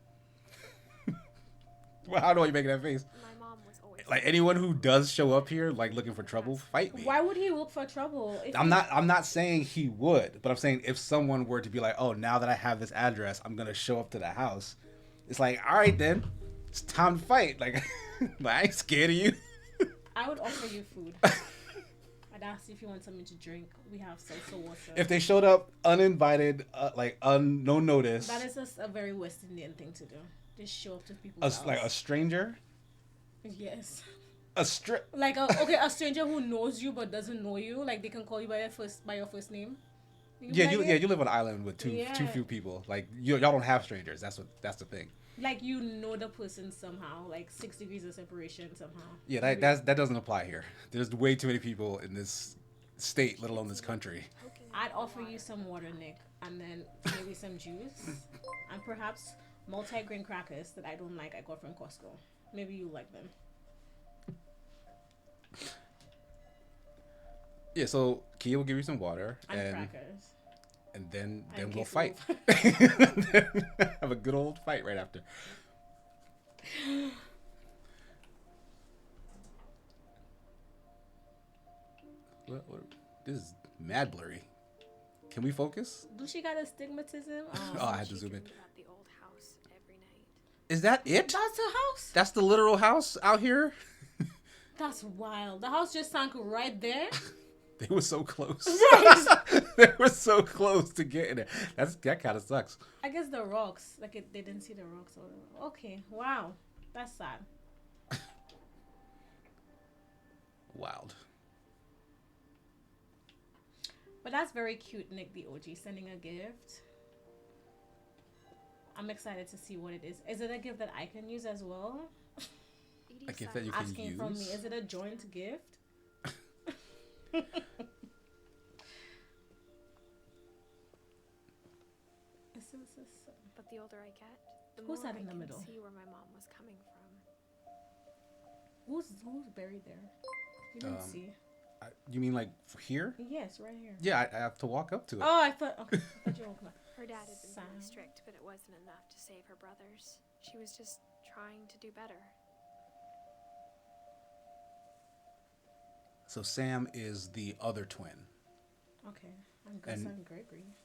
Well, how do you making that face? My mom was always like anyone who does show up here, like looking for trouble, fight me. Why would he look for trouble? I'm not saying he would, but I'm saying if someone were to be like, oh, now that I have this address, I'm gonna show up to the house. It's like, all right then, it's time to fight. Like, I ain't scared of you. I would offer you food. I'd ask if you want something to drink. We have salsa water. If they showed up uninvited, no notice. That is just a very West Indian thing to do. Just show up to people's house. Like a stranger. Yes. A stranger who knows you but doesn't know you. Like they can call you by your first name. You live on an island with too few people. Like y'all don't have strangers. That's the thing. Like you know the person somehow. Like 6 degrees of separation somehow. Yeah, that doesn't apply here. There's way too many people in this state, let alone this country. I'd offer you some water, Nick, and then maybe some juice, and perhaps multi-grain crackers that I don't like. I got from Costco. Maybe you like them. Yeah, so Kia will give you some water and crackers. And then we'll fight. Have a good old fight right after. What? This is mad blurry. Can we focus? Do she got astigmatism? Oh, I had to zoom in. About the old house every night. Is that it? That's her house. That's the literal house out here? That's wild. The house just sank right there. They were so close. Right. They were so close to getting there. That kind of sucks. I guess the rocks, like they didn't see the rocks. Or okay, wow, that's sad. Wild. But that's very cute, Nick the OG sending a gift. I'm excited to see what it is. Is it a gift that I can use as well? A gift that you can Asking use? from me. Is it a joint gift? But the older I get, the Who's more that in the I can middle? see where my mom was coming from. Who's buried there? You didn't see. You mean like here? Yes, right here. Yeah, I have to walk up to it. Oh, I thought. Okay, I thought you were open. Her dad had been really strict, but it wasn't enough to save her brothers. She was just trying to do better. So Sam is the other twin. Okay, I'm Gus and Gregory.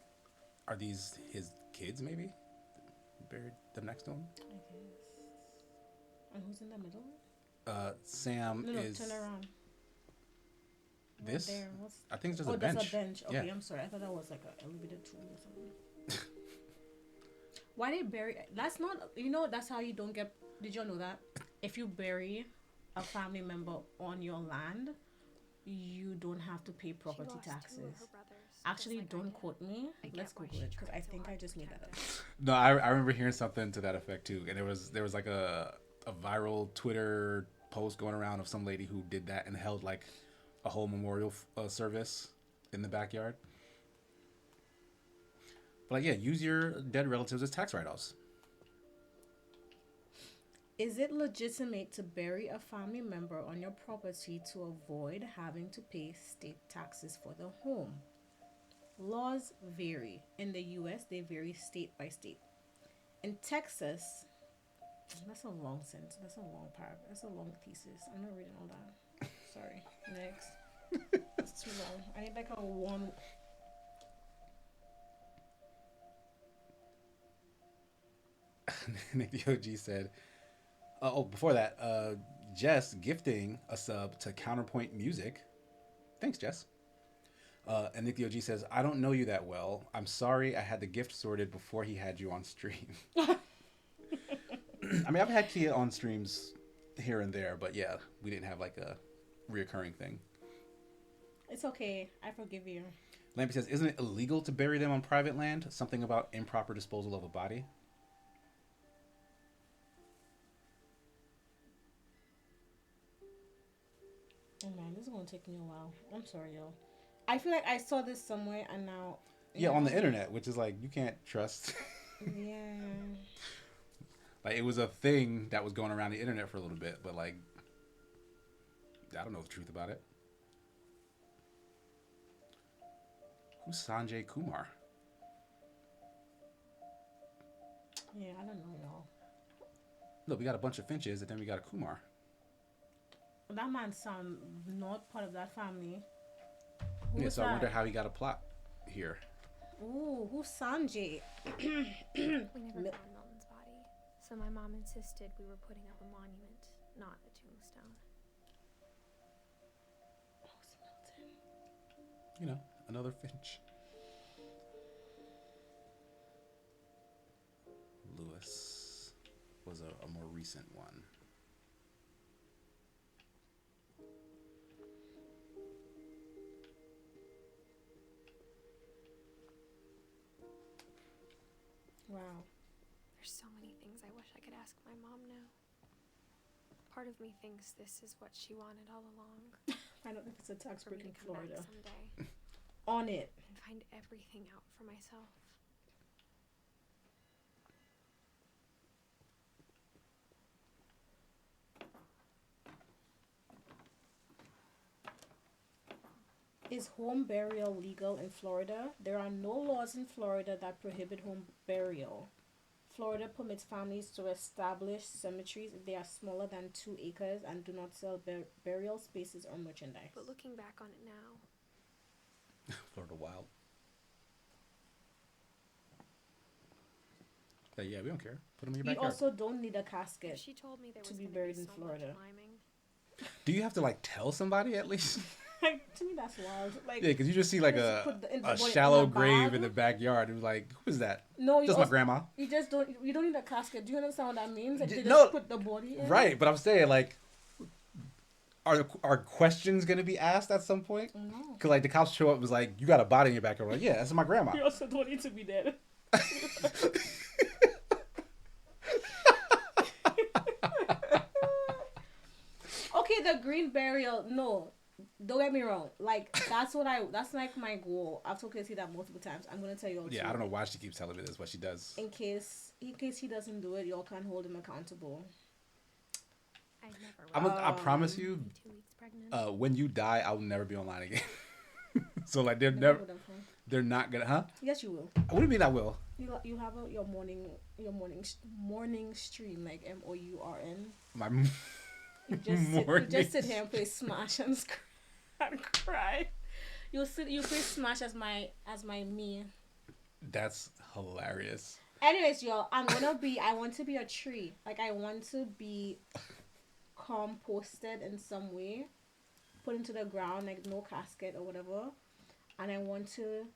Are these his kids, maybe? Buried them next to him? I guess. And who's in the middle? Sam No, is... turn around. This? Right there. I think it's just a that's bench. a bench. Okay, Yeah. I'm sorry. I thought that was like an elevated tool or something. Why they bury... That's not... You know, that's how you don't get... Did you know that? If you bury a family member on your land, you don't have to pay property taxes. Actually, don't quote me. Let's Google it, because I think I just made that up. No, I remember hearing something to that effect too. And there was like a viral Twitter post going around of some lady who did that and held like a whole memorial service in the backyard. But like, yeah, use your dead relatives as tax write-offs. Is it legitimate to bury a family member on your property to avoid having to pay state taxes for the home? Laws vary. In the US, they vary state by state. In Texas, that's a long sentence. That's a long paragraph. That's a long thesis. I'm not reading all that. Sorry. Next. It's too long. I need like a one. Nick the OG said, before that, Jess gifting a sub to Counterpoint Music. Thanks, Jess. And Nick the OG says, I don't know you that well. I'm sorry I had the gift sorted before he had you on stream. I mean, I've had Kia on streams here and there, but yeah, we didn't have like a reoccurring thing. It's okay. I forgive you. Lampy says, isn't it illegal to bury them on private land? Something about improper disposal of a body? Oh man, this is gonna take me a while. I'm sorry, y'all. I feel like I saw this somewhere and now... Yeah, on the internet, which is like, you can't trust. Yeah. Like, it was a thing that was going around the internet for a little bit, but like, I don't know the truth about it. Who's Sanjay Kumar? Yeah, I don't know, y'all. Look, we got a bunch of Finches, and then we got a Kumar. That man sound not part of that family. Yeah, so I wonder how he got a plot here. Ooh, who's Sanjay? We never found Milton's body, so my mom insisted we were putting up a monument, not a tombstone. Who's Milton? You know, another Finch. Lewis was a more recent one. Wow. There's so many things I wish I could ask my mom now. Part of me thinks this is what she wanted all along. I don't know if it's a tax For me break in to come Florida. back someday On it. and find everything out for myself. Is home burial legal in Florida? There are no laws in Florida that prohibit home burial. Florida permits families to establish cemeteries if they are smaller than 2 acres and do not sell burial spaces or merchandise. But looking back on it now, Florida wild. Yeah, we don't care. Put them in your You backyard. also don't need a casket She told me there to was be gonna buried in so much Florida. climbing. Do you have to like tell somebody at least? Like, to me, that's wild. Like, Yeah, because you just see like just a put the a body shallow in a grave bag. in the backyard. It was like, who is that? No, you Just my also, grandma. you just don't. You don't need a casket. Do you understand what that means? Like, they just No. put the body in. Right, but I'm saying like, are questions gonna be asked at some point? No. Because like the cops show up and was like, you got a body in your backyard. Like, yeah, that's my grandma. You also don't need to be dead. Okay, the green burial. No, don't get me wrong. Like, that's like my goal. I've told Casey that multiple times. I'm gonna tell you all. Yeah, too. I don't know why she keeps telling me this, but she does. In case he doesn't do it, y'all can hold him accountable. I never will. I promise you, 2 weeks pregnant. when you die, I'll never be online again. So like they're they're not gonna, huh? Yes, you will. What do you mean I will? You have your morning stream, like MOURN. My You just sit here and play Smash and cry. You play Smash as my me. That's hilarious. Anyways, y'all, I want to be a tree. Like, I want to be composted in some way, put into the ground, like no casket or whatever. And I want to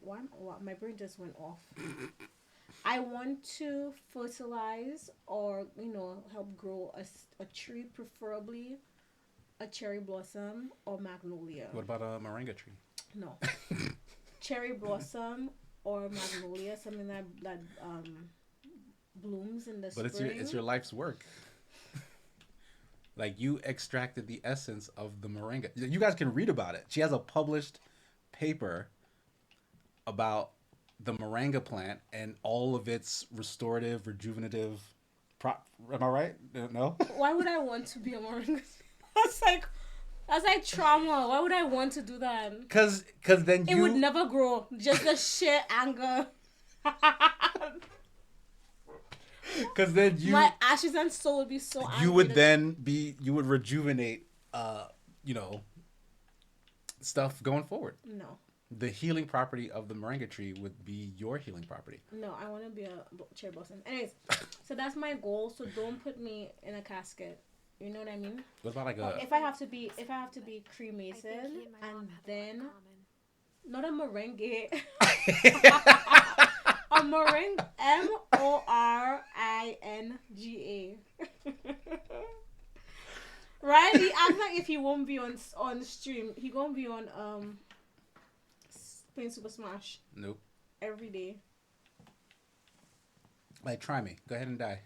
what my brain just went off. I want to fertilize or help grow a tree, preferably a cherry blossom or magnolia. What about a moringa tree? No. Cherry blossom or magnolia, something that blooms in the spring. But it's your life's work. Like, you extracted the essence of the moringa. You guys can read about it. She has a published paper about the moringa plant and all of its restorative, rejuvenative. Am I right? No. Why would I want to be a moringa? That's like trauma. Why would I want to do that? Cause then it would never grow. Just the sheer anger. Cause then my ashes and soul would be so angry. You would rejuvenate, stuff going forward. No. The healing property of the moringa tree would be your healing property. No, I want to be a cherry blossom. Anyways, so that's my goal. So don't put me in a casket. You know what I mean? What about like if I have to be cremated and then not a merengue. A meringue, MORINGA. Right? He acts like if he won't be on stream, he gonna be on playing Super Smash. Nope. Every day. Like, try me. Go ahead and die.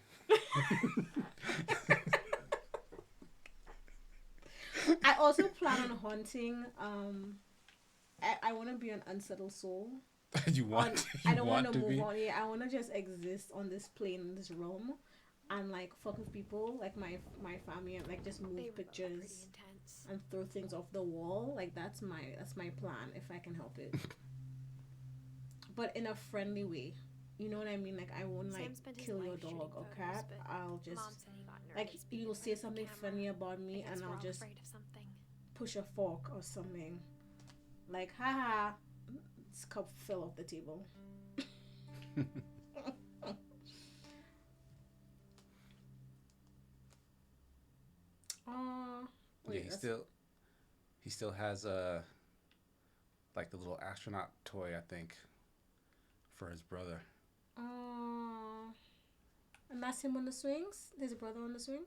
I also plan on haunting. I want to be an unsettled soul. I don't want to move on. Yeah, I want to just exist on this plane, in this realm, and like fuck with people, like my family, and like just move pictures and throw things off the wall. Like that's my plan if I can help it. But in a friendly way. You know what I mean? Like, I won't like kill your dog or cat. I'll just like you'll say something funny about me, and I'll just push a fork or something. Like, haha, this cup fell off the table. Wait, he still has like the little astronaut toy, I think, for his brother. And that's him on the swings? There's a brother on the swing?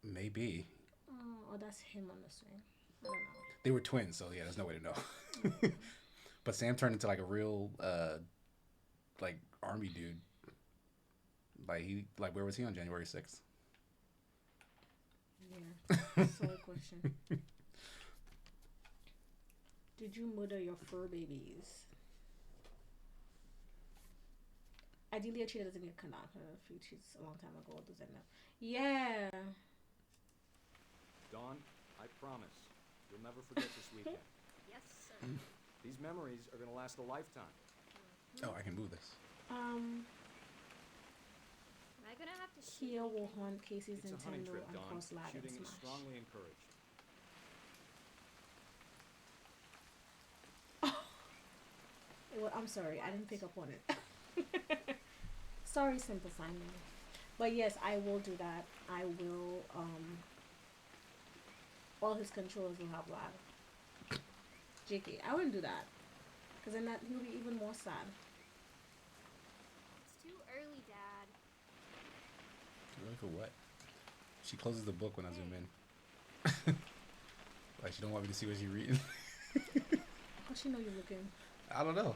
Maybe. Oh, that's him on the swing. I don't know. They were twins, so yeah, there's no way to know. But Sam turned into like a real like army dude. Like where was he on January 6th? Yeah. Solid question. Did you murder your fur babies? Ideally, a cheetah doesn't get cut off. A few cheats a long time ago. Does that know? Yeah. Dawn, I promise you'll never forget this weekend. Yes, sir. These memories are gonna last a lifetime. Oh, I can move this. Am I gonna have to Kia will haunt Casey's It's a hunting Nintendo trip, and Dawn. cross ladder Shooting is smash. strongly encouraged. Well, I'm sorry, I didn't pick up on it. Sorry, Simple Simon. But yes, I will do that. I will. All his controllers will have lag. JK, I wouldn't do that, because then that he'll be even more sad. It's too early, Dad. Really for what? She closes the book when I zoom in. Like she don't want me to see what she's reading. How she know you're looking? I don't know.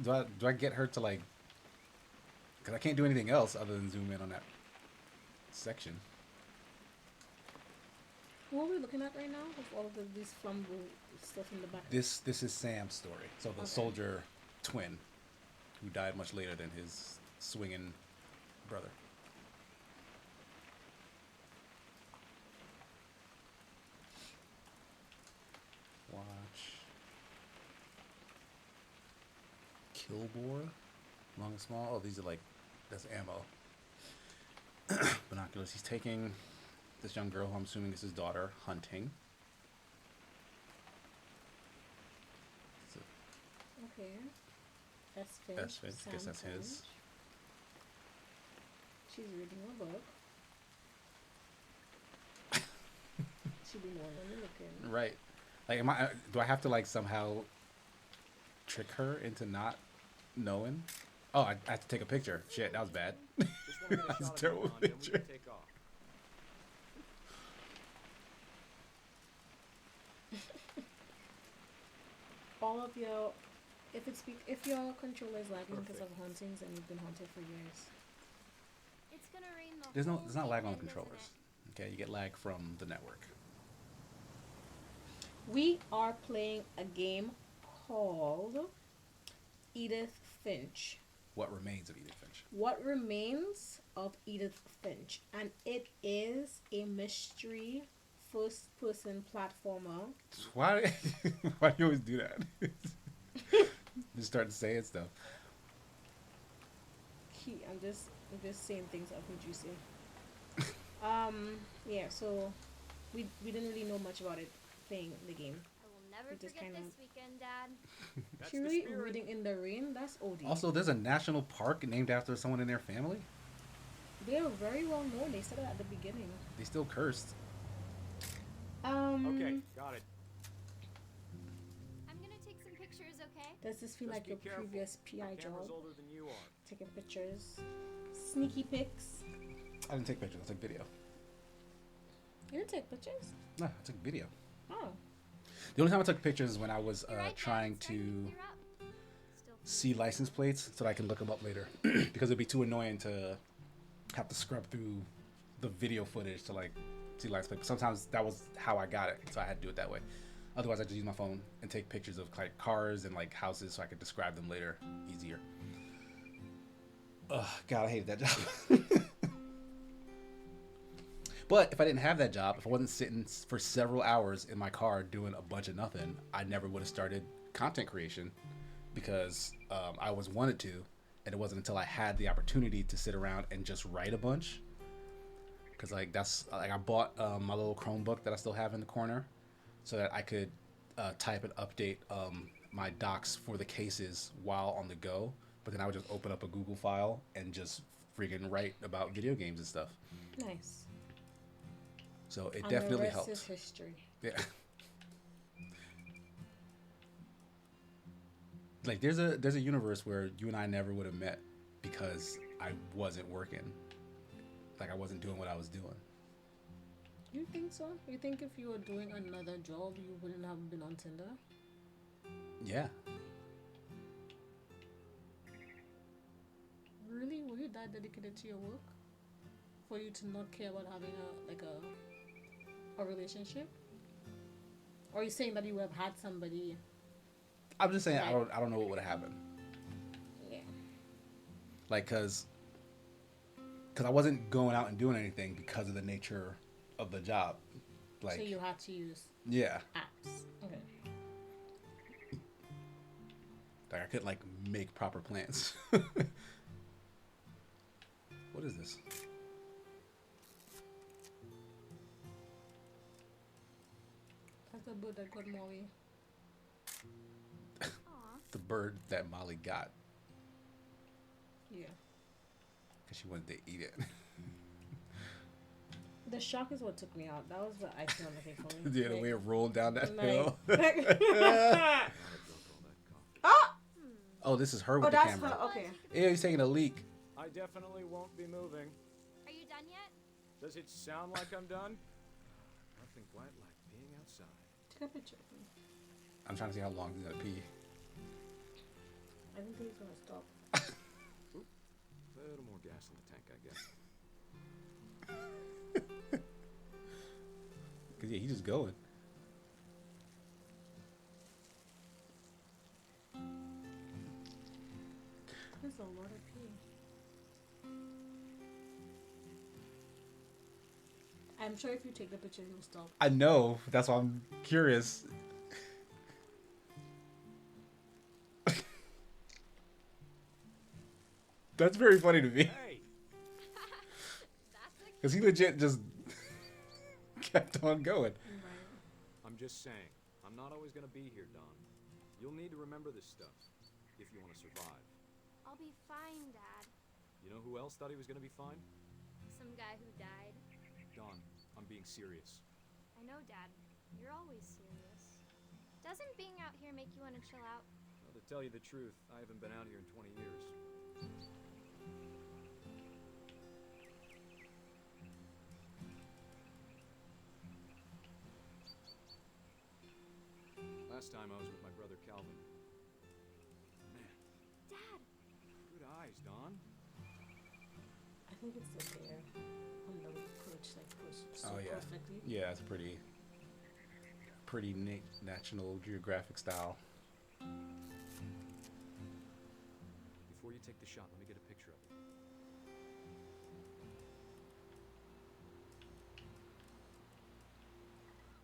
Do I get her to like? Because I can't do anything else other than zoom in on that section. What are we looking at right now with all of these flambeau stuff in the back? This is Sam's story. So the soldier twin, who died much later than his swinging brother. Watch. Kilbore, long and small. Oh, these are like, that's ammo. Binoculars. He's taking this young girl, who I'm assuming is his daughter, hunting. Okay. That's Finch. That's Finch. I guess that's Sam his. Finch. She's reading a book. She be knowing when you're looking. Right. Like, do I have to like somehow trick her into not knowing? Oh, I have to take a picture. Shit, that was bad. That was a terrible picture. All of your, if your controller is lagging because of hauntings and you've been haunted for years. It's gonna rain the There's whole not lag on the weekend, isn't controllers. Okay, you get lag from the network. We are playing a game called Edith Finch. What remains of Edith Finch? What remains of Edith Finch? And it is a mystery first-person platformer. Why do you always do that? Just start saying stuff. I'm just saying things I've heard you say. Yeah, so we didn't really know much about it playing the game. I will never We just forget kinda- this weekend, Dad. She really reading in the rain? That's OD. Also, there's a national park named after someone in their family. They are very well known. They said it at the beginning. They still cursed. Okay, got it. I'm gonna take some pictures, okay? Does this feel Just like be your careful. previous PI Camera's job? older than you are. Taking pictures. Sneaky pics. I didn't take pictures. I took video. You didn't take pictures? No, I took video. Oh. The only time I took pictures is when I was You're right, Dad, trying it's starting to clear up. Still see license plates so that I can look them up later. Because it'd be too annoying to have to scrub through the video footage to like see license plates. But sometimes that was how I got it, so I had to do it that way. Otherwise, I just use my phone and take pictures of like cars and like houses so I could describe them later easier. Ugh, God, I hated that job. But if I didn't have that job, if I wasn't sitting for several hours in my car doing a bunch of nothing, I never would have started content creation because I always wanted to, and it wasn't until I had the opportunity to sit around and just write a bunch. Because like I bought my little Chromebook that I still have in the corner, so that I could type and update my docs for the cases while on the go. But then I would just open up a Google file and just freaking write about video games and stuff. Nice. So it And definitely the rest helped. is history. Yeah. Like there's a universe where you and I never would have met because I wasn't working. Like I wasn't doing what I was doing. You think so? You think if you were doing another job, you wouldn't have been on Tinder? Yeah. Really? Were you that dedicated to your work? For you to not care about having a relationship? Or are you saying that you would have had somebody? I'm just saying Right. I don't know what would have happened. Yeah. Like cause I wasn't going out and doing anything because of the nature of the job. Like So you had to use yeah. apps. Okay. Like I couldn't like make proper plans. What is this? That's the bird that got Molly. bird that Molly got Yeah. because she wanted to eat it. The shock is what took me out. That was the icing on the cake for me. Yeah, the way it rolled down that hill. Ah! Oh, this is her Oh, with the that's camera. her. Okay. Yeah, he's taking a leak. I definitely won't be moving. Are you done yet? Does it sound like I'm done? Nothing quite like being outside. Take a picture. I'm trying to see how long he's gonna pee. I don't think he's gonna stop. Oop, a little more gas in the tank, I guess. Cause yeah, he's just going. There's a lot of pee. I'm sure if you take the picture, he'll stop. I know. That's why I'm curious. That's very funny to me. Hey! Cause he legit just kept on going. I'm just saying, I'm not always gonna be here, Don. You'll need to remember this stuff if you want to survive. I'll be fine, Dad. You know who else thought he was gonna be fine? Some guy who died. Don, I'm being serious. I know, Dad. You're always serious. Doesn't being out here make you want to chill out? Well, to tell you the truth, I haven't been out here in 20 years. Last time I was with my brother Calvin. Man, Dad! good eyes, Don. I think it's the bear on the perch, like pushed so Oh yeah. perfectly. Yeah, it's pretty National Geographic style. Before you take the shot, let me get a picture of you.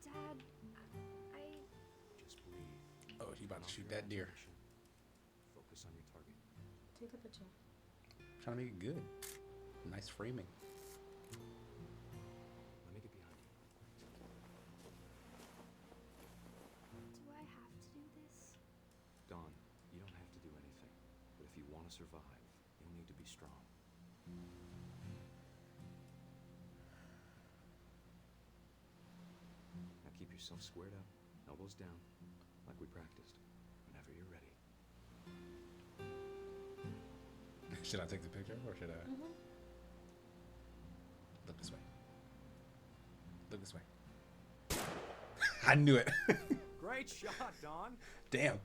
Dad, I... Just breathe. Oh, he about to Turn shoot off your that deer. agitation. Focus on your target. Take the picture. Trying to make it good. Nice framing. Let me get behind you. Do I have to do this? Don, you don't have to do anything. But if you want to survive, you'll need to be strong. Now keep yourself squared up, elbows down, like we practiced. Whenever you're ready. Should I take the picture or should I look this way? Look this way. I knew it. Great shot, Don. Damn.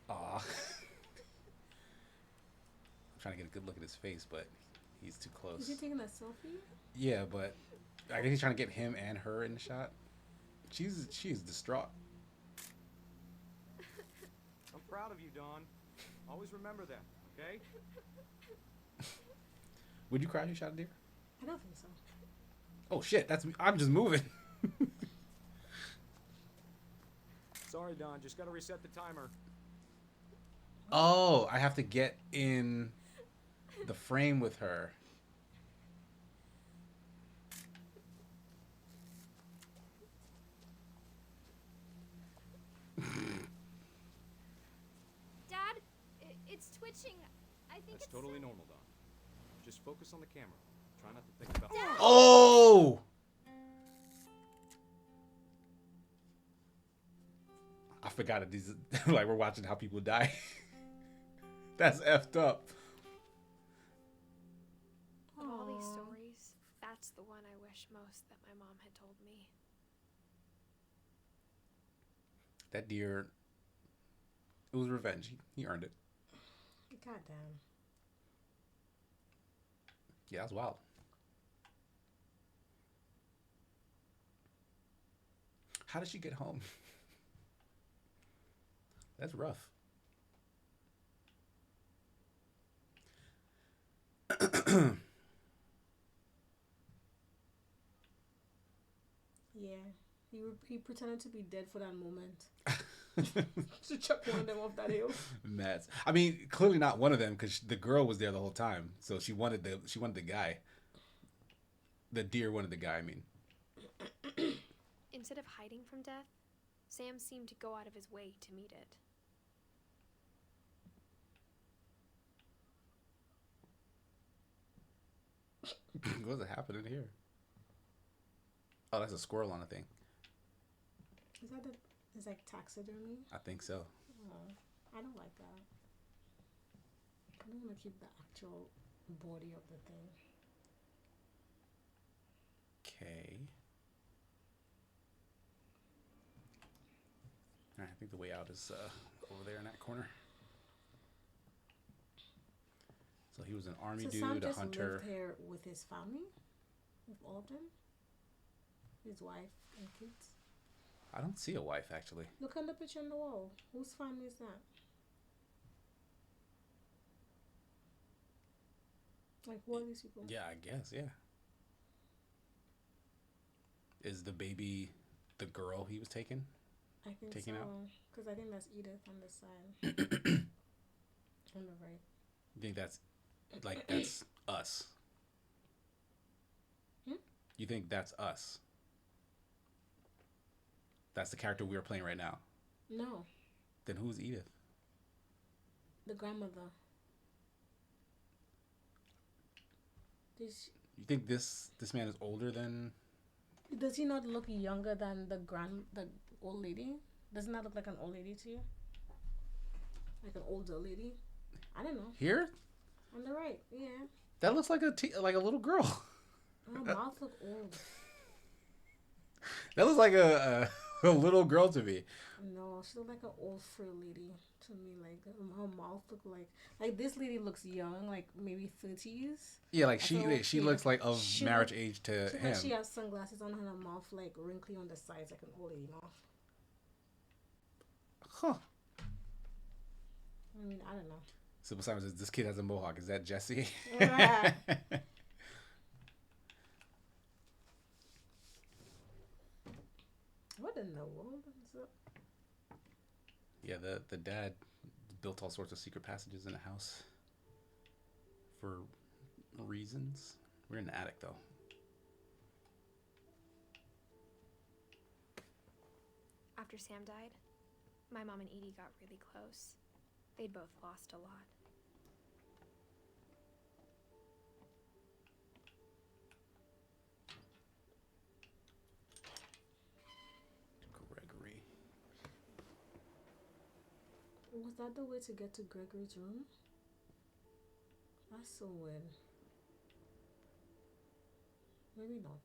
Aw. I'm trying to get a good look at his face, but he's too close. Is he taking a selfie? Yeah, but I guess he's trying to get him and her in the shot. She's distraught. I'm proud of you, Don. Always remember that, okay? Would you cry if you shot a deer? I don't think so. Oh shit, I'm just moving. Sorry, Don. Just gotta reset the timer. Oh, I have to get in the frame with her. Dad, it's twitching. I think That's it's totally normal, Don. Just focus on the camera. Try not to think about. Oh! I forgot that these like we're watching how people die. That's effed up. Of all these stories, that's the one I wish most that my mom had told me. That deer, it was revenge. He earned it. Goddamn. Yeah, that was wild. How did she get home? That's rough. Yeah. He pretended to be dead for that moment. To chuck one of them off that hill. Mad. I mean, clearly not one of them because the girl was there the whole time. So she wanted the guy. The deer wanted the guy. I mean, Instead of hiding from death, Sam seemed to go out of his way to meet it. What's happening here? Oh, that's a squirrel on a thing. Is that it's like taxidermy? I think so. Oh, I don't like that. I don't want to keep the actual body of the thing. Okay. All right, I think the way out is over there in that corner. So he was an army So dude, Sam a just hunter. lived here with his family, with all of them, his wife and kids. I don't see a wife actually. Look at the picture on the wall. Whose family is that? Like, who are these people? Yeah, I guess. Yeah. Is the baby the girl he was taking? I think Taken so. out? Because I think that's Edith on the side. On the right. You think that's that's us? Hmm? You think that's us? That's the character we are playing right now. No, Then who's Edith? the grandmother. You think this man is older than? Does he not look younger than the old lady? Doesn't that look like an old lady to you? Like an older lady? I don't know. Here? On the right, yeah. That looks like like a little girl. Her mouth look old. That looks like a little girl to me. No, she look like an old frail lady to me. Like her mouth look like this lady looks young, like maybe 30s. Yeah, like she looks like of marriage age to him. She has sunglasses on, her mouth like wrinkly on the sides, like an old lady mouth. Huh. I mean, I don't know. So besides this kid has a mohawk, is that Jesse? Yeah. What in the world is up? Yeah, the dad built all sorts of secret passages in the house for reasons. We're in the attic though. After Sam died, my mom and Edie got really close. They'd both lost a lot. Gregory. Was that the way to get to Gregory's room? That's so weird. Maybe not.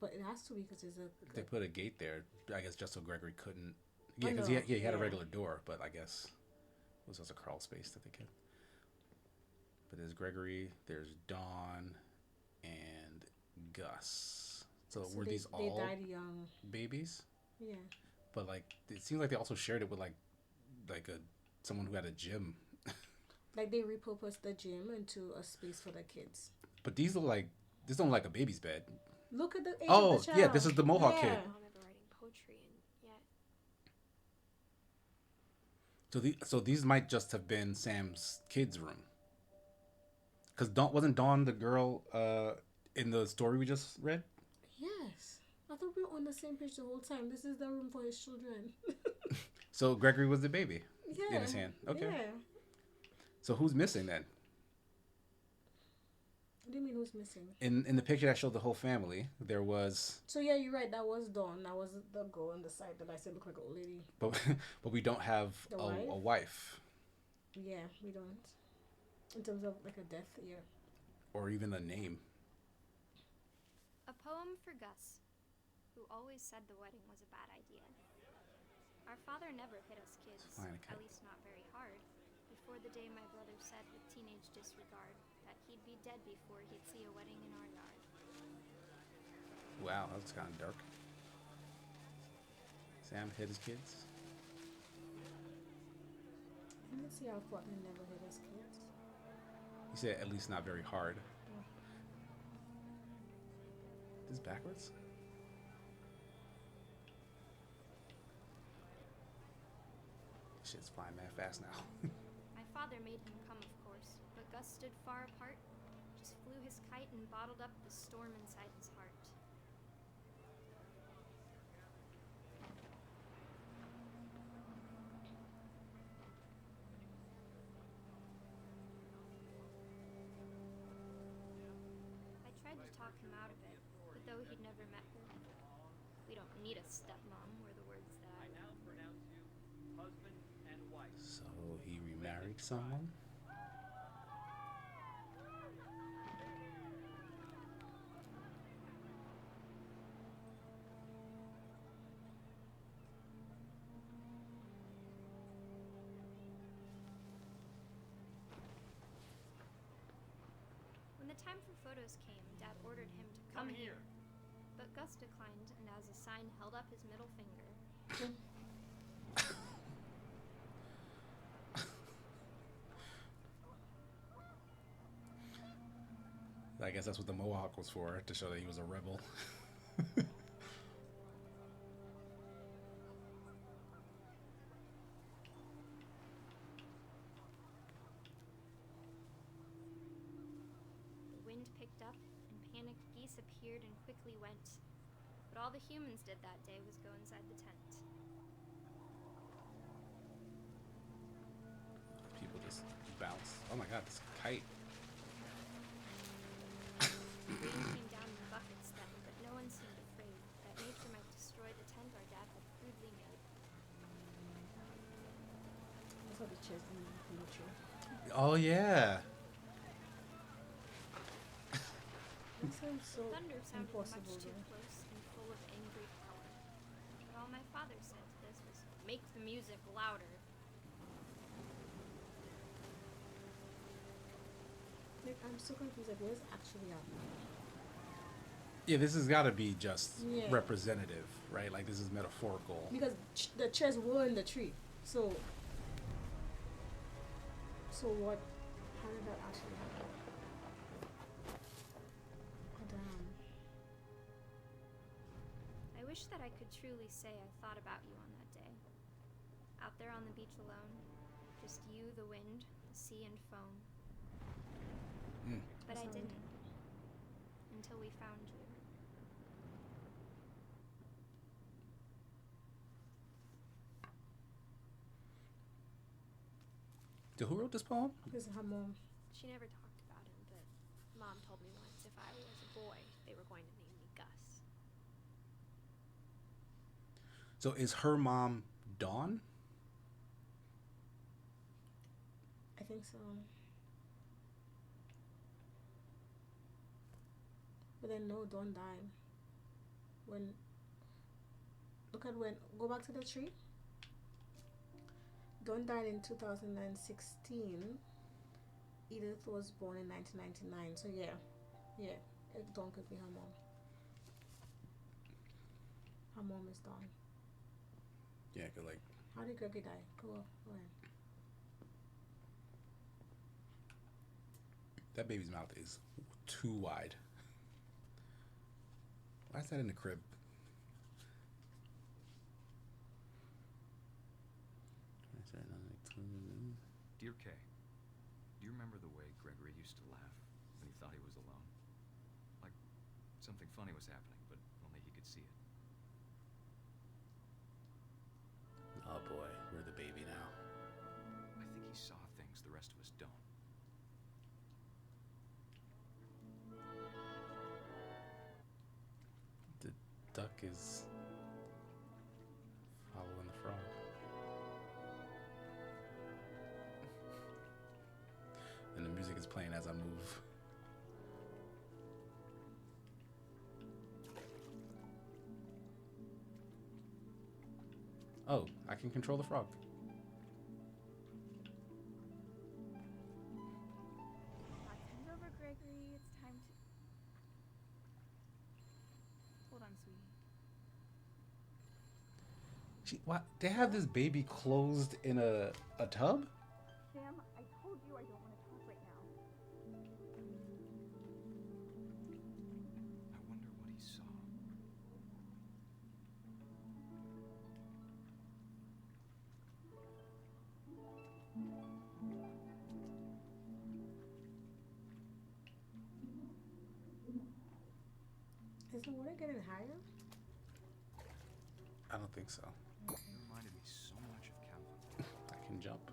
But it has to be because there's a... They put a gate there, I guess, just so Gregory couldn't... Yeah, because he had a regular door, but I guess it was just a crawl space that they kept. But there's Gregory, there's Dawn, and Gus. So were these all they died young. babies? Yeah. But like, it seems like they also shared it with like someone who had a gym. Like they repurposed the gym into a space for the kids. But these look like this don't look like a baby's bed. Look at the age of the child. Yeah, this is the Mohawk kid. Mom ever writing poetry and yet. So these might just have been Sam's kids' room. Cause wasn't Dawn the girl in the story we just read? Yes. I thought we were on the same page the whole time. This is the room for his children. So Gregory was the baby Yeah. in his hand. Okay. Yeah. So who's missing then? What do you mean who's missing? In the picture that showed the whole family, there was. So yeah, you're right. That was Dawn. That was the girl on the side that I said looked like an old lady. But we don't have a wife. Yeah, we don't. In terms of like a death, yeah. Or even a name. A poem for Gus, who always said the wedding was a bad idea. Our father never hit us kids, at least not very hard, before the day my brother said with teenage disregard that he'd be dead before he'd see a wedding in our yard. Wow, that's kind of dark. Sam hit his kids. Let me see how father never hit his kids. He said at least not very hard. This is backwards? Shit's flying mad fast now. My father made him come, of course, but Gus stood far apart, just flew his kite and bottled up the storm inside his heart. talk him out of it, but though he'd never met her, we don't need a stepmom, were the words that I now pronounce you husband and wife. So he remarried someone? When the time for photos came, Dad ordered him to come here. But Gus declined, and as a sign held up his middle finger. I guess that's what the mohawk was for, to show that he was a rebel. The wind picked up, and panicked geese appeared and quickly went. But all the humans did that day was go inside the tent. People just bounce. Oh my god, this kite. Rain came down in buckets then, but no one seemed afraid that nature might destroy the tent our dad had crudely made. That's how the chairs in the tree. Oh yeah. That sounds so Thunder sounded impossible, much too though. close and full of angry power. But all my father said to this was, "Make the music louder." Like, I'm so confused. Like, what is actually happening? Yeah, this has got to be just Yeah. representative, right? Like this is metaphorical. Because the chairs were in the tree, so what? How did that actually happen? Oh, damn. I wish that I could truly say I thought about you on that day. Out there on the beach alone, just you, the wind, the sea, and foam. But I Sorry. didn't. Until we found you. So who wrote this poem? This is her mom. She never talked about him, but Mom told me once if I was a boy, they were going to name me Gus. So is her mom Dawn? I think so. But then no, don't die. When go back to the tree. Dawn died in 2016. Edith was born in 1999. So yeah, Dawn could be her mom. Her mom is Dawn. Yeah, cause like. How did Gregory die? Go ahead. That baby's mouth is too wide. Why is that in the crib? Dear Kay, do you remember the way Gregory used to laugh when he thought he was alone? Like something funny was happening, but only he could see it. Oh boy, we're the baby now. I think he saw things the rest of us don't. The duck is following the frog. And the music is playing as I move. Oh, I can control the frog. Come over, Gregory. It's time to... Hold on, sweetie. What? They have this baby closed in a tub? Sam, I told you I don't want to talk right now. I wonder what he saw. Is the water getting higher? I don't think so. You reminded me so much of Calvin. I can jump.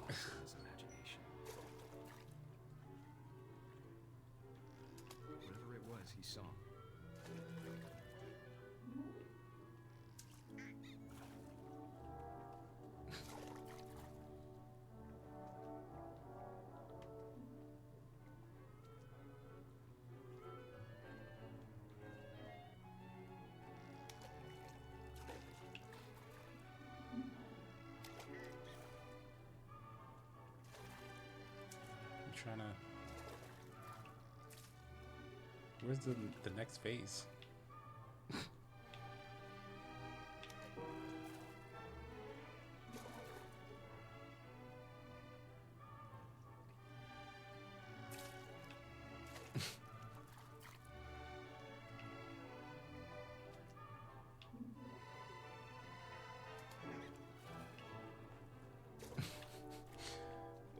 His imagination. trying to. Where's the next phase?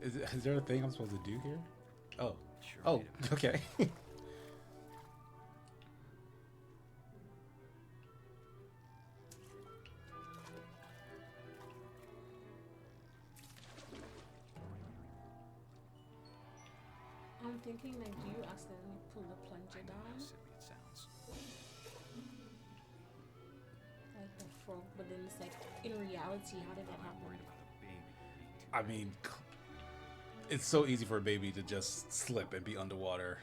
Is there a thing I'm supposed to do here? Oh. Sure, Oh, okay. I'm thinking like, do you accidentally pull the plunger I know how down? silly it sounds. Like the frog, but then it's like, in reality, how did that I'm happen? worried about the baby being too I mean, it's so easy for a baby to just slip and be underwater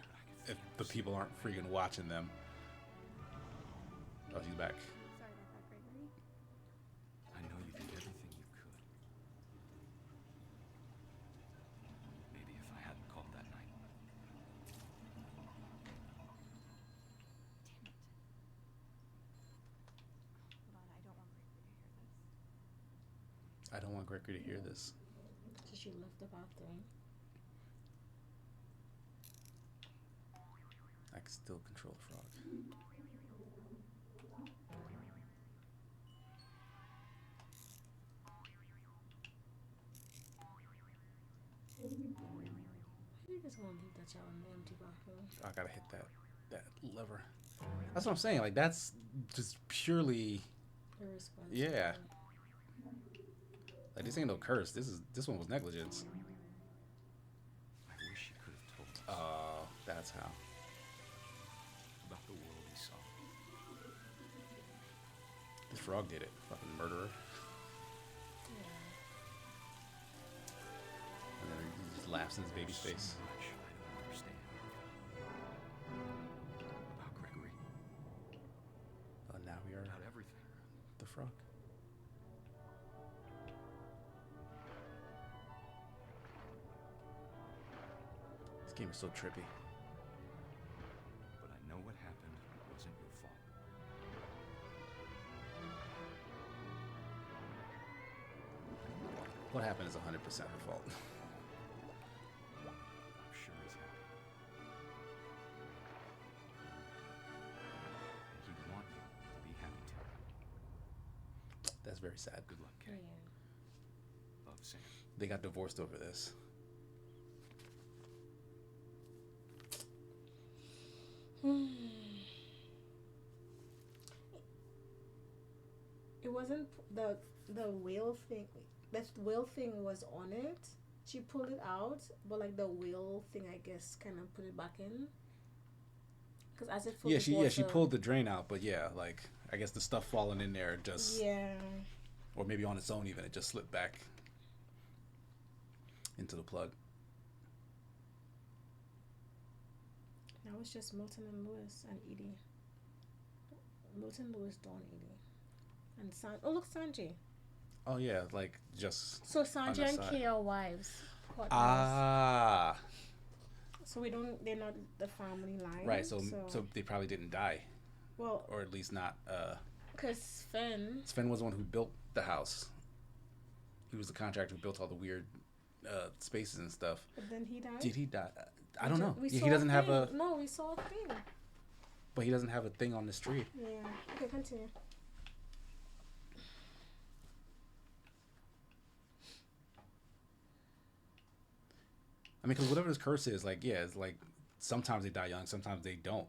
if the people aren't freaking watching them. Oh, she's back. Sorry about that, Gregory. I know you did everything you could. Maybe if I hadn't called that night. Damn it. Hold on, I don't want Gregory to hear this. I don't want Gregory to hear this. So she left the bathroom. I can still control the frog. You just want to leave that child in the empty bathroom. I gotta hit that lever. That's what I'm saying. Like, that's just purely, Irresponsible. yeah. Like, this ain't no curse. This one was negligence. I wish you could have told us Oh, that's how. about the world he saw. This frog did it. Fucking murderer. And then he just laughs in his baby's So face. much I don't understand. About Gregory. Now we are About everything. the frog. This game is so trippy. But I know what happened wasn't your fault. What happened is 100% her fault. I'm sure he's happy. And he'd want you to be happy too. That's very sad. Good luck, Kay. Yeah. Love, Sam. They got divorced over this. It wasn't the whale thing. That whale thing was on it. She pulled it out, but like the whale thing, I guess, kind of put it back in. Cause as it full She pulled the drain out, but yeah, like I guess the stuff falling in there just or maybe on its own even it just slipped back into the plug. Now it's just Milton and Lewis and Edie. Milton, Lewis, Dawn, Edie, and oh look, Sanjay. Oh yeah, like just So Sanjay and side. Kay are wives. Partners. Ah, So they're not the family line. right. So they probably didn't die, well, or at least not. because Sven was the one who built the house. He was the contractor who built all the weird spaces and stuff. But then he died. Did he die? I don't know. We Yeah, saw he doesn't a have thing. a. No, we saw a thing. But he doesn't have a thing on this tree. Yeah. Okay, continue. I mean, because whatever this curse is, like, yeah, it's like sometimes they die young, sometimes they don't.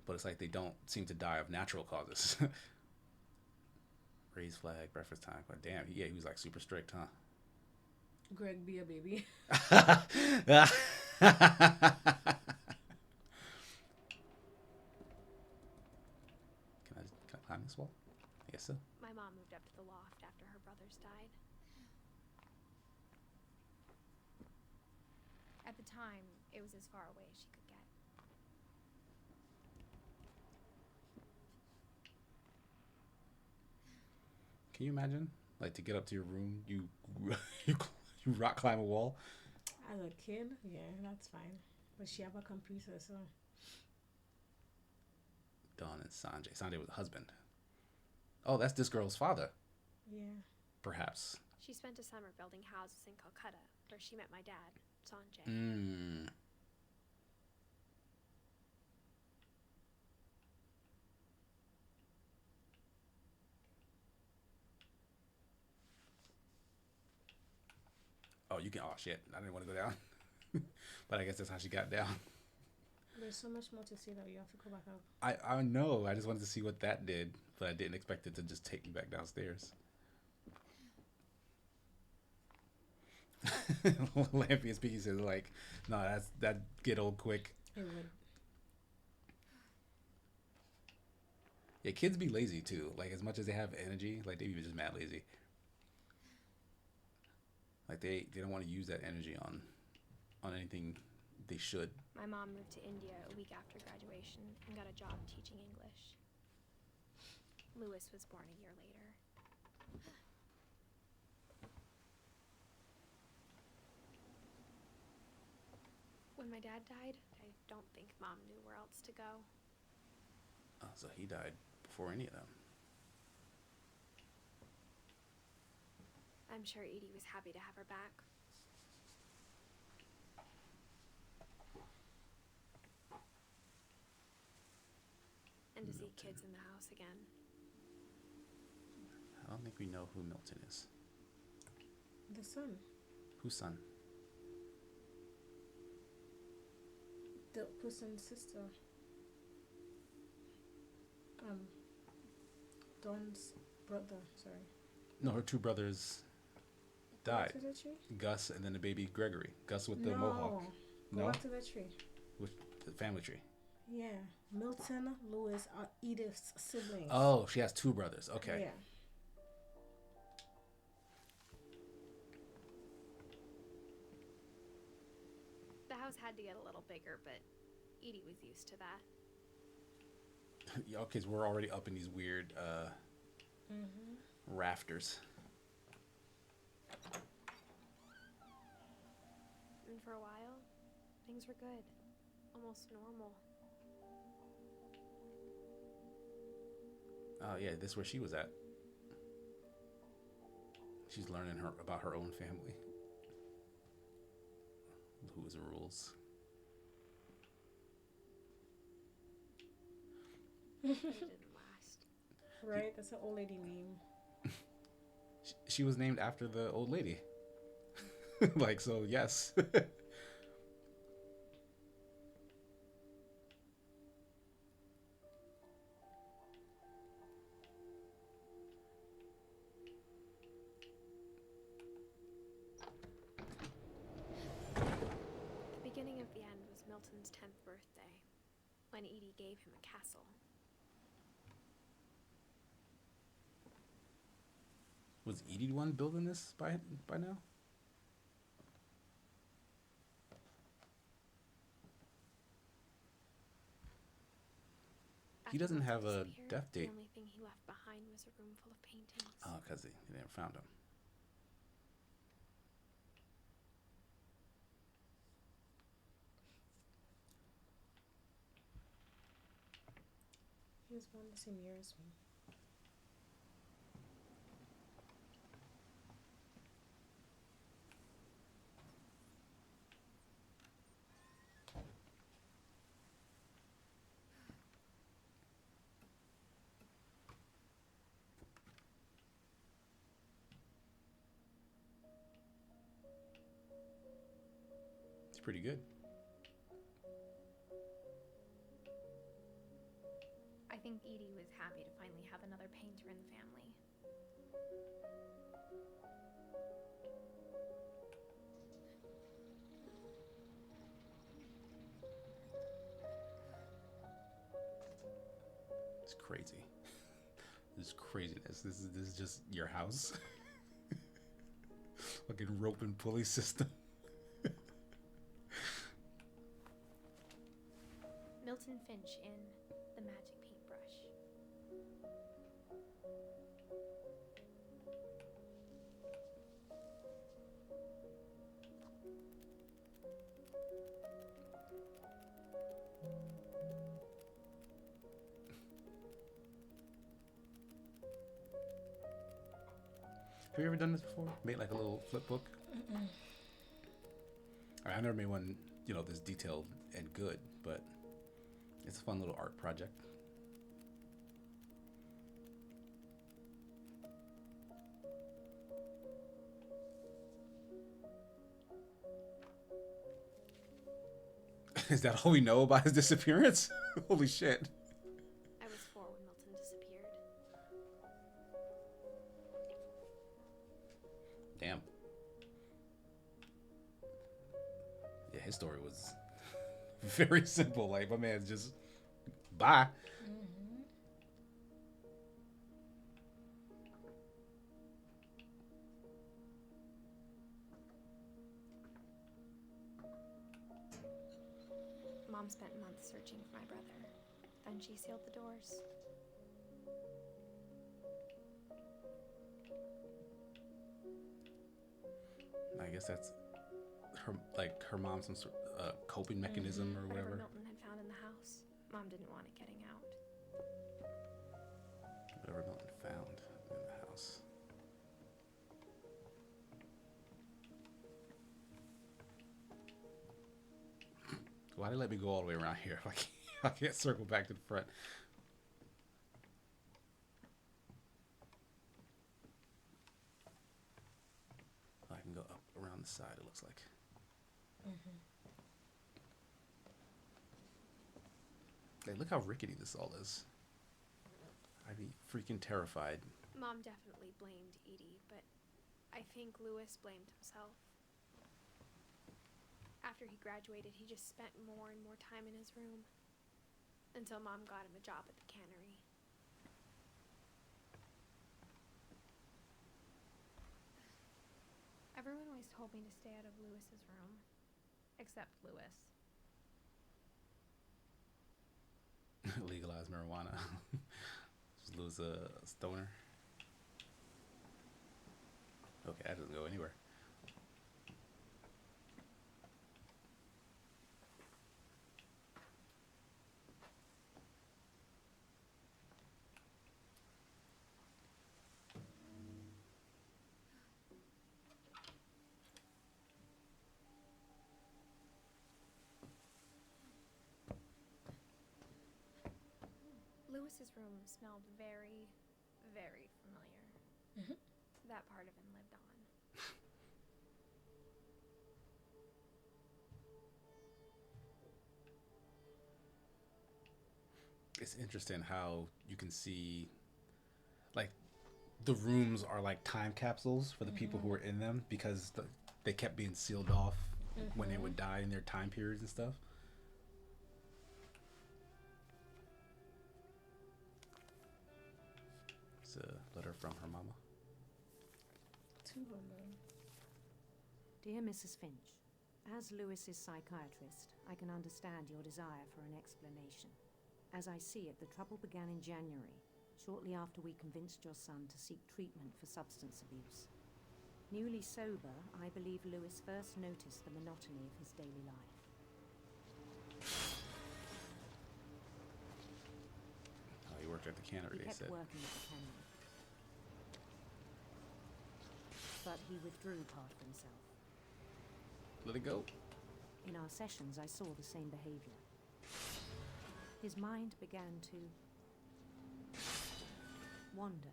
But it's like they don't seem to die of natural causes. Raise flag, breakfast time. But damn, he was like super strict, huh? Greg, be a baby. Can I climb this wall? I guess so. My mom moved up to the loft after her brothers died. At the time, it was as far away as she could get. Can you imagine Like to get up to your room, you you, you rock climb a wall. As a kid, yeah, that's fine. But she have a computer, so Dawn and Sanjay. Sanjay was a husband. Oh, that's this girl's father, yeah. She perhaps. spent a summer building houses in Calcutta, where she met my dad, Sanjay. Mm. Oh, you can. Oh shit! I didn't want to go down, but I guess that's how she got down. There's so much more to see that you have to go back up. I know. I just wanted to see what that did, but I didn't expect it to just take me back downstairs. Lampy and Speaky says like, no, that get old quick. It would. Yeah, kids be lazy too. Like as much as they have energy, like they be just mad lazy. Like they don't want to use that energy on anything they should. My mom moved to India a week after graduation and got a job teaching English. Lewis was born a year later. When my dad died, I don't think Mom knew where else to go. Oh, so he died before any of them. I'm sure Edie was happy to have her back. And to see kids in the house again. I don't think we know who Milton is. The son. Whose son? The person's sister. Dawn's brother, sorry. No, her two brothers died. Go back to the tree? Gus and then the baby Gregory. Gus with the No. mohawk. Go No? back to the tree. With the family tree. Yeah. Milton, Lewis are Edith's siblings. Oh, she has two brothers. Okay. Yeah. The house had to get a little bigger, but Edie was used to that. Y'all kids were already up in these weird rafters. And for a while, things were good. Almost normal. Oh yeah, this is where she was at. She's learning about her own family. Who's rules? It didn't last. Right? That's an old lady name. She was named after the old lady. Like, so yes. The beginning of the end was Milton's 10th birthday, when Edie gave him a castle. Was Edie the one building this by now? He doesn't have a death date. The only thing he left behind was a room full of paintings. Oh, because they never found him. He was born the same year as me. It's pretty good. I think Edie was happy to finally have another painter in the family. It's crazy. This is craziness. This is just your house. Fucking rope and pulley system. Milton Finch in The Magic Paintbrush. Have you ever done this before? Made like a little flip book? I never made one, you know, this detailed and good, but it's a fun little art project. Is that all we know about his disappearance? Holy shit. I was 4 when Milton disappeared. Damn. Yeah, his story was very simple. Like, my man's just, bye. Mom spent months searching for my brother. Then she sealed the doors. I guess that's her mom's some sort of coping mechanism or Whatever whatever. Milton had found in the house, Mom didn't want it getting out. Whatever Milton found in the house. Why did they let me go all the way around here if I can't circle back to the front? I can go up around the side, it looks like. Hey, look how rickety this all is. I'd be freaking terrified. Mom definitely blamed Edie, but I think Louis blamed himself. After he graduated, he just spent more and more time in his room. Until Mom got him a job at the cannery. Everyone always told me to stay out of Louis's room. Except Louis. Legalize marijuana. Just lose a stoner. Okay, that doesn't go anywhere. Louis's room smelled very, very familiar. That part of him lived on. It's interesting how you can see, like, the rooms are like time capsules for the people who were in them because they kept being sealed off when they would die in their time periods and stuff. It's a letter from her mama. To her mom. Dear Mrs. Finch, as Lewis's psychiatrist, I can understand your desire for an explanation. As I see it, the trouble began in January, shortly after we convinced your son to seek treatment for substance abuse. Newly sober, I believe Lewis first noticed the monotony of his daily life. Oh, he worked at the cannery, He they kept said. working at the cannery. But he withdrew part of himself. Let it go. In our sessions, I saw the same behavior. His mind began to wander.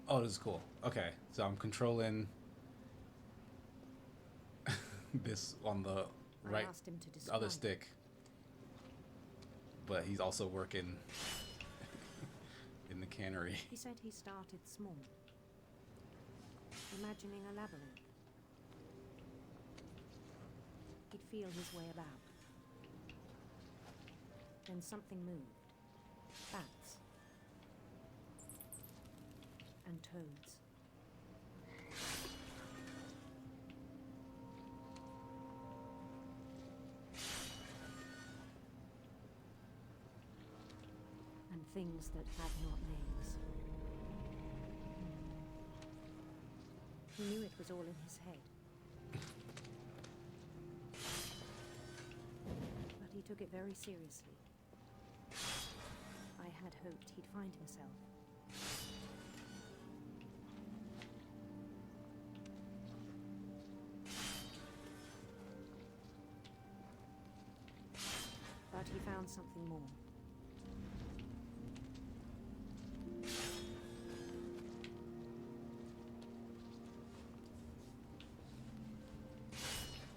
Oh, this is cool. Okay, so I'm controlling this on the I right, asked him to the other describe stick. But he's also working in the cannery. He said he started small, imagining a labyrinth. He'd feel his way about. Then something moved. Bats. And toads. And things that had not names. He knew it was all in his head. But he took it very seriously. I had hoped he'd find himself. found something more.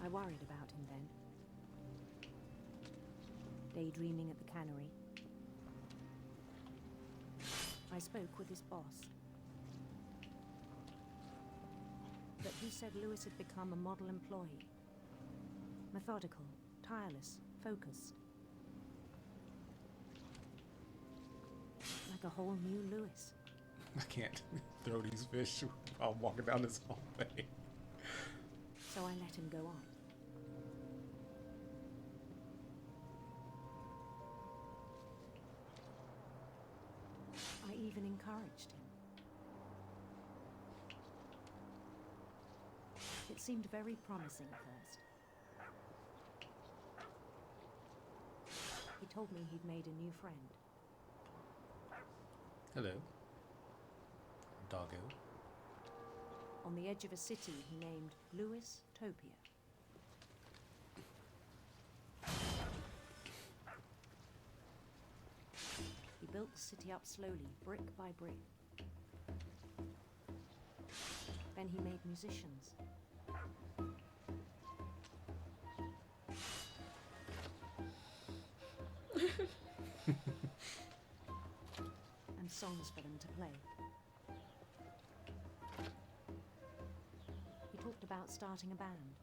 I worried about him then. Daydreaming at the cannery. I spoke with his boss. But he said Lewis had become a model employee. Methodical, tireless, focused. Like a whole new Lewis. I can't throw these fish while I'm walking down this hallway. So I let him go on. I even encouraged him. It seemed very promising at first. He told me he'd made a new friend. Hello. Doggo. On the edge of a city he named Lewis Topia. He built the city up slowly, brick by brick. Then he made musicians. And songs for them to play. He talked about starting a band.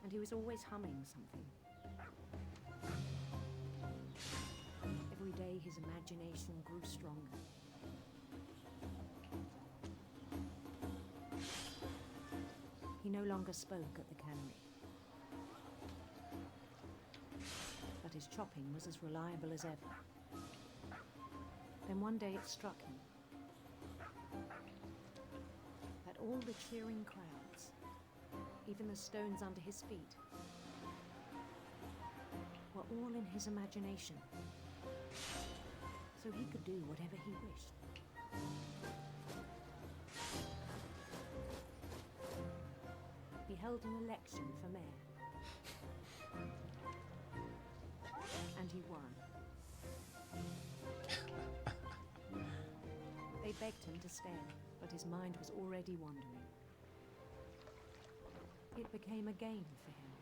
And he was always humming something. Every day his imagination grew stronger. He no longer spoke at the cannery. But his chopping was as reliable as ever. Then one day it struck him that all the cheering crowds, even the stones under his feet, were all in his imagination. So he could do whatever he wished. He held an election for mayor. And he won. They begged him to stay, but his mind was already wandering. It became a game for him.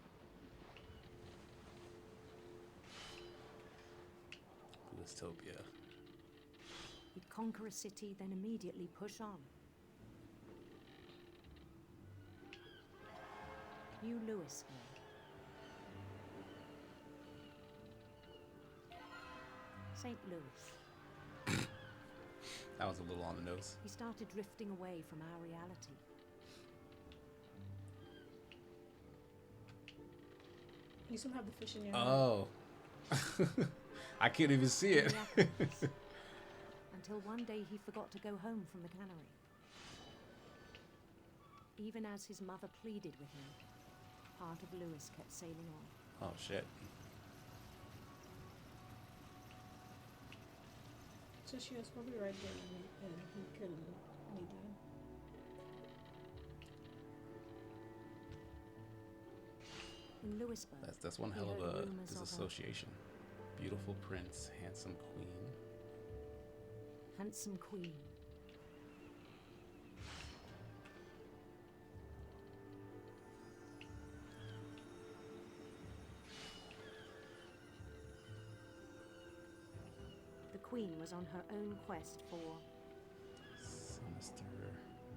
Lewistopia. He'd conquer a city, then immediately push on. New Lewisville. St. Louis. That was a little on the nose. He started drifting away from our reality. You still have the fish in your hand. Oh. I can't even see it. Until one day he forgot to go home from the cannery. Even as his mother pleaded with him, part of Lewis kept sailing on. Oh, shit. So she was probably right there and he couldn't leave her. In Lewisburg, That's one hell of a disassociation. Beautiful prince, handsome queen. Handsome queen. The queen was on her own quest for sinister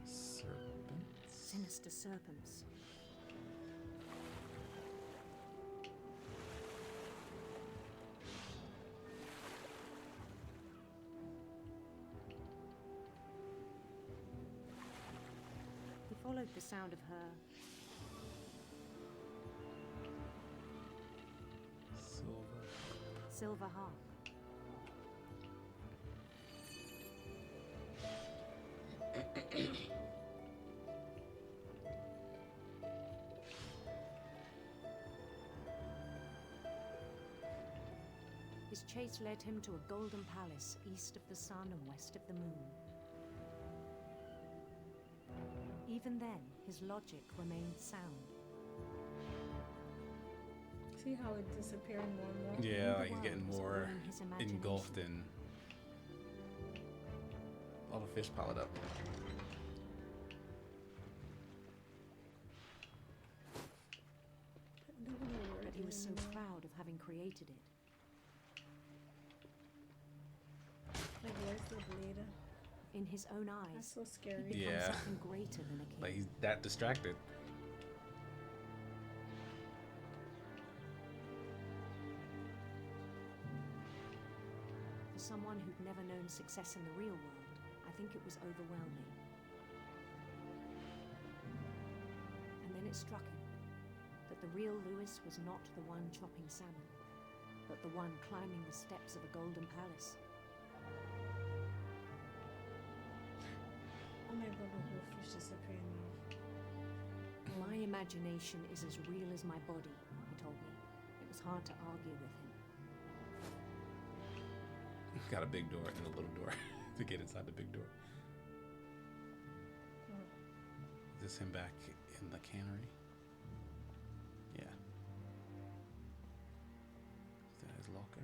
serpents. Sinister serpents. He followed the sound of her silver harp. His chase led him to a golden palace east of the sun and west of the moon. Even then, his logic remained sound. See how it's disappearing more and more? Yeah, The like he's world getting was more all in his imagination. engulfed in all the fish piled up. But he was so proud of having created it. Like, where's the blade? In his own eyes, That's so scary. he becomes Yeah. something greater than a king. Like he's that distracted. For someone who'd never known success in the real world, I think it was overwhelming. And then it struck him that the real Lewis was not the one chopping salmon, but the one climbing the steps of a golden palace. Oh my god, the whole fish disappearing now. My imagination is as real as my body, he told me. It was hard to argue with him. Got a big door and a little door to get inside the big door. Is this him back in the cannery? Yeah. Is that his locker?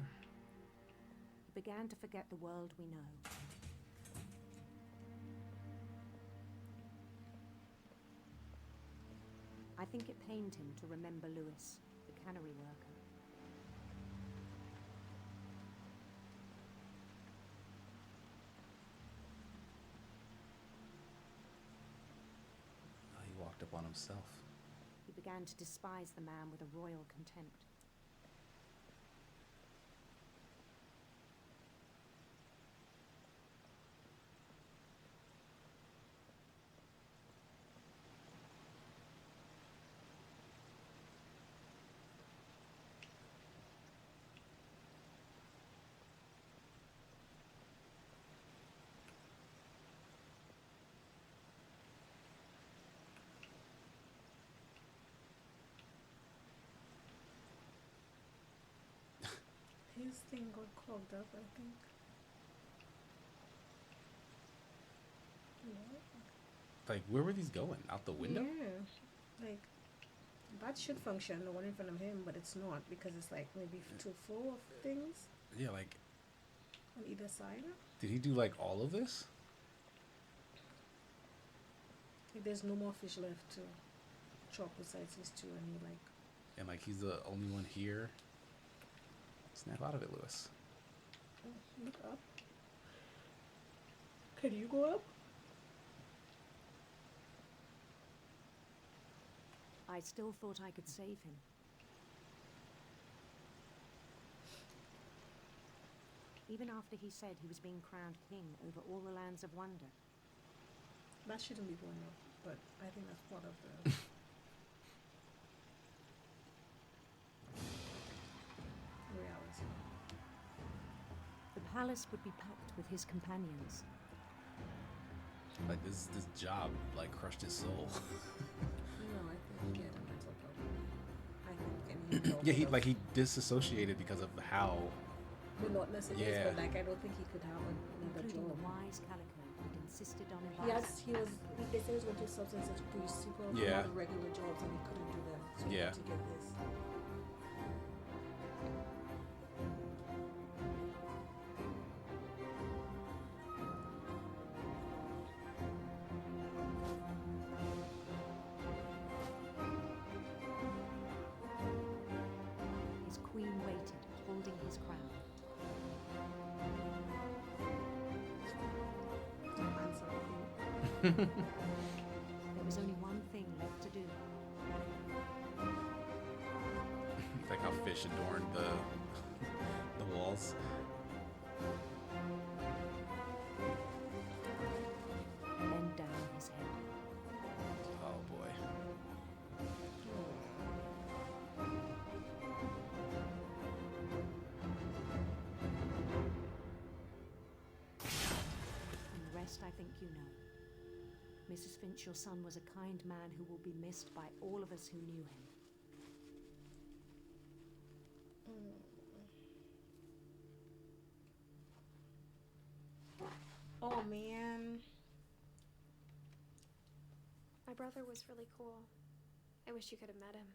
He began to forget the world we know. I think it pained him to remember Lewis, the cannery worker. He walked up on himself. He began to despise the man with a royal contempt. His thing got clogged up, I think. Yeah. Like, where were these going? Out the window? Yeah. Like, that should function, the one in front of him, but it's not because it's like maybe too full of things Yeah, like, on either side. did he do like all of this? Like, there's no more fish left to chop besides these two, and he like. And like, he's the only one here. Snap out of it, Lewis. Oh, look up. Can you go up? I still thought I could save him. Even after he said he was being crowned king over all the lands of wonder. That shouldn't be going up, but I think that's part of the. reality. The palace would be packed with his companions. Like, this job like crushed his soul. No, I think he had a mental problem. I think, and Yeah, he disassociated because of how. monotonous it is, Yeah. but like I don't think he could have another Including job. the wise Calico who'd insisted on He inviting. was. They said he was going to do substance abuse. He could Yeah. have regular jobs, and he couldn't do them. So he Yeah. had to get this. His queen waited, holding his crown. Answer. There was only one thing left to do. Like how fish adorned the walls. Bend down his head. Oh boy. And the rest I think you know. Mrs. Finch, your son was a kind man who will be missed by all of us who knew him. Oh man. My brother was really cool. I wish you could have met him.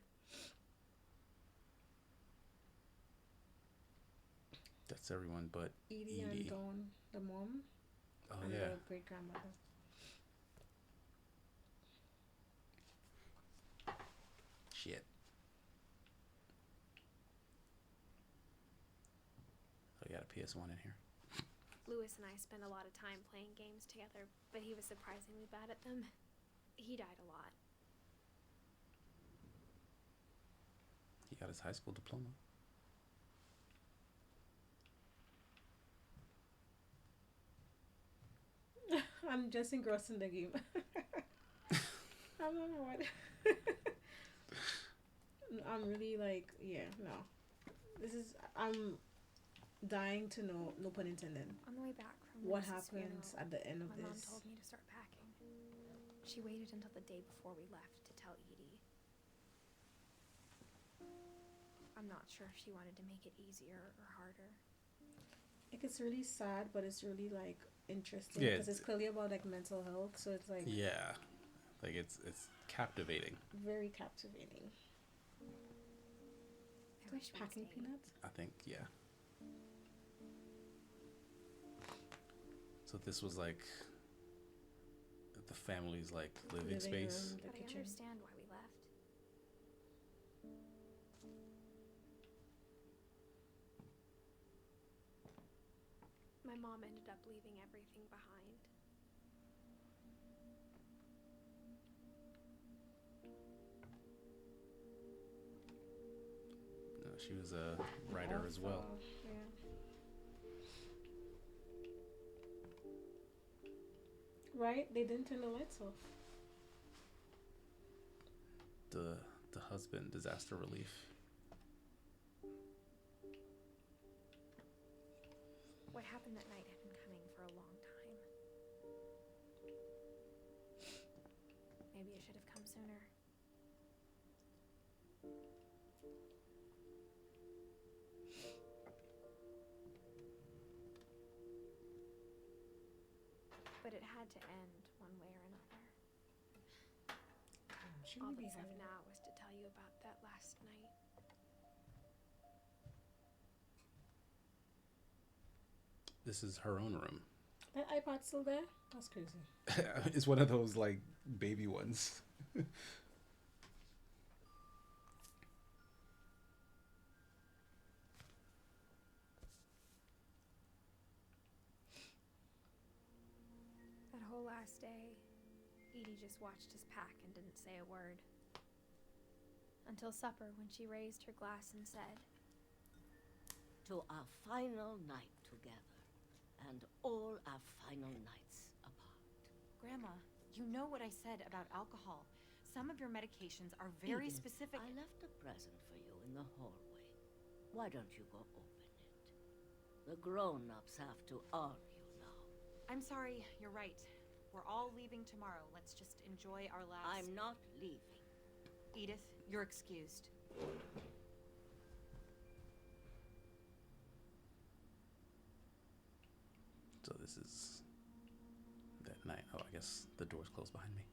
That's everyone but Edie and Dawn, the mom, Oh and yeah. the great grandmother. Shit. I got a PS1 in here. Lewis and I spent a lot of time playing games together, but he was surprisingly bad at them. He died a lot. He got his high school diploma. I'm just engrossed in the game. I don't know what. I'm really like, yeah, no. This is, I'm dying to know, no pun intended, On the way back from what Lewis's happens funeral, at the end of my mom this. told me to start packing. She waited until the day before we left to tell Edie. I'm not sure if she wanted to make it easier or harder. Like, it's really sad, but it's really like interesting Yeah, because it's clearly about like mental health. So it's like, yeah, like it's captivating. very captivating. I wish we Packing stayed. peanuts. I think, yeah. So this was like the family's like living space. room, the But I kitchen. understand why we left. My mom ended up leaving everything behind. She was a writer as well. Yeah. Right? They didn't turn the lights off. The husband, disaster relief. What happened that night had been coming for a long time. Maybe it should have come sooner. But it had to end one way or another. Should All we be that's left having now was to tell you about that last night. This is her own room. that iPod still there? That's crazy. It's one of those like baby ones. That whole last day, Edie just watched us pack and didn't say a word. Until supper, when she raised her glass and said, To our final night together, and all our final nights apart. Grandma, you know what I said about alcohol. Some of your medications are very Edith, specific. I left a present for you in the hallway. Why don't you go open it? The grown-ups have to argue now. I'm sorry, you're right. We're all leaving tomorrow. Let's just enjoy our last... I'm not leaving. Edith, you're excused. So this is that night. Oh, I guess the door's closed behind me.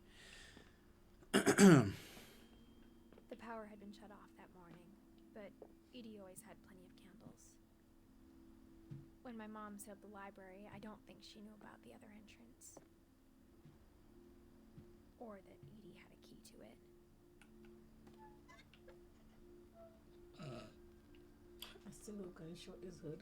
the power had been shut off that morning, but Edie always had plenty of candles. When my mom sealed the library, I don't think she knew about the other entrance. Or that Edie had a key to it. I still look and short his hood.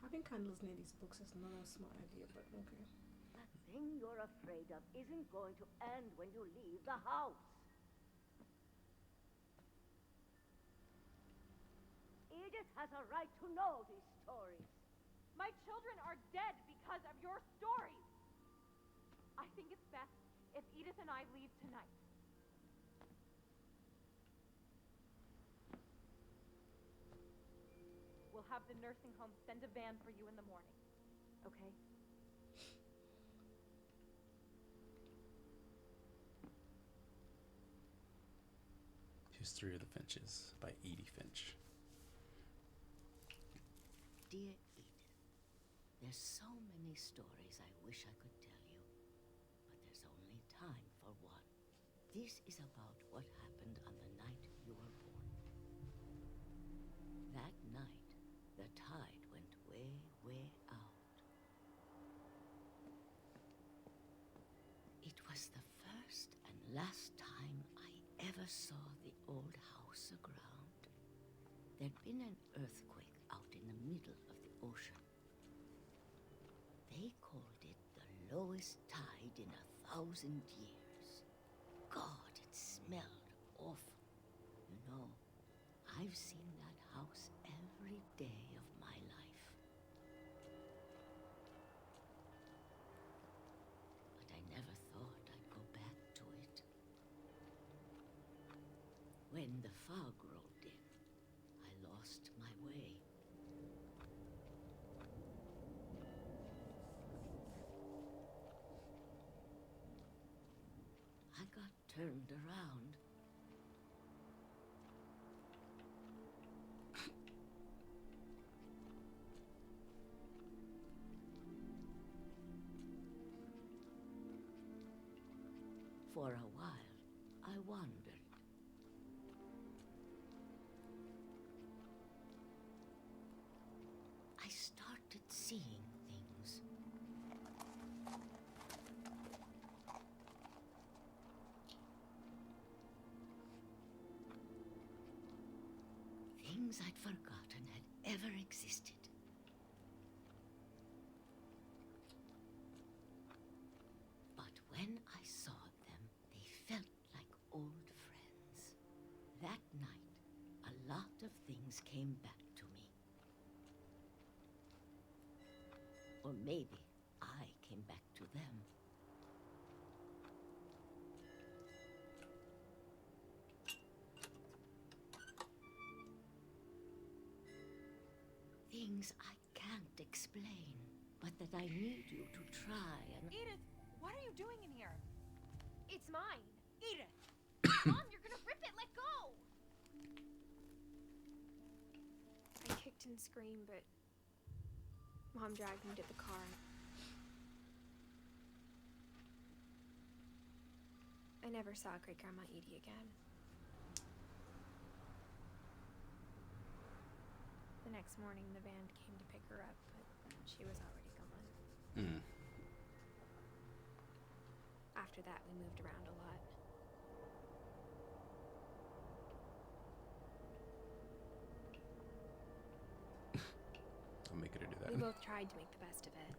Having candles near these books is not a smart idea, but okay. That thing you're afraid of isn't going to end when you leave the house. Edith has a right to know these stories. My children are dead because of your stories. I think it's best if Edith and I leave tonight. We'll have the nursing home send a van for you in the morning, okay? History of the Finches by Edie Finch. Dear Edith, there's so many stories I wish I could tell you, but there's only time for one. This is about what happened on the night you were born. ever saw the old house aground? There'd been an earthquake out in the middle of the ocean. They called it the lowest tide in 1,000 years. God, it smelled awful. You know, I've seen that house every day of my life. But I never thought I'd go back to it. When the fog rolled in, I lost my way. I got turned around. For a while, I wandered. I started seeing things. Things I'd forgotten had ever existed. But when I saw them, they felt like old friends. That night, a lot of things came back to me. Or maybe I came back to them. Things I can't explain, but that I need you to try and... Edith, what are you doing in here? It's mine. Edith! Mom, you're gonna rip it. Let go. I kicked and screamed, but Mom dragged me to the car. I never saw Great Grandma Edie again. The next morning, the van came to pick her up, but she was already gone. After that, we moved around a lot. I'll make her do that. We both tried to make the best of it.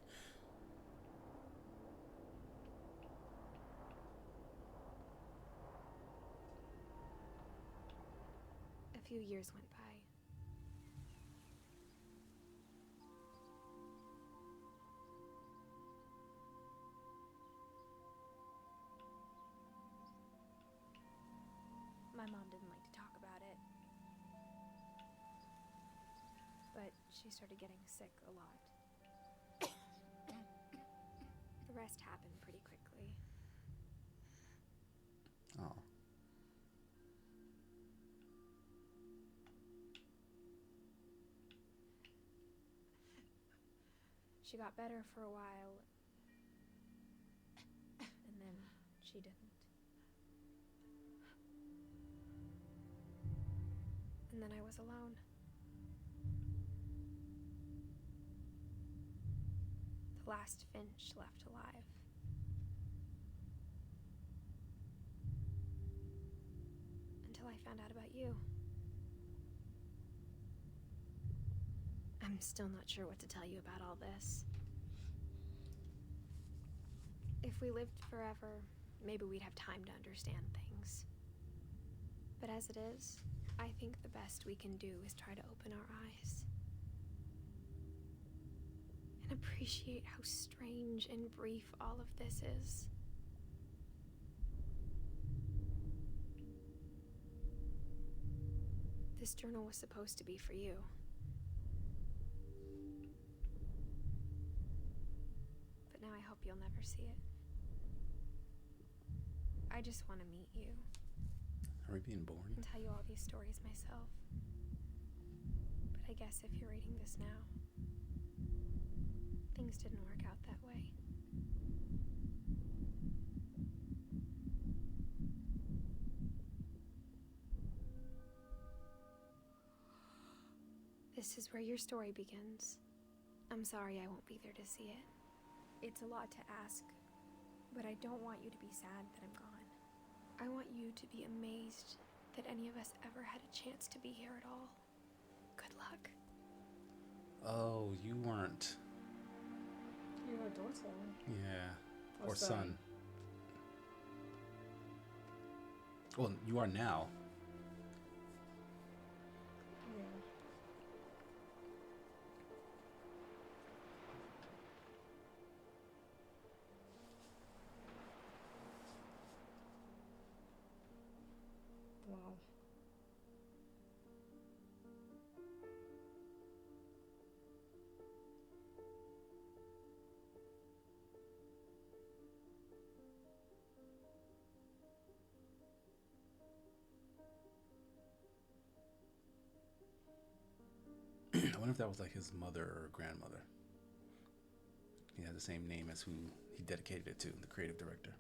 A few years went by. My mom didn't like to talk about it. But she started getting sick a lot. The rest happened pretty quickly. Oh. She got better for a while, and then she didn't. And then I was alone. The last Finch left alive. Until I found out about you. I'm still not sure what to tell you about all this. If we lived forever, maybe we'd have time to understand things. But as it is, I think the best we can do is try to open our eyes. And appreciate how strange and brief all of this is. This journal was supposed to be for you. But now I hope you'll never see it. I just want to meet you. Are we being boring? And tell you all these stories myself. But I guess if you're reading this now, things didn't work out that way. This is where your story begins. I'm sorry I won't be there to see it. It's a lot to ask, but I don't want you to be sad that I'm gone. I want you to be amazed that any of us ever had a chance to be here at all. Good luck. Oh, you weren't. You're a daughter. Yeah. Or Or son. Well, you are now. Yeah. Wow. I wonder if that was like his mother or grandmother. He had the same name as who he dedicated it to, the creative director.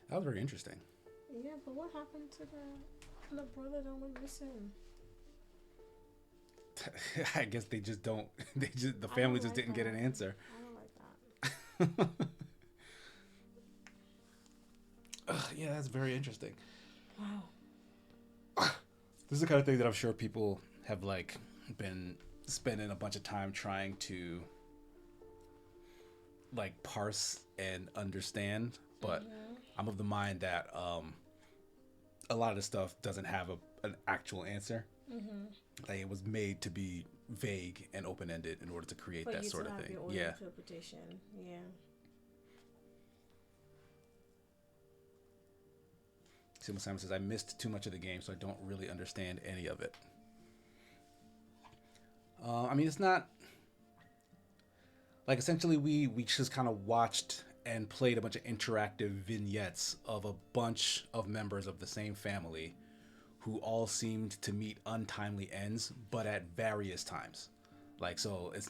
That was very interesting. Yeah, but what happened to the brother that went missing? I guess they just don't. The family just didn't get an answer. I don't like that. Yeah, that's very interesting. Wow. This is the kind of thing that I'm sure people have like been spending a bunch of time trying to like parse and understand, but I'm of the mind that a lot of the stuff doesn't have an actual answer. Like it was made to be vague and open-ended in order to create that sort of thing. Your own interpretation. Yeah. Simon Simon says, I missed too much of the game, so I don't really understand any of it. I mean, it's not like essentially we just kind of watched and played a bunch of interactive vignettes of a bunch of members of the same family who all seemed to meet untimely ends, but at various times. Like, so it's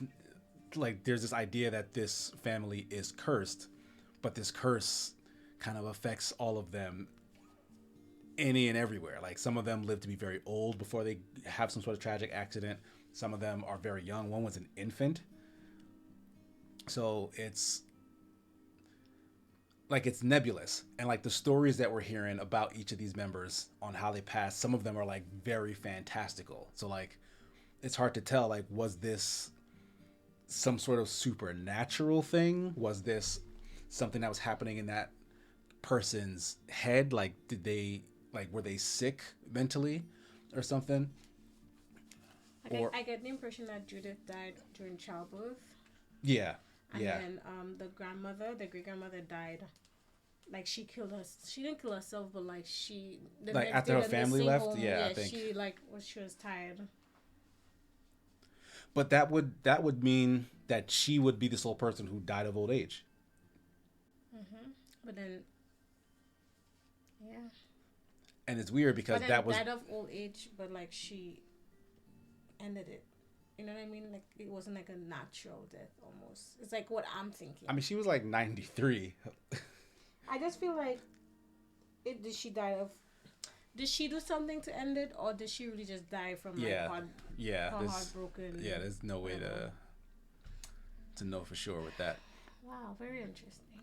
like there's this idea that this family is cursed, but this curse kind of affects all of them any and everywhere. Like some of them live to be very old before they have some sort of tragic accident. Some of them are very young. One was an infant. So it's like it's nebulous, and like the stories that we're hearing about each of these members on how they passed, some of them are like very fantastical. So like it's hard to tell, like, was this some sort of supernatural thing? Was this something that was happening in that person's head? Like, did they, like, were they sick mentally or something? I get the impression that Judith died during childbirth. Yeah. And then the great grandmother died. Like she killed us. She didn't kill herself, but like she. Like after her family left, home, yeah, I think she like she was tired. But that would mean that she would be the sole person who died of old age. But then, yeah. And it's weird because that was died of old age, but like she ended it. You know what I mean? Like it wasn't like a natural death almost. It's like what I'm thinking. I mean, she was like 93. I just feel like did she die of? Did she do something to end it, or did she really just die from like heartbroken? Yeah, there's no way to know for sure with that. Wow, very interesting.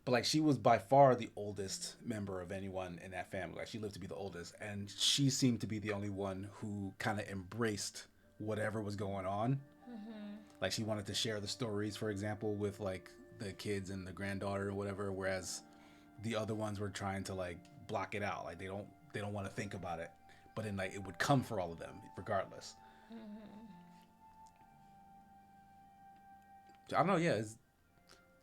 But like she was by far the oldest member of anyone in that family. Like she lived to be the oldest, and she seemed to be the only one who kind of embraced whatever was going on. Like she wanted to share the stories, for example, with like the kids and the granddaughter or whatever, whereas the other ones were trying to like block it out. Like they don't want to think about it, but then like it would come for all of them regardless. I don't know. Yeah, it's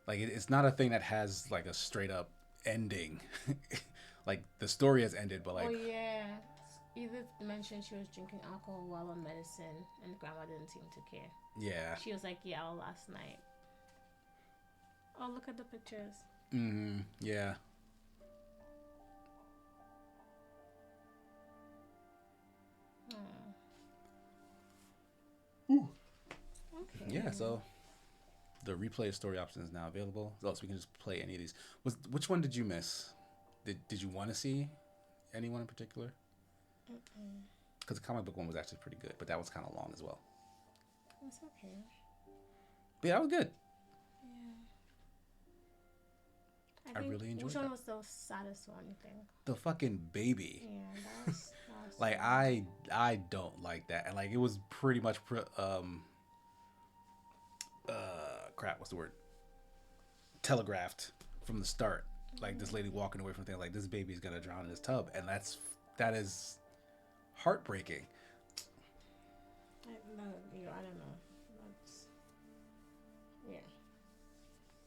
like it's not a thing that has like a straight up ending. Like the story has ended, but like Edith mentioned she was drinking alcohol while on medicine, and grandma didn't seem to care. Yeah, she was like all last night. Oh, look at the pictures. Yeah. Ooh. Okay. Yeah, so the replay story option is now available. So we can just play any of these. Which one did you miss? Did you want to see anyone in particular? Because the comic book one was actually pretty good, but that was kind of long as well. It's okay. But yeah, that was good. Yeah. I really enjoyed Which that. one was the saddest one, you think? The fucking baby. Yeah, that was Like sad. I don't like that, and like it was pretty much crap. What's the word? Telegraphed from the start. Like this lady walking away from things like this baby's gonna drown in this tub, and that is heartbreaking. I don't know. That's, yeah.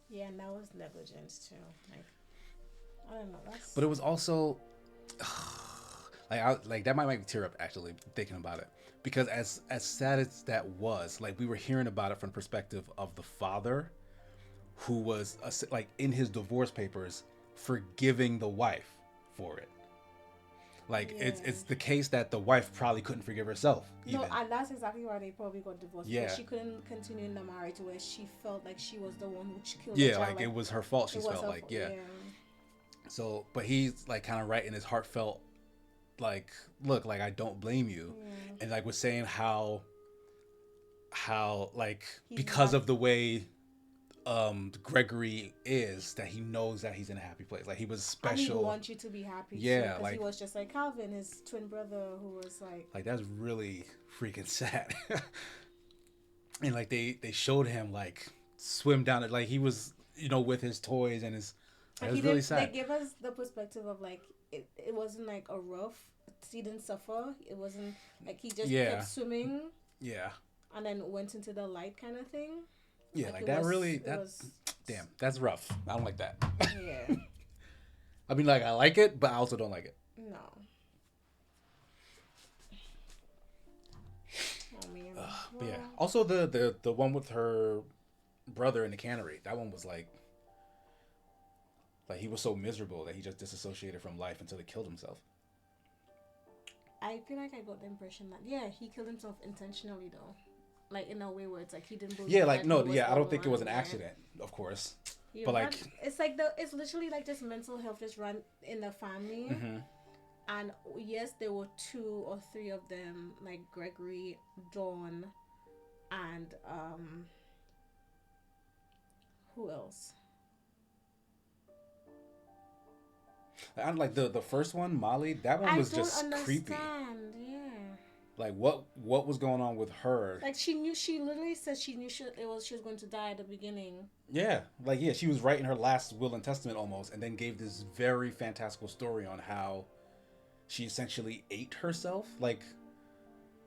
Yeah, and that was negligence too. Like, I don't know. That's. But it was also like that might make me tear up actually thinking about it, because as sad as that was, like we were hearing about it from the perspective of the father, who was like in his divorce papers forgiving the wife for it. Like it's the case that the wife probably couldn't forgive herself. Even. No, and that's exactly why they probably got divorced. Yeah. Because she couldn't continue in the marriage where she felt like she was the one who killed Yeah, the child. like it was her fault. She it was felt her like fault, yeah. So, but he's like kind of writing his heartfelt, like, look, like I don't blame you, and like was saying how like because of the way Gregory is, that he knows that he's in a happy place. Like he was special. And he wants you to be happy. Yeah, because like he was just like Calvin, his twin brother, who was like that's really freaking sad. And like they showed him like swim down it, like he was with his toys and his. It was really sad. They gave us the perspective of like it wasn't like a rough. He didn't suffer. It wasn't like he just kept swimming. Yeah. And then went into the light kind of thing. Yeah, like that was, damn, that's rough. I don't like that. Yeah. I mean, like, I like it, but I also don't like it. No. Oh, man. But yeah. Also, the one with her brother in the cannery, that one was like he was so miserable that he just disassociated from life until he killed himself. I feel like I got the impression that, yeah, he killed himself intentionally, though. Like, in a way where it's like he didn't believe. Yeah, like, no, I don't think it was an accident, of course. Yeah, but like, it's like it's literally like this mental health is run in the family. Mm-hmm. And yes, there were 2 or 3 of them, like Gregory, Dawn, and who else? I like the first one, Molly. That one was just creepy. Yeah. Like what was going on with her? Like she literally said she knew she was going to die at the beginning. Yeah, like she was writing her last will and testament almost, and then gave this very fantastical story on how she essentially ate herself. Like,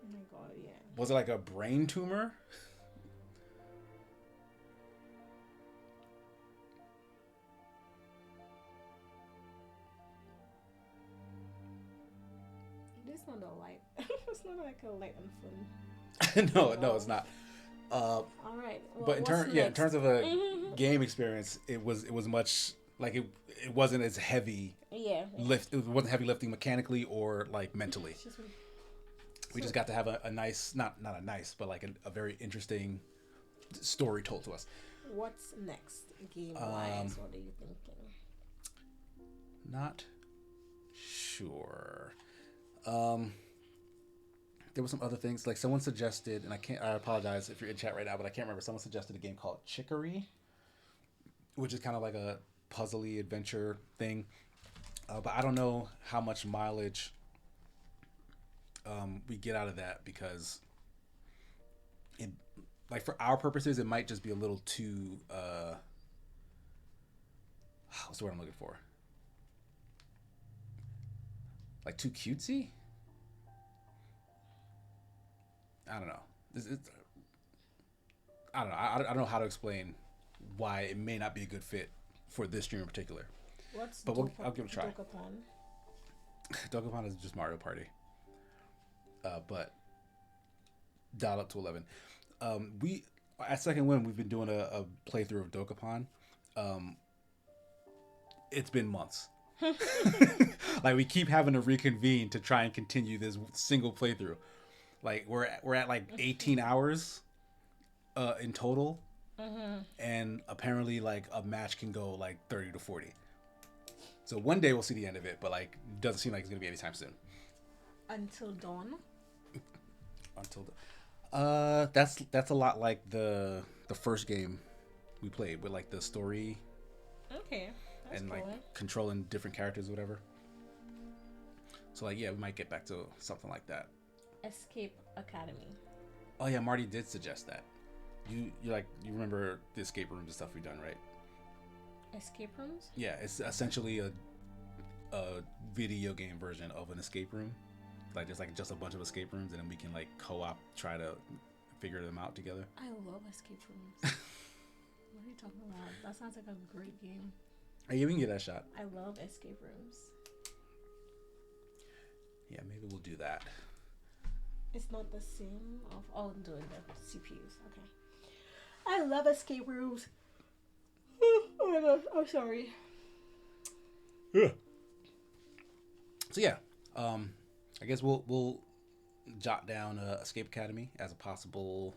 oh my god, yeah. Was it like a brain tumor? It's not a light. It's not like a light and fun. No, it's not. All right. Well, but in terms of a game experience, it was much like it wasn't as heavy. Yeah. It wasn't heavy lifting mechanically or like mentally. We just got to have a nice, not a nice, but like a very interesting story told to us. What's next game wise? What are you thinking? Not sure. There were some other things, like someone suggested, and I apologize if you're in chat right now, but I can't remember. Someone suggested a game called Chicory, which is kind of like a puzzly adventure thing. But I don't know how much mileage we get out of that, because it, like for our purposes, it might just be a little too what's the word I'm looking for? Like too cutesy? I don't know. I don't know. I don't know how to explain why it may not be a good fit for this stream in particular. I'll give it a try. Dokapon is just Mario Party. But dial up to 11. We at Second Wind, we've been doing a playthrough of Dokapon. It's been months. Like we keep having to reconvene to try and continue this single playthrough. Like we're at like 18 hours in total, and apparently like a match can go like 30 to 40. So one day we'll see the end of it, but like it doesn't seem like it's gonna be anytime soon. Until dawn. That's a lot like the first game we played with like the story. Okay. and cool. like controlling different characters or whatever. So like, yeah, we might get back to something like that. Escape Academy. Oh yeah, Marty did suggest that. You remember the escape rooms and stuff we've done, right? Escape rooms? Yeah, it's essentially a video game version of an escape room. Like there's like just a bunch of escape rooms, and then we can like co-op try to figure them out together. I love escape rooms. What are you talking about? That sounds like a great game. Hey, yeah, we can give that a shot. I love escape rooms. Yeah, maybe we'll do that. It's not the same of I'm doing the CPUs. Okay. I love escape rooms. Oh my god, I'm sorry. Yeah. So yeah, I guess we'll jot down Escape Academy as a possible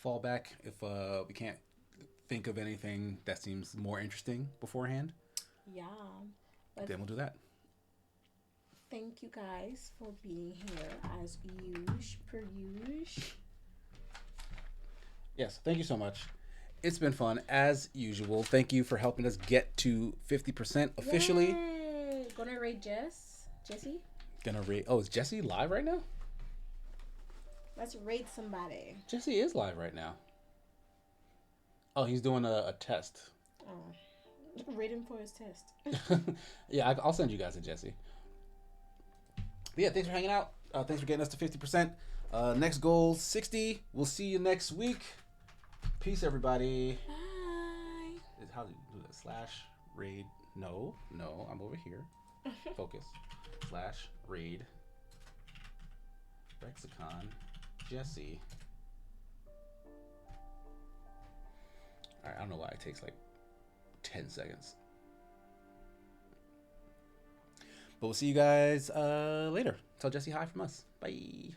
fallback if we can't think of anything that seems more interesting beforehand. Yeah. But Then we'll do that. thank you guys for being here as per usual. Yes, thank you so much. It's been fun as usual. Thank you for helping us get to 50% officially. Yay! Gonna rate Jesse? Gonna rate. Oh, is Jesse live right now? Let's rate somebody. Jesse is live right now. Oh, he's doing a test. Oh, rate him for his test. Yeah, I'll send you guys to Jesse. But yeah, thanks for hanging out. Thanks for getting us to 50%. Next goal, 60. We'll see you next week. Peace, everybody. Bye. How do you do that? Slash raid. No, I'm over here. Focus. Slash raid. Lexicon. Jesse. Alright, I don't know why it takes like 10 seconds. But we'll see you guys later. Tell Jesse hi from us. Bye.